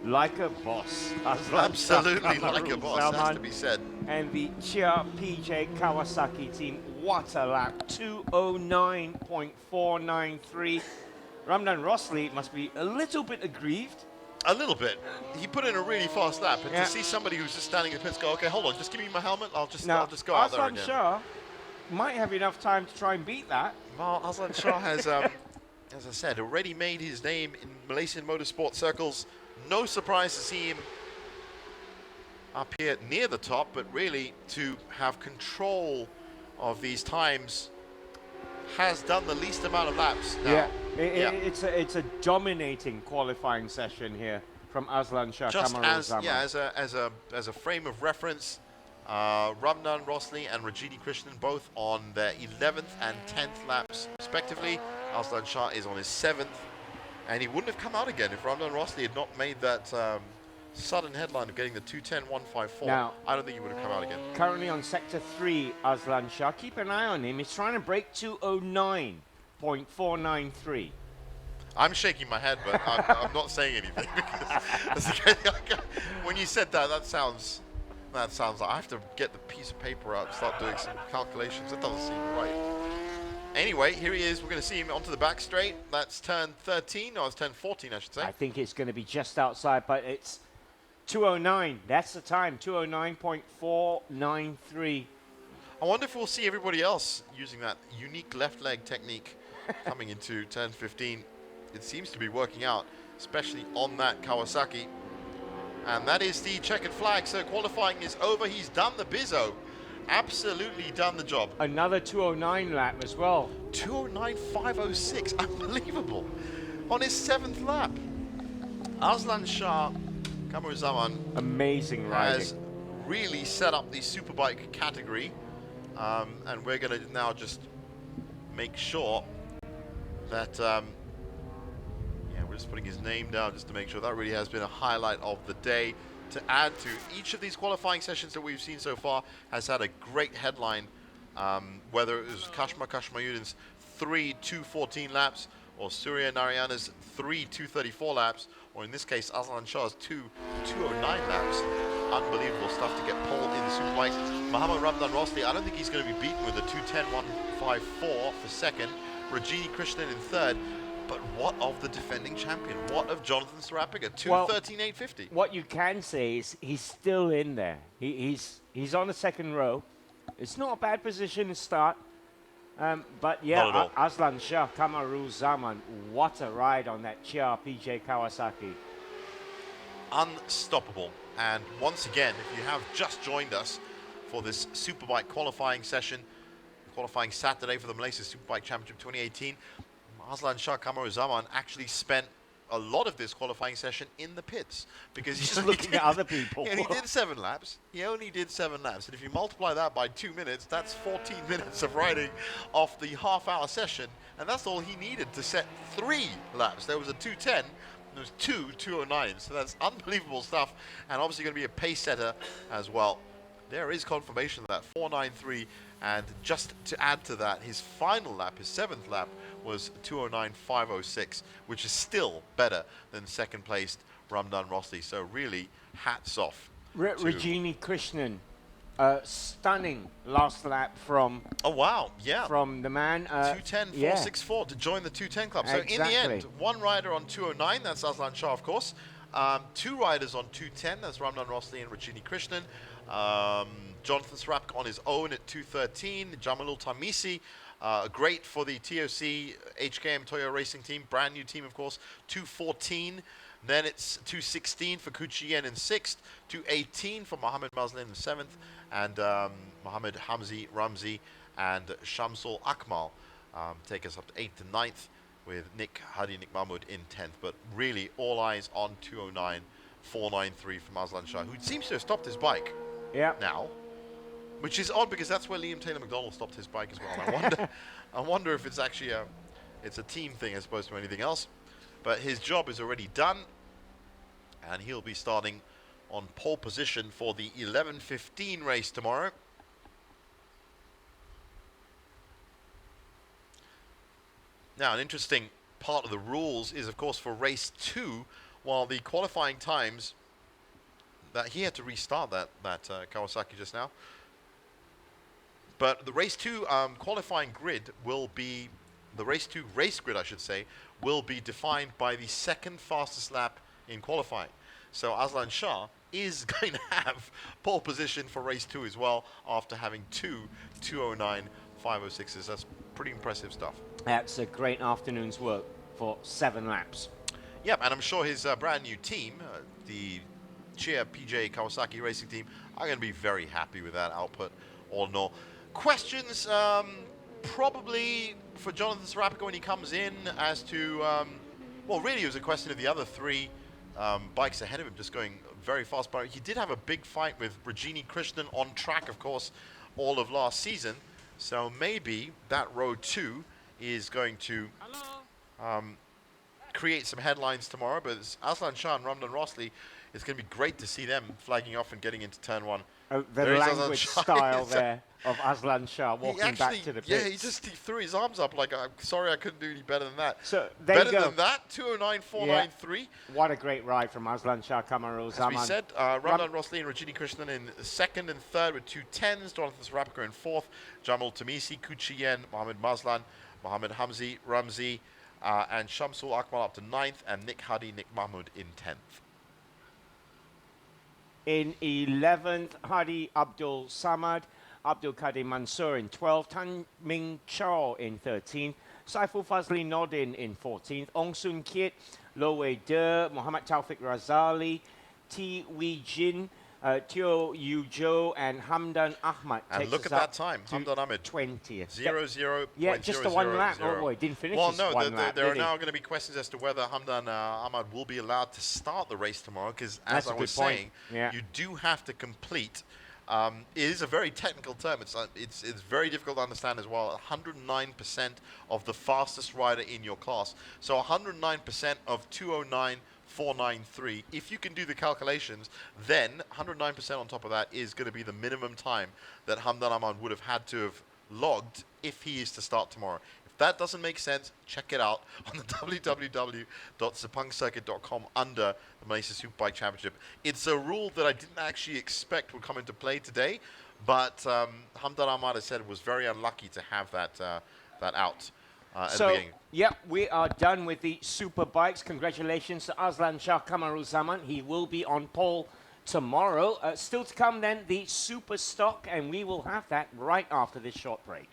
Like a boss. Absolutely like a boss, has to be said. And the Chia PJ Kawasaki team, what a lap. 209.493. Ramdan Rosli must be a little bit aggrieved. A little bit. He put in a really fast lap, and to see somebody who's just standing in the pits go, okay, hold on, just give me my helmet, I'll just go out there again. Aslan Shah might have enough time to try and beat that. Well, Aslan Shah has, as I said, already made his name in Malaysian motorsport circles. No surprise to see him up here near the top, but really to have control of these times, has done the least amount of laps now. It's a dominating qualifying session here from Aslan Shah. Just as a frame of reference, Ramdan Rosli and Rajini Krishnan both on their 11th and 10th laps respectively. Aslan Shah is on his 7th, and he wouldn't have come out again if Ramdan Rosli had not made that sudden headline of getting the 2:10.154. Now, I don't think he would have come out again. Currently on sector 3, Aslan Shah. Keep an eye on him. He's trying to break 209.493. I'm shaking my head, but I'm not saying anything because when you said that, that sounds like I have to get the piece of paper out and start doing some calculations. That doesn't seem right. Anyway, here he is. We're going to see him onto the back straight. That's turn 13. No, it's turn 14, I should say. I think it's going to be just outside, but it's 209. That's the time. 209.493. I wonder if we'll see everybody else using that unique left leg technique coming into turn 15. It seems to be working out, especially on that Kawasaki. And that is the checkered flag. So qualifying is over. He's done the bizzo. Absolutely done the job. Another 209 lap as well. 209.506. Unbelievable. On his 7th lap. Aslan Shah Kamuzaman Amazing riding. has really set up the Superbike category. And we're going to now just make sure that, yeah, we're just putting his name down just to make sure that really has been a highlight of the day to add to. Each of these qualifying sessions that we've seen so far has had a great headline, whether it was Kashma Kashmayudin's 3 2:14 laps, or Surya Narayana's 3 2:34 laps, or in this case Aslan Shah's 2 2:09 laps. Unbelievable stuff to get pole in the Superbike. Mohammad Ramdan Rosli, I don't think he's going to be beaten with a 2:10.154 for second. Rajini Krishnan in third. But what of the defending champion? What of Jonathan Sarapiga? 2:13.850. What you can say is he's still in there. He's on the second row. It's not a bad position to start. But yeah, Aslan Shah Kamaru Zaman, what a ride on that Chia PJ Kawasaki. Unstoppable. And once again, if you have just joined us for this Superbike qualifying session, qualifying Saturday for the Malaysia Superbike Championship 2018, Aslan Shah Kamaru Zaman actually spent a lot of this qualifying session in the pits because he's just looking at other people. And he did 7 laps. He only did 7 laps. And if you multiply that by 2 minutes, that's 14 minutes of riding off the half-hour session. And that's all he needed to set 3 laps. There was a 2:10. There was 2 2:09. So that's unbelievable stuff. And obviously going to be a pace setter as well. There is confirmation of that 4:93. And just to add to that, his final lap, his 7th lap, was 2:09.506, which is still better than second placed Ramdan Rosli. So really, hats off. Rajini Krishnan, stunning last lap from. Oh wow, yeah. From the man. 2:10.464 to join the 2:10 club. So in the end, one rider on 2:09, that's Aslan Shah, of course. 2 riders on 2:10, that's Ramdan Rosli and Rajini Krishnan. Jonathan Sarapiga on his own at 2:13. Jamalul Tamisi, great for the TOC HKM Toyo Racing team, brand new team, of course, 2:14. Then it's 2:16 for Kuchien in 6th, 2:18 for Mohamed Mazlin in 7th, and Mohamed Hamzi Ramzi and Shamsul Akmal take us up to 8th and 9th, with Nick Mahmood in 10th. But really, all eyes on 2:09.493 from Aslan Shah, who seems to have stopped his bike now. Which is odd because that's where Liam Taylor McDonald stopped his bike as well. I wonder if it's actually it's a team thing as opposed to anything else. But his job is already done, and he'll be starting on pole position for the 11:15 race tomorrow. Now, an interesting part of the rules is, of course, for race 2, while the qualifying times that he had to restart that Kawasaki just now. But the race 2 qualifying grid will be, the race 2 race grid, I should say, will be defined by the second fastest lap in qualifying. So Aslan Shah is going to have pole position for race 2 as well, after having 2 2:09.506s. That's pretty impressive stuff. That's a great afternoon's work for 7 laps. Yep, and I'm sure his brand new team, the Chia PJ Kawasaki Racing team, are going to be very happy with that output, all in all. Questions probably for Jonathan Sarapiga when he comes in as to, well, really it was a question of the other 3 bikes ahead of him just going very fast. But he did have a big fight with Rajini Krishnan on track, of course, all of last season. So maybe that row 2 is going to create some headlines tomorrow. But it's Aslan Shah and Ramdan Rosli, it's going to be great to see them flagging off and getting into turn 1. The language style there of Aslan Shah walking back to the pits. Yeah, he threw his arms up like, I'm sorry, I couldn't do any better than that. So better than that, 2:09.493. Yeah. What a great ride from Aslan Shah Kamaru Zaman. As we said, Ramdan Rosli and Rajini Krishnan in 2nd and 3rd with 2:10s. Jonathan Sarapiga in 4th. Jamal Tamisi, Kuchien, Mohamed Mazlan, Mohamed Hamzi Ramzi, and Shamsul Akmal up to 9th, and Nick Mahmood in 10th. In 11th, Hadi Abdul Samad. Abdul Kadir Mansour in 12th, Tan Ming Chow in 13th, Saiful Fazli Nordin in 14th, Ong Sun Kiet, Lo Wei De, Muhammad Taufik Razali, T Wee Jin, Teo Yu Jo, and Hamdan Ahmad. And takes look us at that up time, to Hamdan Ahmed. 20th. 0-0. Yeah, just the one lap. Oh boy, didn't finish Well, his no, one lap, there are did he? now going to be questions as to whether Hamdan Ahmad will be allowed to start the race tomorrow, because That's as a I was good point. saying, Yeah. you do have to complete. It is a very technical term. It's very difficult to understand as well. 109% of the fastest rider in your class. So 109% of 209.493. If you can do the calculations, then 109% on top of that is going to be the minimum time that Hamdan Ahmad would have had to have logged if he is to start tomorrow. If that doesn't make sense, check it out on the www.sepangcircuit.com under the Malaysia Superbike Championship. It's a rule that I didn't actually expect would come into play today, but Hamdan Ahmad has said it was very unlucky to have that out at the So, beginning. yep, we are done with the Superbikes. Congratulations to Aslan Shah Kamaruzzaman. He will be on pole tomorrow. Still to come then, the Superstock, and we will have that right after this short break.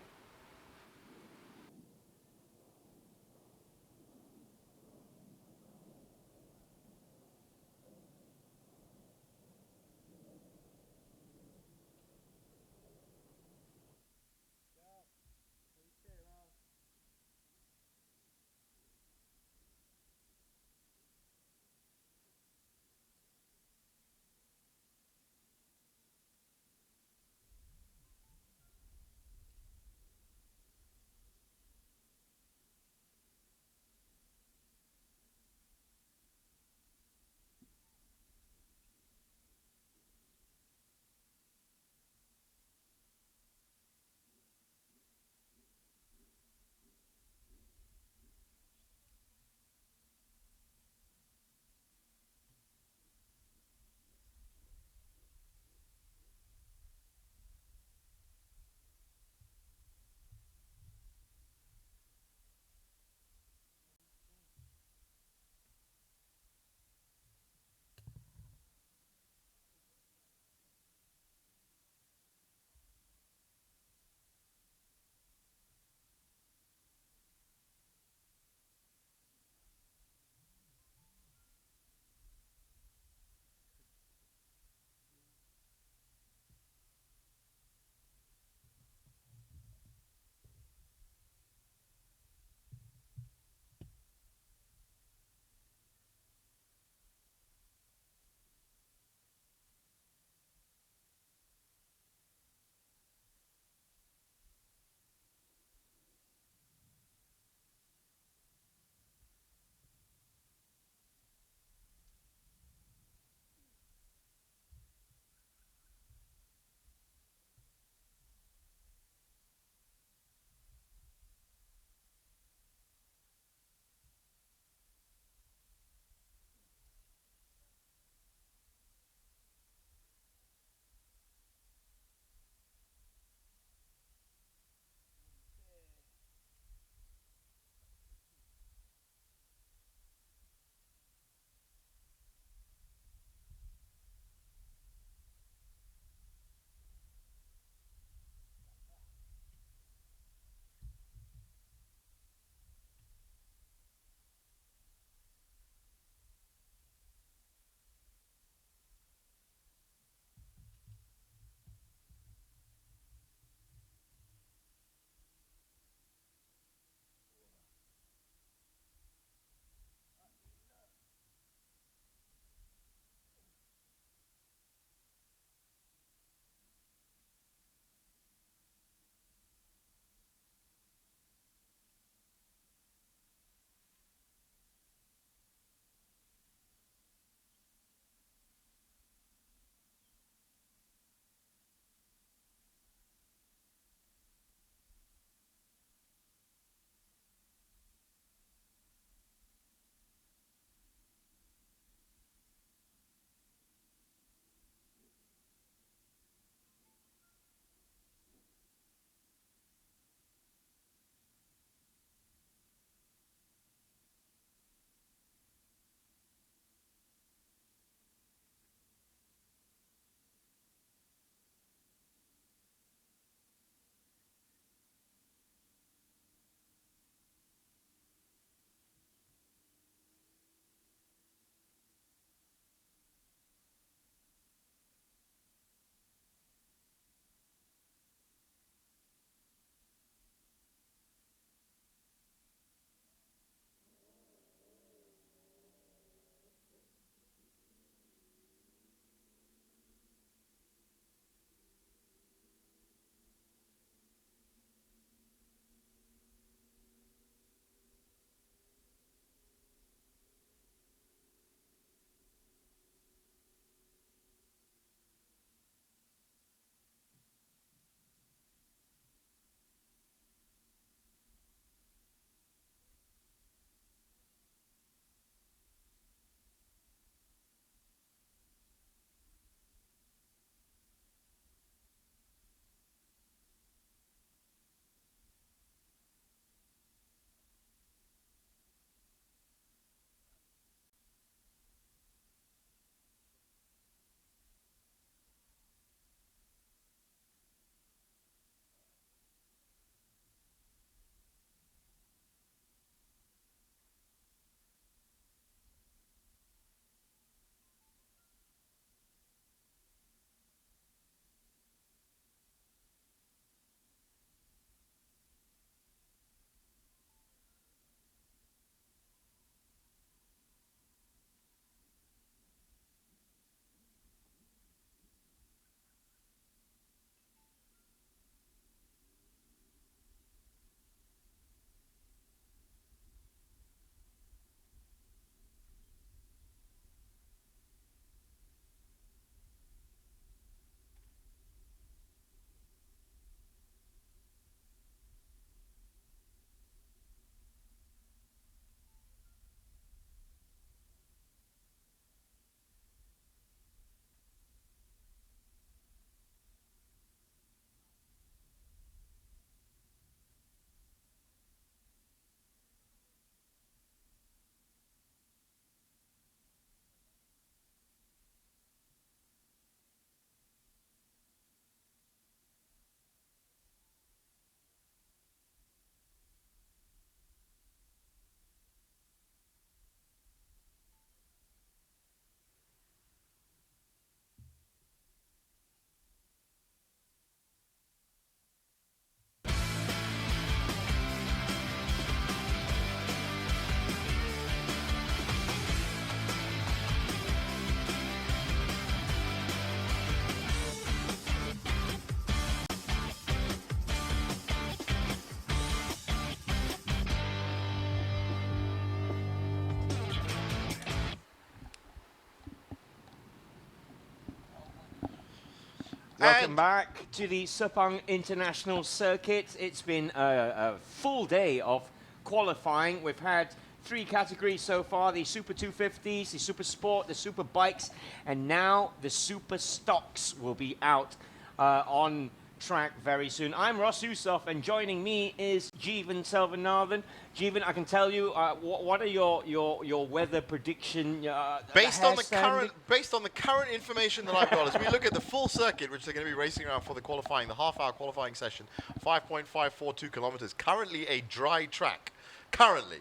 Welcome And back to the Sepang International Circuit. It's been a full day of qualifying. We've had 3 categories so far, the Super 250s, the Super Sport, the Super Bikes, and now the Super Stocks will be out on track very soon. I'm Ross Yusof, and joining me is Jeevan Selvanathan. Jeevan, I can tell you, what are your weather prediction? based on the current information that I've got, as we look at the full circuit, which they're going to be racing around for the qualifying, the half-hour qualifying session, 5.542 kilometers, currently a dry track. Currently.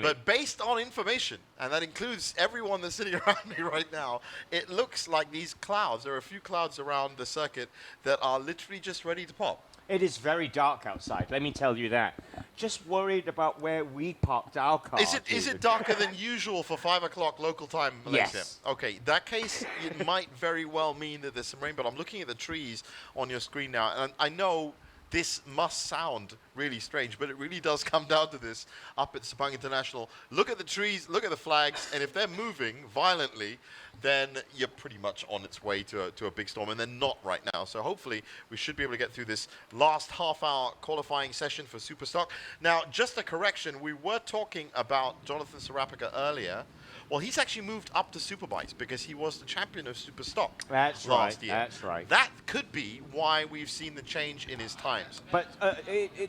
But based on information, and that includes everyone that's sitting around me right now, it looks like these clouds, there are a few clouds around the circuit that are literally just ready to pop. It is very dark outside, let me tell you that. Just worried about where we parked our car. Is it darker than usual for 5 o'clock local time, Malaysia? Yes. Okay, that case, it might very well mean that there's some rain, but I'm looking at the trees on your screen now, and I know this must sound really strange, but it really does come down to this up at Sepang International. Look at the trees, look at the flags, and if they're moving violently, then you're pretty much on its way to a big storm, and they're not right now. So hopefully we should be able to get through this last half-hour qualifying session for Superstock. Now, just a correction, we were talking about Jonathan Sarapika earlier. Well, he's actually moved up to Superbikes because he was the champion of Superstock last year. That's right. That could be why we've seen the change in his times. But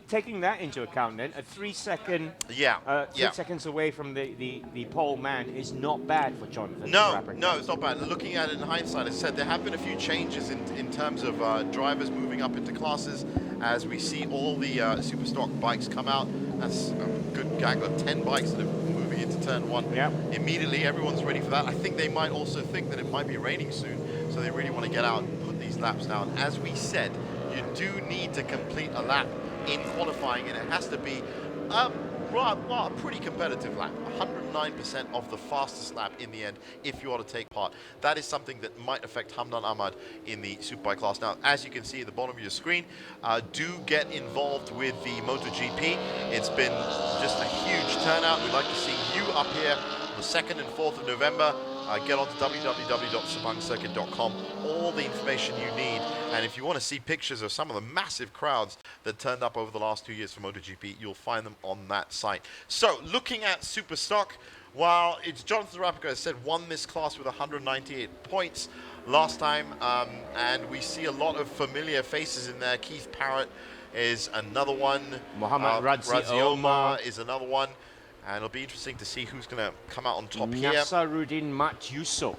taking that into account then, a 3 second, 3 seconds away from the pole man is not bad for Jonathan. No, it's not bad. Looking at it in hindsight, as I said, there have been a few changes in terms of drivers moving up into classes as we see all the Superstock bikes come out. That's a good gang of 10 bikes that are moving into turn 1. Yep. Immediately, everyone's ready for that. I think they might also think that it might be raining soon, so they really want to get out and put these laps down. As we said, you do need to complete a lap in qualifying, and it has to be a pretty competitive lap. 109% of the fastest lap in the end if you want to take part. That is something that might affect Hamdan Ahmad in the Superbike class. Now, as you can see at the bottom of your screen, do get involved with the MotoGP. It's been just a huge turnout. We'd like to see you up here on the 2nd and 4th of November. Get on to www.sepangcircuit.com. All the information you need. And if you want to see pictures of some of the massive crowds that turned up over the last 2 years for MotoGP, you'll find them on that site. So, looking at Superstock, while it's Jonathan Sarapika, as said, won this class with 198 points last time. And we see a lot of familiar faces in there. Keith Parrott is another one. Muhammad Radzi Omar is another one. And it'll be interesting to see who's going to come out on top here. Nasaruddin Mat Yusof.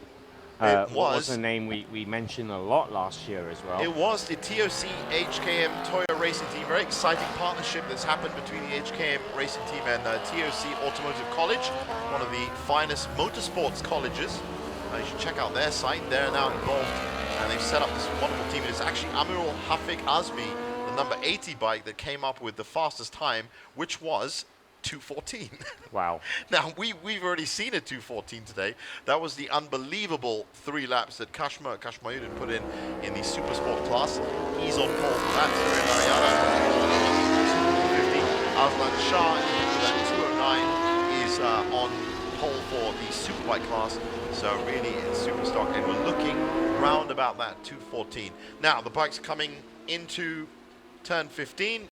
Was a name we mentioned a lot last year as well. It was the TOC HKM Toyo Racing Team. Very exciting partnership that's happened between the HKM Racing Team and TOC Automotive College, one of the finest motorsports colleges. You should check out their site. They're now involved, and they've set up this wonderful team. It's actually Amirul Hafiq Azmi, the number 80 bike, that came up with the fastest time, which was 2:14. Wow. Now, we've already seen a 2:14 today. That was the unbelievable 3 laps that Kashmayuddin put in the Supersport class. He's on pole for that. Super 250. Aslan Shah for that 209 is on pole for the Superbike class. So really, it's Superstock, and we're looking round about that 2:14. Now, the bike's coming into turn 15.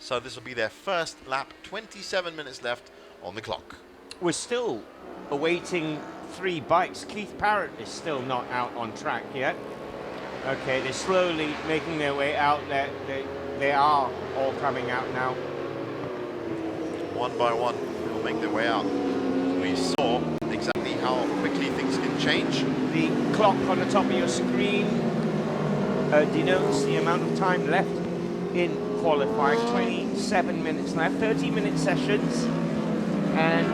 So this will be their first lap, 27 minutes left on the clock. We're still awaiting 3 bikes. Keith Parrott is still not out on track yet. Okay, they're slowly making their way out. They are all coming out now. One by one, they'll make their way out. We saw exactly how quickly things can change. The clock on the top of your screen denotes the amount of time left in qualifying. 27 minutes left, 30-minute sessions, and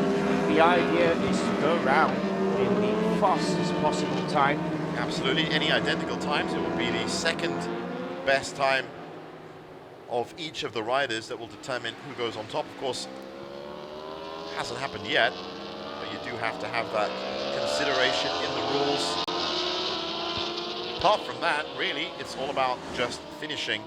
the idea is to go round in the fastest possible time. Absolutely, any identical times, it will be the second best time of each of the riders that will determine who goes on top. Of course, hasn't happened yet, but you do have to have that consideration in the rules. Apart from that, really, it's all about just finishing.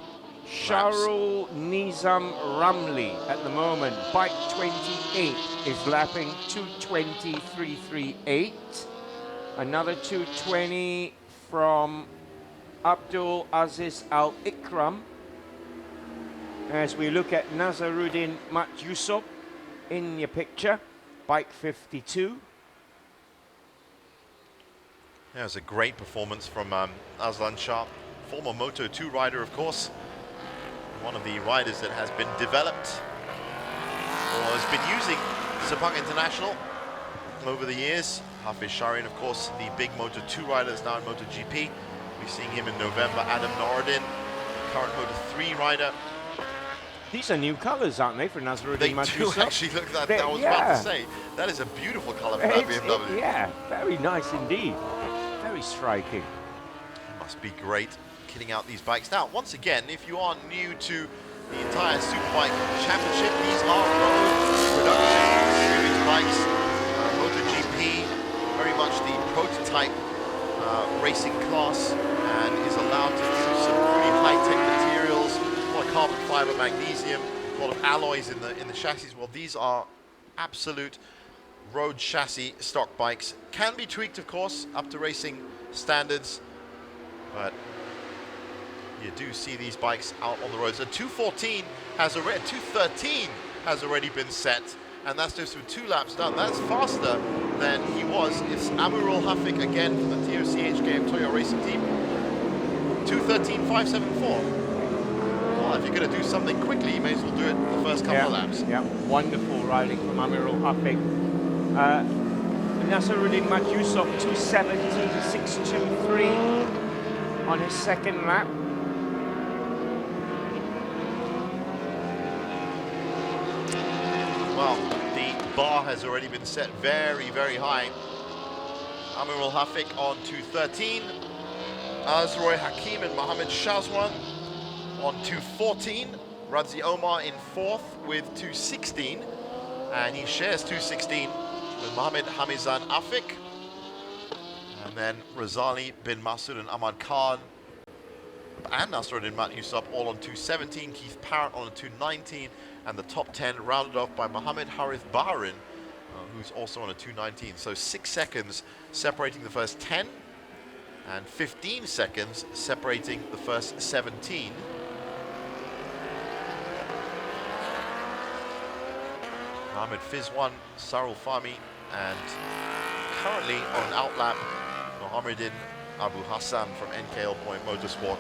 Sharul Nizam Ramli at the moment, bike 28 is lapping 2:20.338. Another 2:20 from Abdul Aziz Al Ikram. As we look at Nazaruddin Mat Yusuf in your picture, bike 52. Yeah, it was a great performance from Aslan Shah, former Moto2 rider, of course. One of the riders that has been developed or has been using Sepang International over the years. Hafiz Sharin, of course, the big Moto2 rider is now in MotoGP. We're seeing him in November. Adam Norodin, current Moto3 rider. These are new colours, aren't they, for Nazaruddin They Mat do Yusuf? actually look that. I was about to say, that is a beautiful colour for that BMW. Yeah, very nice indeed. Very striking. It must be great kitting out these bikes. Now, once again, if you are new to the entire Superbike Championship, these are road production series bikes. MotoGP, very much the prototype racing class, and is allowed to use some pretty high-tech materials, a lot of carbon fiber, magnesium, a lot of alloys in the chassis. Well, these are absolute road chassis stock bikes. Can be tweaked, of course, up to racing standards, but you do see these bikes out on the roads. A 213 has already, 213 has already been set, and that's just with 2 laps done. That's faster than he was. It's Amirul Hafik again from the TOCH game Toyo Racing Team. 213.574. Well, if you're going to do something quickly, you may as well do it the first couple of laps. Yeah, wonderful riding from Amirul Hafik. Nazaruddin Mat Yusuf 217.623 on his second lap. Well, the bar has already been set very, very high. Amirul Hafik on 213. Azroy Hakim and Mohammed Shazwan on 214. Radzi Omar in 4th with 216. And he shares 216 with Mohammed Hamizan Afik. And then Razali bin Masud and Ahmad Khan and Nazaruddin Mat Yusuf all on 217. Keith Parrott on a 219. And the top 10 rounded off by Mohammed Harith Baharin, who's also on a 219. So 6 seconds separating the first 10 and 15 seconds separating the first 17. Mohammed Fizwan, Sarul Fahmi, and currently on outlap, Mohammedin Abu Hassan from NKL Point Motorsport.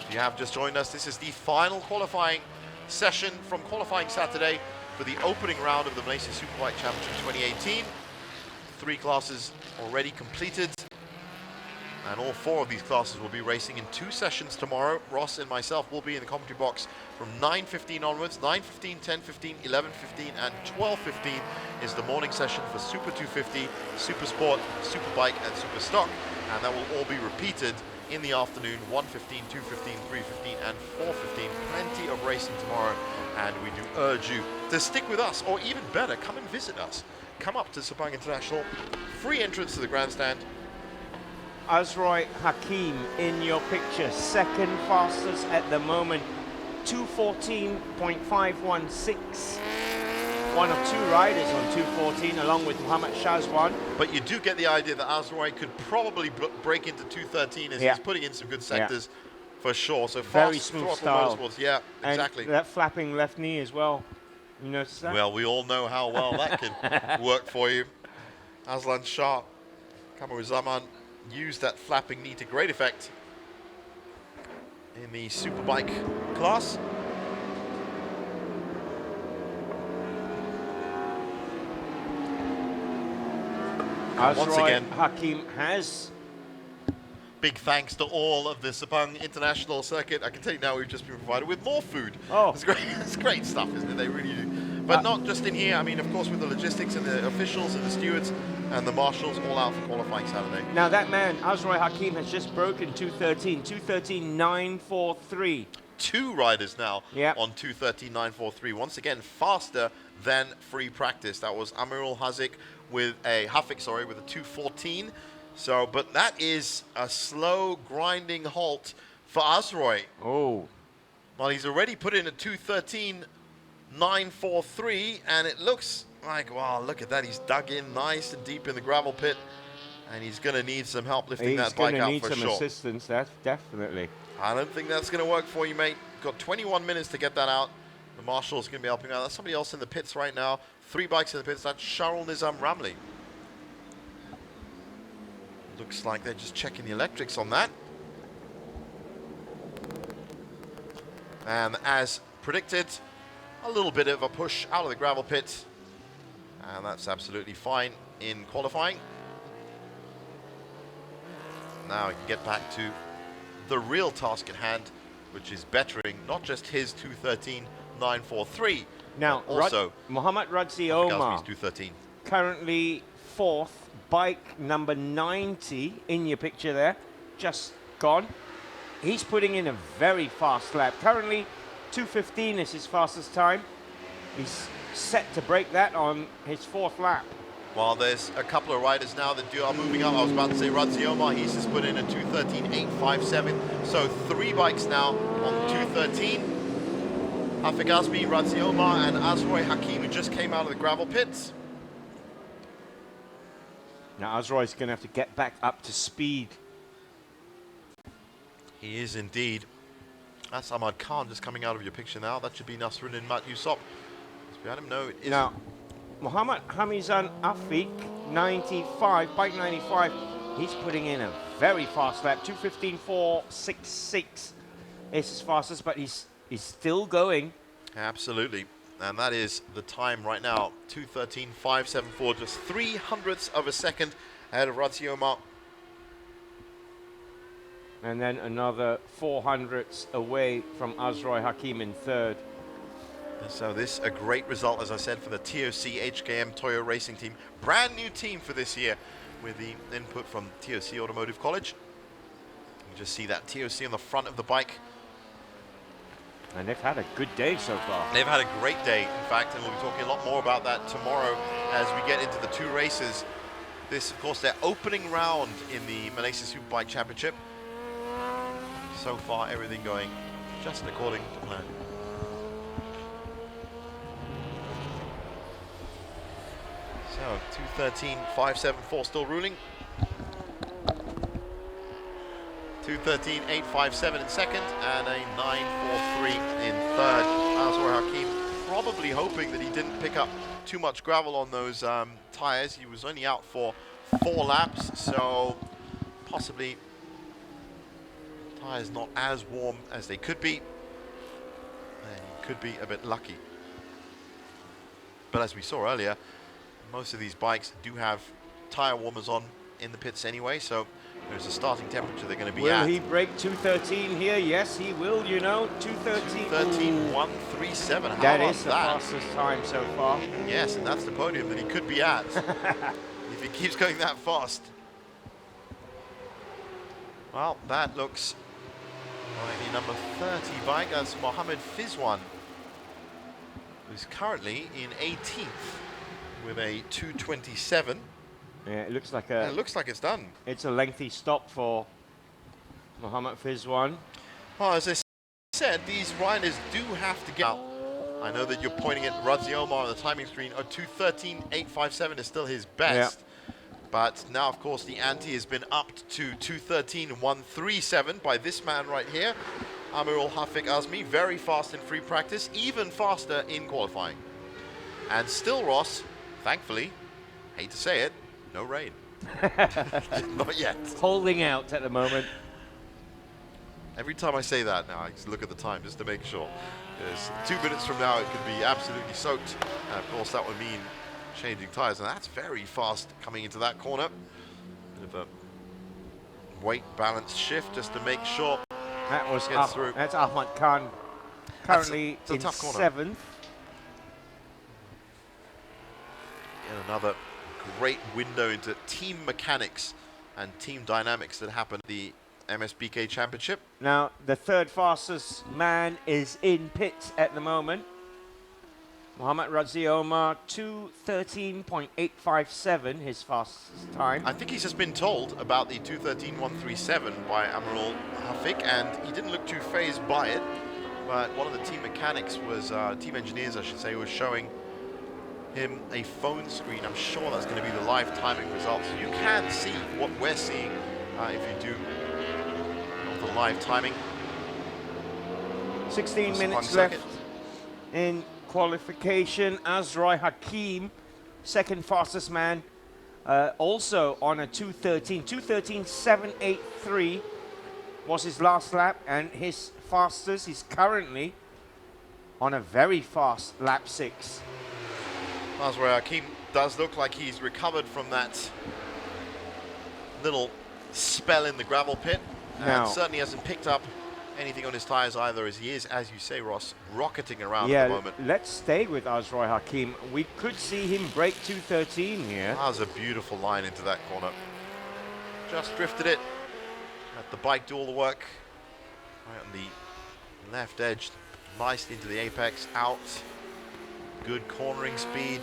If you have just joined us, this is the final qualifying session from Qualifying Saturday for the opening round of the Malaysia Superbike Championship 2018. 3 classes already completed, and all 4 of these classes will be racing in 2 sessions tomorrow. Ross and myself will be in the commentary box from 9:15 onwards. 9:15, 10:15, 11:15 and 12:15 is the morning session for Super 250, Supersport, Superbike and Superstock, and that will all be repeated in the afternoon, 1:15, 2:15, 3:15 and 4:15. Plenty of racing tomorrow, and we do urge you to stick with us, or even better, come and visit us. Come up to Sepang International, free entrance to the grandstand. Azroy Hakim in your picture, second fastest at the moment, 214.516. One of 2 riders on 214 along with Muhammad Shazwan. But you do get the idea that Azroy could probably break into 213 as he's putting in some good sectors for sure. So very fast smooth throttle style. motorsports. Yeah, exactly. And that flapping left knee as well. You notice that? Well, we all know how well that can work for you. Aslan Shah, Kamaruzzaman used that flapping knee to great effect in the Superbike class. Once again, Hakim has. Big thanks to all of the Sepang International Circuit. I can tell you now we've just been provided with more food. Oh. It's great, it's great stuff, isn't it? They really do. But not just in here. I mean, of course, with the logistics and the officials and the stewards and the marshals all out for qualifying Saturday. Now that man, Azroy Hakim, has just broken 213. 213.943. 2 riders now on 213.943. Once again, faster than free practice. That was Amirul Hafik with a 214. So, but that is a slow grinding halt for Azroy. Oh. Well, he's already put in a 213.943, and it looks like, wow, look at that. He's dug in nice and deep in the gravel pit. And he's going to need some help lifting He's that bike going to out need for some sure. assistance, that's definitely. I don't think that's going to work for you, mate. Got 21 minutes to get that out. The marshal's going to be helping out. That's somebody else in the pits right now. 3 bikes in the pits. That's Sharul Nizam Ramli. Looks like they're just checking the electrics on that. And as predicted, a little bit of a push out of the gravel pit. And that's absolutely fine in qualifying. Now we can get back to the real task at hand, which is bettering not just his 2:13.943, Now, but also Mohamed Radzi Gazmi's Omar, 2:13. currently 4th, bike number 90 in your picture there, just gone. He's putting in a very fast lap. Currently, 2:15 is his fastest time. He's set to break that on his 4th lap. Well, there's a couple of riders now that are moving up. I was about to say Radzi Omar, he's just put in a 2:13.857. So 3 bikes now on 2:13. Hafiq Azmi, Radzi Omar, and Azroy Hakim, who just came out of the gravel pits. Now, Azroy's going to have to get back up to speed. He is indeed. That's Ahmad Khan just coming out of your picture now. That should be Nasruddin Mat Yusop. As we had him know, it is. Now, Muhammad Hamizan Afiq, 95, bike 95, he's putting in a very fast lap. 2:15.466 is his fastest, but he's still going. Absolutely. And that is the time right now. 2:13.574, just 0.03 of a second ahead of Radzi Omar. And then another 400ths away from Azroy Hakim in 3rd. So this a great result, as I said, for the TOC HKM Toyo Racing team. Brand new team for this year with the input from TOC Automotive College. You just see that TOC on the front of the bike. And they've had a good day so far. They've had a great day, in fact, and we'll be talking a lot more about that tomorrow as we get into the 2 races. This, of course, their opening round in the Malaysia Superbike Championship. So far, everything going just according to plan. So, 2:13.574 still ruling. 2:13.857 in 2nd, and a 9:43 in 3rd. Azroy Hakim probably hoping that he didn't pick up too much gravel on those tyres. He was only out for 4 laps, so possibly tyres not as warm as they could be. And he could be a bit lucky. But as we saw earlier, most of these bikes do have tyre warmers on in the pits anyway, so there's a starting temperature they're going to be at. Will he break 2:13 here? Yes, he will, you know. 2:13. 2:13.137. How That about is the that? fastest time so far. Yes, and that's the podium that he could be at if he keeps going that fast. Well, that looks like the number 30 bike. That's Mohammed Fizwan, who's currently in 18th with a 2:27. Yeah, it looks like It looks like it's done. it's a lengthy stop for Mohammed Fizwan. Well, as I said, these riders do have to get out. I know that you're pointing at Radzi Omar on the timing screen. A 2:13.857 is still his best. But now, of course, the ante has been upped to 2:13.137 by this man right here, Amirul Hafiq Azmi. Very fast in free practice, even faster in qualifying. And still, Ross, thankfully, hate to say it, no rain. Not yet. Holding out at the moment. Every time I say that now, I just look at the time just to make sure. Because 2 minutes from now, it could be absolutely soaked. And of course, that would mean changing tyres. And that's very fast coming into that corner. Bit of a weight balance shift just to make sure That was gets through. That's Ahmad Khan, currently it's a in tough corner. 7th. And another great window into team mechanics and team dynamics that happen at the MSBK Championship. Now, the 3rd fastest man is in pits at the moment. Mohammed Radzi Omar, 2:13.857, his fastest time. I think he's just been told about the 2:13.137 by Amirul Hafiq, and he didn't look too phased by it. But one of the team mechanics was, team engineers I should say, was showing him a phone screen. I'm sure that's going to be the live timing results. You can see what we're seeing if you do the live timing. 16 minutes left in qualification. Azroy Hakim, second fastest man, also on a 2:13. 2:13.783 was his last lap, and his fastest is currently on a very fast lap 6. Azroy Hakim does look like he's recovered from that little spell in the gravel pit. And certainly hasn't picked up anything on his tires either, as he is, as you say, Ross, rocketing around at the moment. Let's stay with Azroy Hakim. We could see him break 2:13 here. That was a beautiful line into that corner. Just drifted it. Let the bike do all the work. Right on the left edge, nice into the apex, out. Good cornering speed.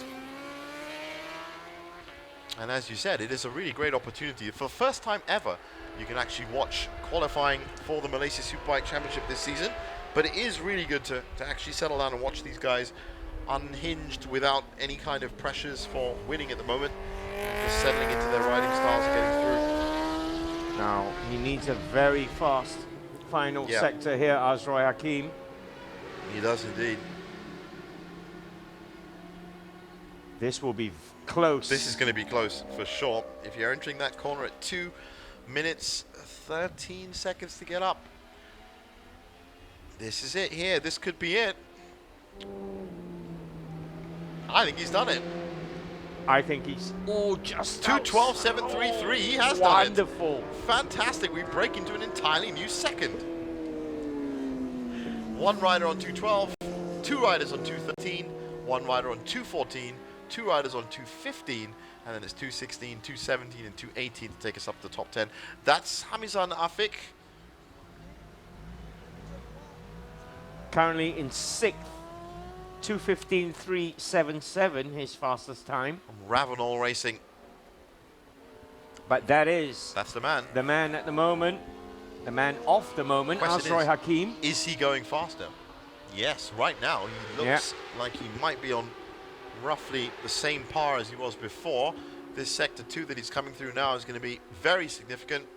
And as you said, it is a really great opportunity. For the first time ever, you can actually watch qualifying for the Malaysia Superbike Championship this season. But it is really good to actually settle down and watch these guys unhinged without any kind of pressures for winning at the moment. Just settling into their riding styles and getting through. Now, he needs a very fast final sector here, Azroy Hakim. He does indeed. This will be close. This is going to be close for sure. If you're entering that corner at 2 minutes 13 seconds to get up, this is it here. This could be it. I think he's done it. I think he's just 2:12.733. He has done it. Wonderful. Fantastic. We break into an entirely new second. One rider on 2:12, 2 riders on 2:13, 1 rider on 2:14, 2 riders on 2:15, and then it's 2:16, 2:17, and 2:18 to take us up to the top 10. That's Hamizan Afik. Currently in 6th, 2:15.377, his fastest time. Ravenol Racing. But that's the man. The man at the moment, the man of the moment, Azroy Hakim. Is he going faster? Yes, right now he looks like he might be on roughly the same par as he was before. This sector 2 that he's coming through now is going to be very significant.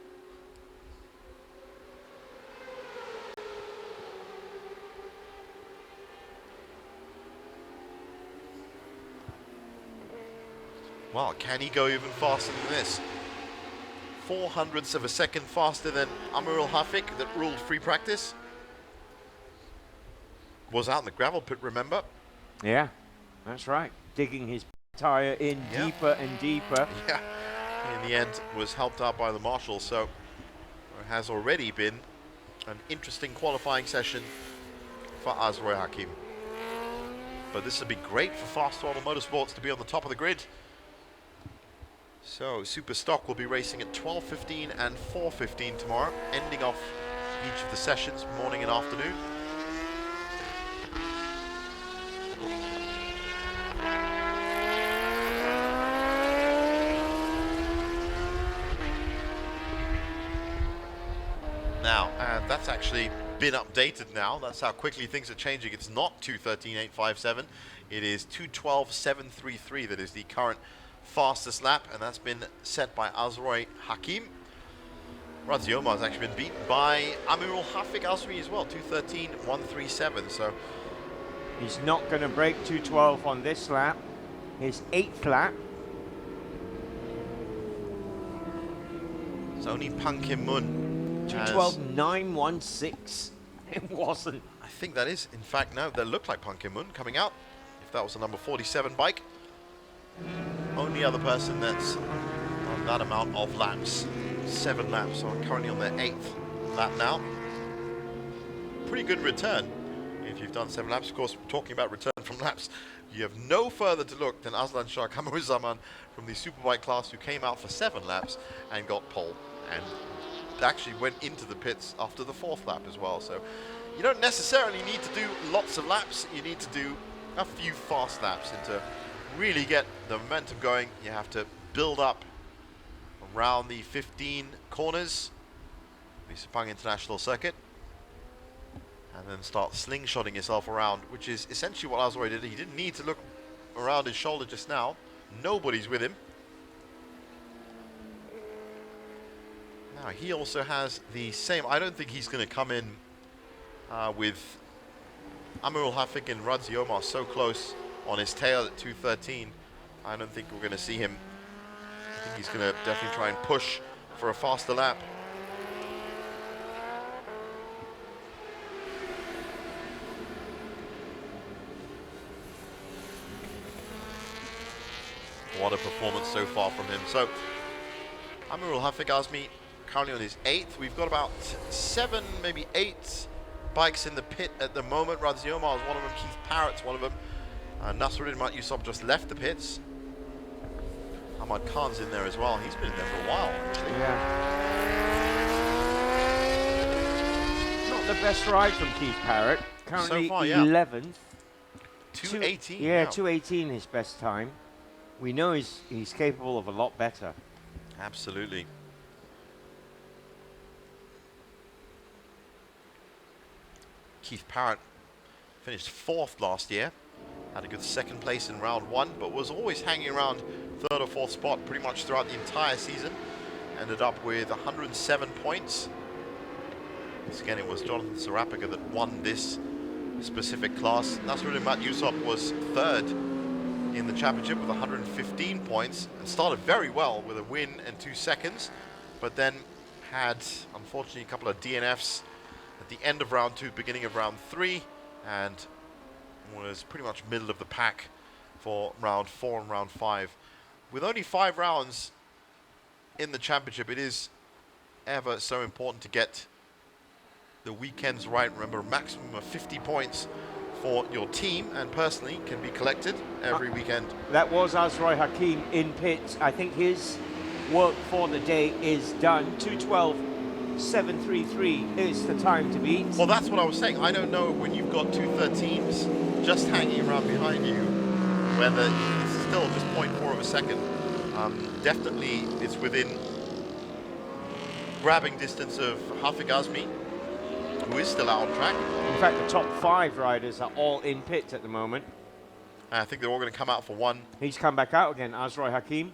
Well, can he go even faster than this? 0.04 of a second faster than Amirul Hafik that ruled free practice. Was out in the gravel pit, remember? Yeah, that's right. Digging his tire in deeper and deeper. Yeah, in the end was helped out by the marshal, so it has already been an interesting qualifying session for Azroy Hakim. But this would be great for Fast Throttle Motorsports to be on the top of the grid. So Superstock will be racing at 12:15 and 4:15 tomorrow, ending off each of the sessions, morning and afternoon. Now, and that's actually been updated now. That's how quickly things are changing. It's not 2:13.857. It is 2:12.733 that is the current fastest lap, and that's been set by Azroy Hakim. Razi Omar has actually been beaten by Amirul Hafik Azri as well, 2:13.137. So he's not going to break 2:12 on this lap. His 8th lap. it's only Pan Kim Mun. 2:12.916. It wasn't. I think that is, in fact, no, that looked like Pan Kim Mun coming out. If that was the number 47 bike. Only other person that's on that amount of laps. 7 laps, so currently on their 8th lap now. Pretty good return if you've done 7 laps. Of course, talking about return from laps, you have no further to look than Aslan Shah Kamaruzzaman from the Superbike class, who came out for 7 laps and got pole, and actually went into the pits after the 4th lap as well. So you don't necessarily need to do lots of laps, you need to do a few fast laps, and to really get the momentum going, you have to build up around the 15 corners, the Sepang International Circuit, and then start slingshotting yourself around, which is essentially what Azroy did. He didn't need to look around his shoulder just now. Nobody's with him. Now, he also has the same... I don't think he's going to come in with Amirul Hafik and Radzi Omar so close on his tail at 2:13. I don't think we're going to see him. I think he's going to definitely try and push for a faster lap. What a performance so far from him. So, Amirul Hafik Azmi currently on his 8th. We've got about 7, maybe 8 bikes in the pit at the moment. Radzi Omar is one of them. Keith Parrott's one of them. Nasruddin Mat Yusuf just left the pits. Ahmad Khan's in there as well. He's been in there for a while, actually. Yeah. Not the best ride from Keith Parrott. Currently so far, yeah. 11th. 2:18. Yeah, 2:18 his best time. We know he's capable of a lot better. Absolutely. Keith Parrott finished 4th last year. Had a good 2nd place in round 1, but was always hanging around 3rd or 4th spot pretty much throughout the entire season. Ended up with 107 points. Once again, it was Jonathan Sarapica that won this specific class. Nasruddin Mat Yusuf was 3rd in the championship with 115 points and started very well with a win and 2 seconds, but then had, unfortunately, a couple of DNFs at the end of round 2, beginning of round 3, and was pretty much middle of the pack for round 4 and round 5. With only 5 rounds in the championship, it is ever so important to get the weekends right. Remember, a maximum of 50 points for your team and personally can be collected every weekend. That was Azrai Hakim in pits. I think his work for the day is done. 2:12.733 is the time to beat. Well, that's what I was saying. I don't know when you've got 2:13s just hanging around behind you, whether it's still just 0.4 of a second. Definitely it's within grabbing distance of Hafik Azmi, who is still out on track. In fact, the top 5 riders are all in pits at the moment. I think they're all going to come out for one. He's come back out again, Azrai Hakim.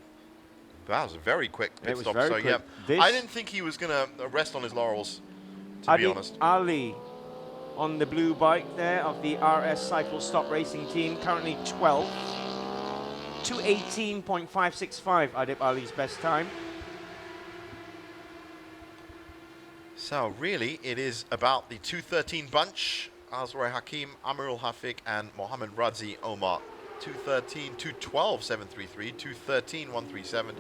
That was a very quick pit stop. Very so quick. Yeah, I didn't think he was going to rest on his laurels, to be honest. Ali on the blue bike there of the RS Cycle Stock Racing team, currently 12th. 2:18.565, Adib Ali's best time. So really, it is about the 2:13 bunch. Azrai Hakim, Amirul Hafik, and Mohammed Radzi Omar. 2:13, 2:12.733, 2:13, 137,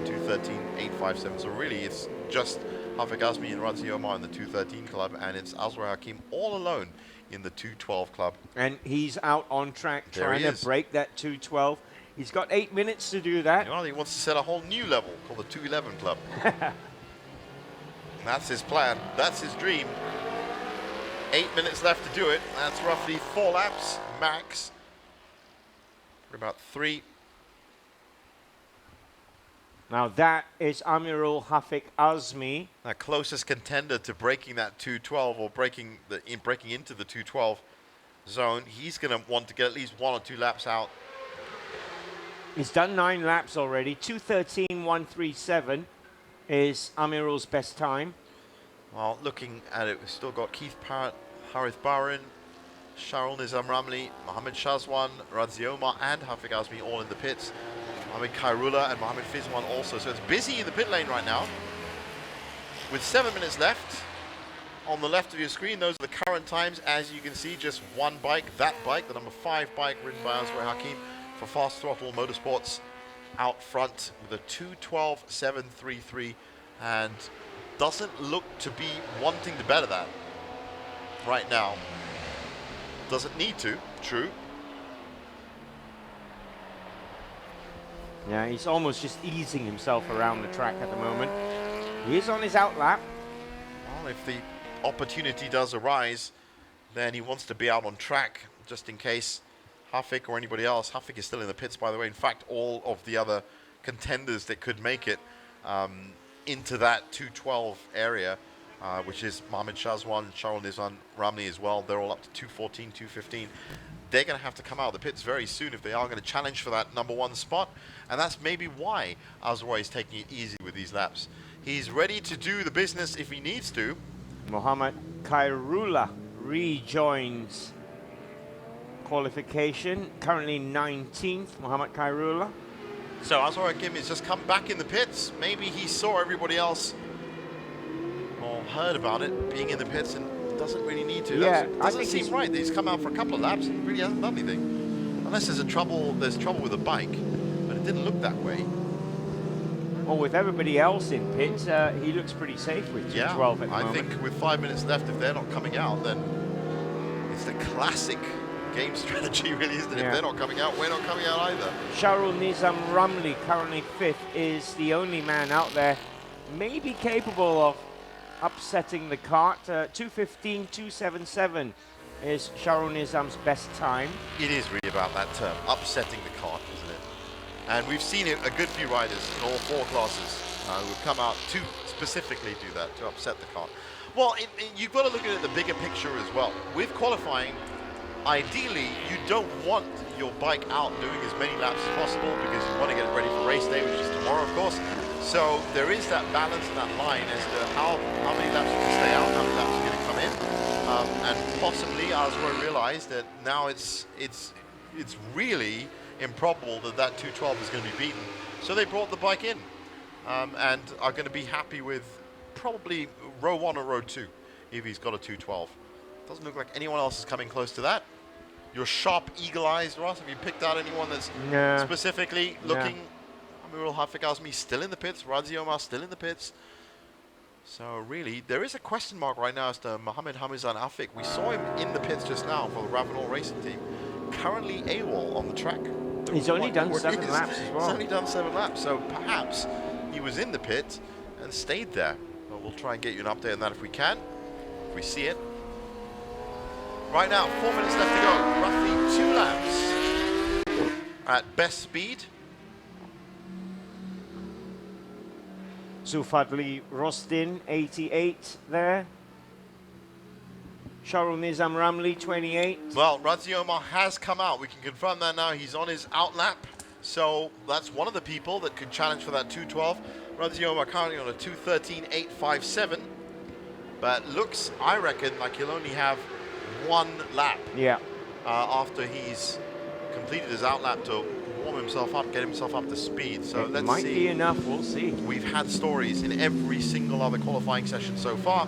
2:13, 857. So really, it's just Hafik Azmi and Radzi Omar in the 2:13 club, and it's Azrai Hakim all alone in the 2:12 club. And he's out on track There trying he to is. break that 2:12. He's got 8 minutes to do that. You know, he wants to set a whole new level called the 2:11 club. That's his plan. That's his dream. 8 minutes left to do it. That's roughly 4 laps max. For about 3. Now that is Amirul Hafik Azmi. That closest contender to breaking that 2:12 or breaking into the 2:12 zone. He's going to want to get at least 1 or 2 laps out. He's done 9 laps already. 2:13.137 is Amirul's best time. Well, looking at it, we've still got Keith Parrott, Harith Barin, Sharul Nizam Ramli, Mohammed Shazwan, Radzi Omar, and Hafik Azmi all in the pits. Mohammed Khairullah and Mohammed Fizwan also. So it's busy in the pit lane right now. With 7 minutes left, on the left of your screen, those are the current times. As you can see, just one bike, that bike, the number 5 bike ridden by Azrai Hakim for Fast Throttle Motorsports out front with a 2:12.733, and doesn't look to be wanting to better that right now. Doesn't need to, true. Yeah, he's almost just easing himself around the track at the moment. He is on his out lap. Well, if the opportunity does arise, then he wants to be out on track just in case Hafik or anybody else. Hafik is still in the pits, by the way. In fact, all of the other contenders that could make it into that 2:12 area, which is Mohammed Shazwan, Sharul Nizam Ramli as well. They're all up to 2:14, 2:15. they're going to have to come out of the pits very soon if they are going to challenge for that #1 spot. And that's maybe why Azroy is taking it easy with these laps. He's ready to do the business if he needs to. Mohammed Khairullah rejoins qualification, currently 19th, Mohammed Khairullah. So Azroy Hakim has just come back in the pits. Maybe he saw everybody else or heard about it being in the pits and doesn't really need to. Yeah, doesn't seem right that he's come out for a couple of laps and really hasn't done anything. Unless there's trouble with the bike, but it didn't look that way. Well, with everybody else in pits, he looks pretty safe with 212 at the I moment. think with 5 minutes left, if they're not coming out, then it's the classic game strategy, really, isn't it? Yeah. If they're not coming out, we're not coming out either. Sharul Nizam Ramli, currently 5th, is the only man out there maybe capable of upsetting the cart. 2:15.277 is Sharul Nizam's best time. It is really about that term, upsetting the cart, isn't it? And we've seen it, a good few riders in all 4 classes who have come out to specifically do that, to upset the cart. Well, you've got to look at it the bigger picture as well. With qualifying, ideally, you don't want your bike out doing as many laps as possible because you want to get it ready for race day, which is tomorrow, of course. So there is that balance and that line as to how many laps you can stay out, how many laps are going to come in. And possibly Azroy realized that now it's really improbable that 212 is going to be beaten. So they brought the bike in and are going to be happy with probably row 1 or row 2 if he's got a 212. Doesn't look like anyone else is coming close to that. Your sharp eagle eyes, Ross, have you picked out anyone that's specifically looking? Amirul Hafik Azmi still in the pits, Razi Omar still in the pits. So really, there is a question mark right now as to Mohammed Hamizan Afik. We saw him in the pits just now for the Ravenel Racing Team. Currently AWOL on the track. He's only done 7 laps as well. He's only done 7 laps, so perhaps he was in the pit and stayed there. But we'll try and get you an update on that if we can, if we see it. Right now, 4 minutes left to go. Roughly 2 laps at best speed. Zulfadli Rostin, 88 there. Sharul Nizam Ramli, 28. Well, Razi Omar has come out. We can confirm that now. He's on his out lap. So that's one of the people that could challenge for that 212. Razi Omar currently on a 2:13.857. But looks, I reckon, like he'll only have 1 lap. Yeah. After he's completed his out lap to warm himself up, get himself up to speed. So let's see. Might be enough, we'll see. We've had stories in every single other qualifying session so far.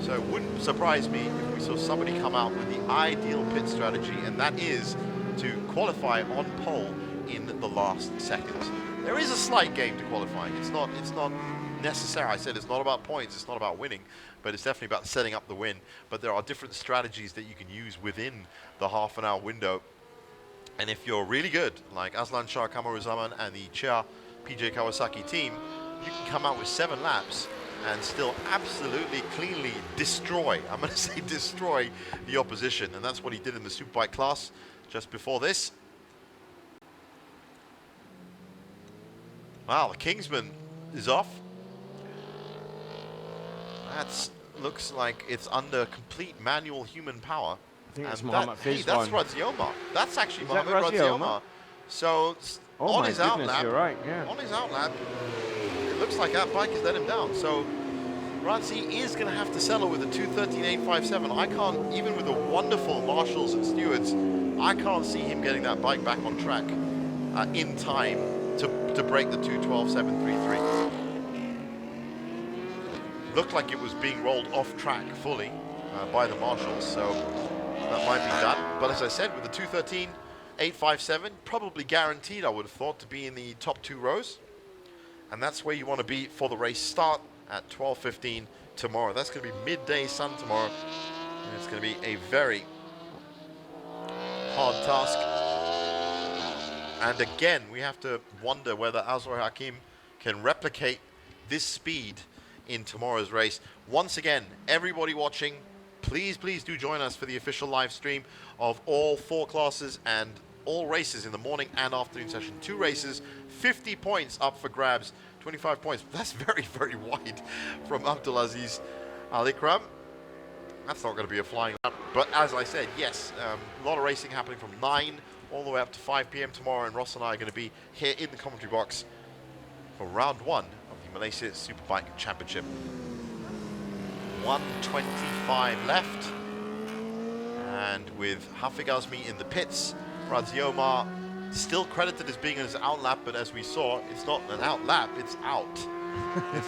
So it wouldn't surprise me if we saw somebody come out with the ideal pit strategy, and that is to qualify on pole in the last seconds. There is a slight game to qualifying. It's not necessary. I said it's not about points, it's not about winning, but it's definitely about setting up the win. But there are different strategies that you can use within the half-an-hour window. And if you're really good, like Aslan Shah Kamaruzaman and the Chia PJ Kawasaki team, you can come out with 7 laps and still absolutely cleanly destroy, I'm going to say destroy, the opposition. And that's what he did in the Superbike class just before this. Wow, the Kingsman is off. That looks like it's under complete manual human power. I think it's And Mohammed hey, that's Fizwan. Razi Omar. That's actually Is that Mohammed Razi Razi Omar? Omar. So Oh on my his out goodness, lap, you're right, yeah. on his out lap, it looks like that bike has let him down. So Razi is going to have to settle with a 2:13.857. I can't, even with the wonderful marshals and stewards, I can't see him getting that bike back on track in time to break the 2:12.733. Looked like it was being rolled off track fully by the marshals, so that might be done. But as I said, with the 2:13.857, probably guaranteed, I would have thought, to be in the top 2 rows. And that's where you want to be for the race start at 12:15 tomorrow. That's going to be midday sun tomorrow. And it's going to be a very hard task. And again, we have to wonder whether Azroy Hakim can replicate this speed in tomorrow's race. Once again, everybody watching, please do join us for the official live stream of all 4 classes and all races in the morning and afternoon session. 2 races, 50 points up for grabs, 25 points. That's very wide from Abdulaziz Al Ikram. That's not going to be a flying lap. But as I said, yes, a lot of racing happening from 9 all the way up to 5 p.m. tomorrow, and Ross and I are going to be here in the commentary box for round 1 of the Malaysia Superbike Championship. 1:25 left, and with Hafiq Azmi in the pits, Radzi Omar still credited as being his out lap, but as we saw, it's not an out lap, it's out. You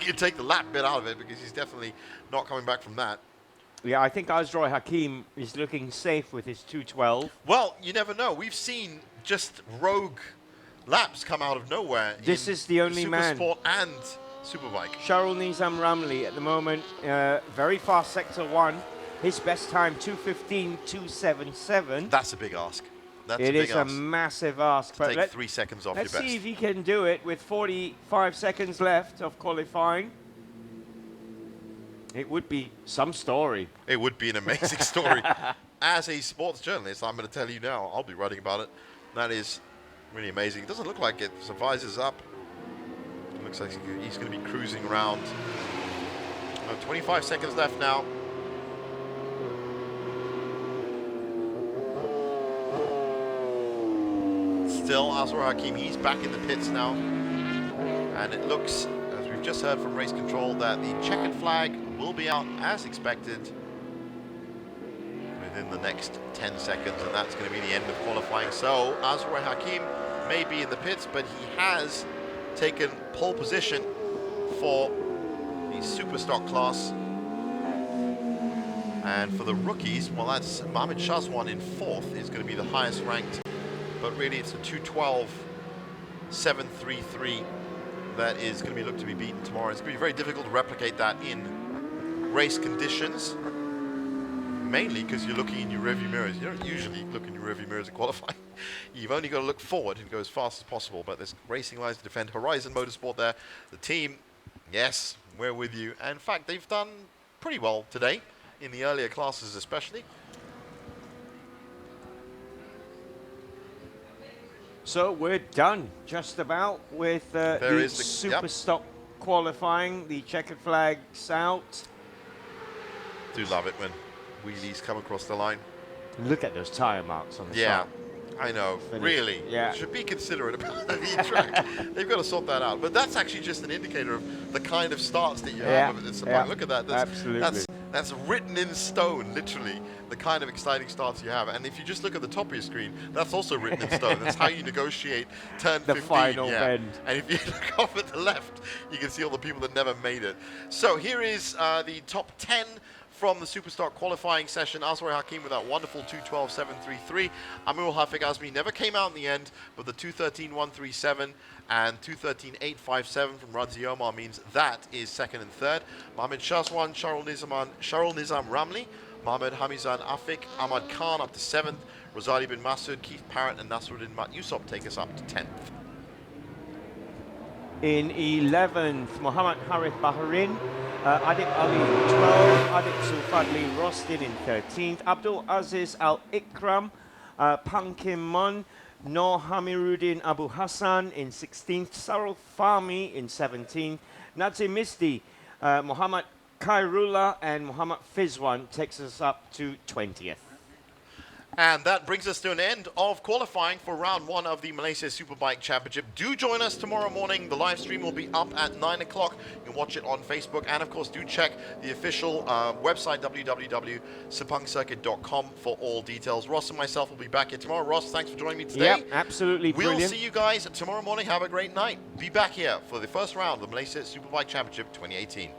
can take the lap bit out of it because he's definitely not coming back from that. Yeah, I think Azroy Hakim is looking safe with his 212. Well, you never know. We've seen just rogue laps come out of nowhere. This is the only man. Supersport and Superbike. Sharul Nizam Ramli at the moment, very fast sector 1. His best time 2:15.277. That's a big ask. That's It a big is a ask. massive ask. But Take 3 seconds off your let's best. see if he can do it with 45 seconds left of qualifying. It would be some story. It would be an amazing story. As a sports journalist, I'm going to tell you now, I'll be writing about it. That is really amazing. It doesn't look like it. So visors up. It looks like he's going to be cruising around. 25 seconds left now. Still, Azroy Hakim, he's back in the pits now. And it looks, as we've just heard from race control, that the checkered flag will be out as expected within the next 10 seconds, and that's going to be the end of qualifying. So Azroy Hakim may be in the pits, but he has taken pole position for the Superstock class. And for the rookies, well, that's Mohamed Shazwan in 4th, is going to be the highest ranked, but really it's a 2:12.733 that is going to be looked to be beaten tomorrow. It's going to be very difficult to replicate that in race conditions, mainly because you're looking in your rearview mirrors. You don't usually look in your rearview mirrors at qualifying. You've only got to look forward and go as fast as possible, but there's racing lines to defend. Horizon Motorsport there, the team, yes, we're with you. And in fact, they've done pretty well today, in the earlier classes especially. So we're done, just about, with the Superstock qualifying. The checkered flag's out. Do love it when wheelies come across the line. Look at those tire marks on the Yeah, side. I know. Finish. Really, Yeah. should be considerate about the track. They've got to sort that out. But that's actually just an indicator of the kind of starts that you have at this point. Look at that. Absolutely. That's written in stone, literally, the kind of exciting starts you have. And if you just look at the top of your screen, that's also written in stone. That's how you negotiate turn 15. The final bend. And if you look off at the left, you can see all the people that never made it. So here is the top 10 from the Superstock qualifying session. Azroy Hakim with that wonderful 2:12.733. Amirul Hafiq Azmi never came out in the end, but the 2:13.137 and 2:13.857 from Radzi Omar means that is second and third. Mohamed Shazwan, Sharul Nizam Ramli, Mohamed Hamizan Afiq, Ahmad Khan up to 7th, Rosali bin Masood, Keith Parrott and Nasruddin Mat Yusuf take us up to 10th. In 11th, Muhammad Harith Bahrain, Adib Ali 12th, Adib Zulfadli Rostin in 13th, Abdul Aziz Al Ikram, Pankim Mon, Noor Hamiruddin Abu Hassan in 16th, Sarul Fahmi in 17th, Nazim Misdi, Muhammad Khairullah and Muhammad Fizwan takes us up to 20th. And that brings us to an end of qualifying for round 1 of the Malaysia Superbike Championship. Do join us tomorrow morning. The live stream will be up at 9 o'clock. You can watch it on Facebook. And of course, do check the official website, www.sepangcircuit.com, for all details. Ross and myself will be back here tomorrow. Ross, thanks for joining me today. Yep, absolutely brilliant. We'll see you guys tomorrow morning. Have a great night. Be back here for the first round of the Malaysia Superbike Championship 2018.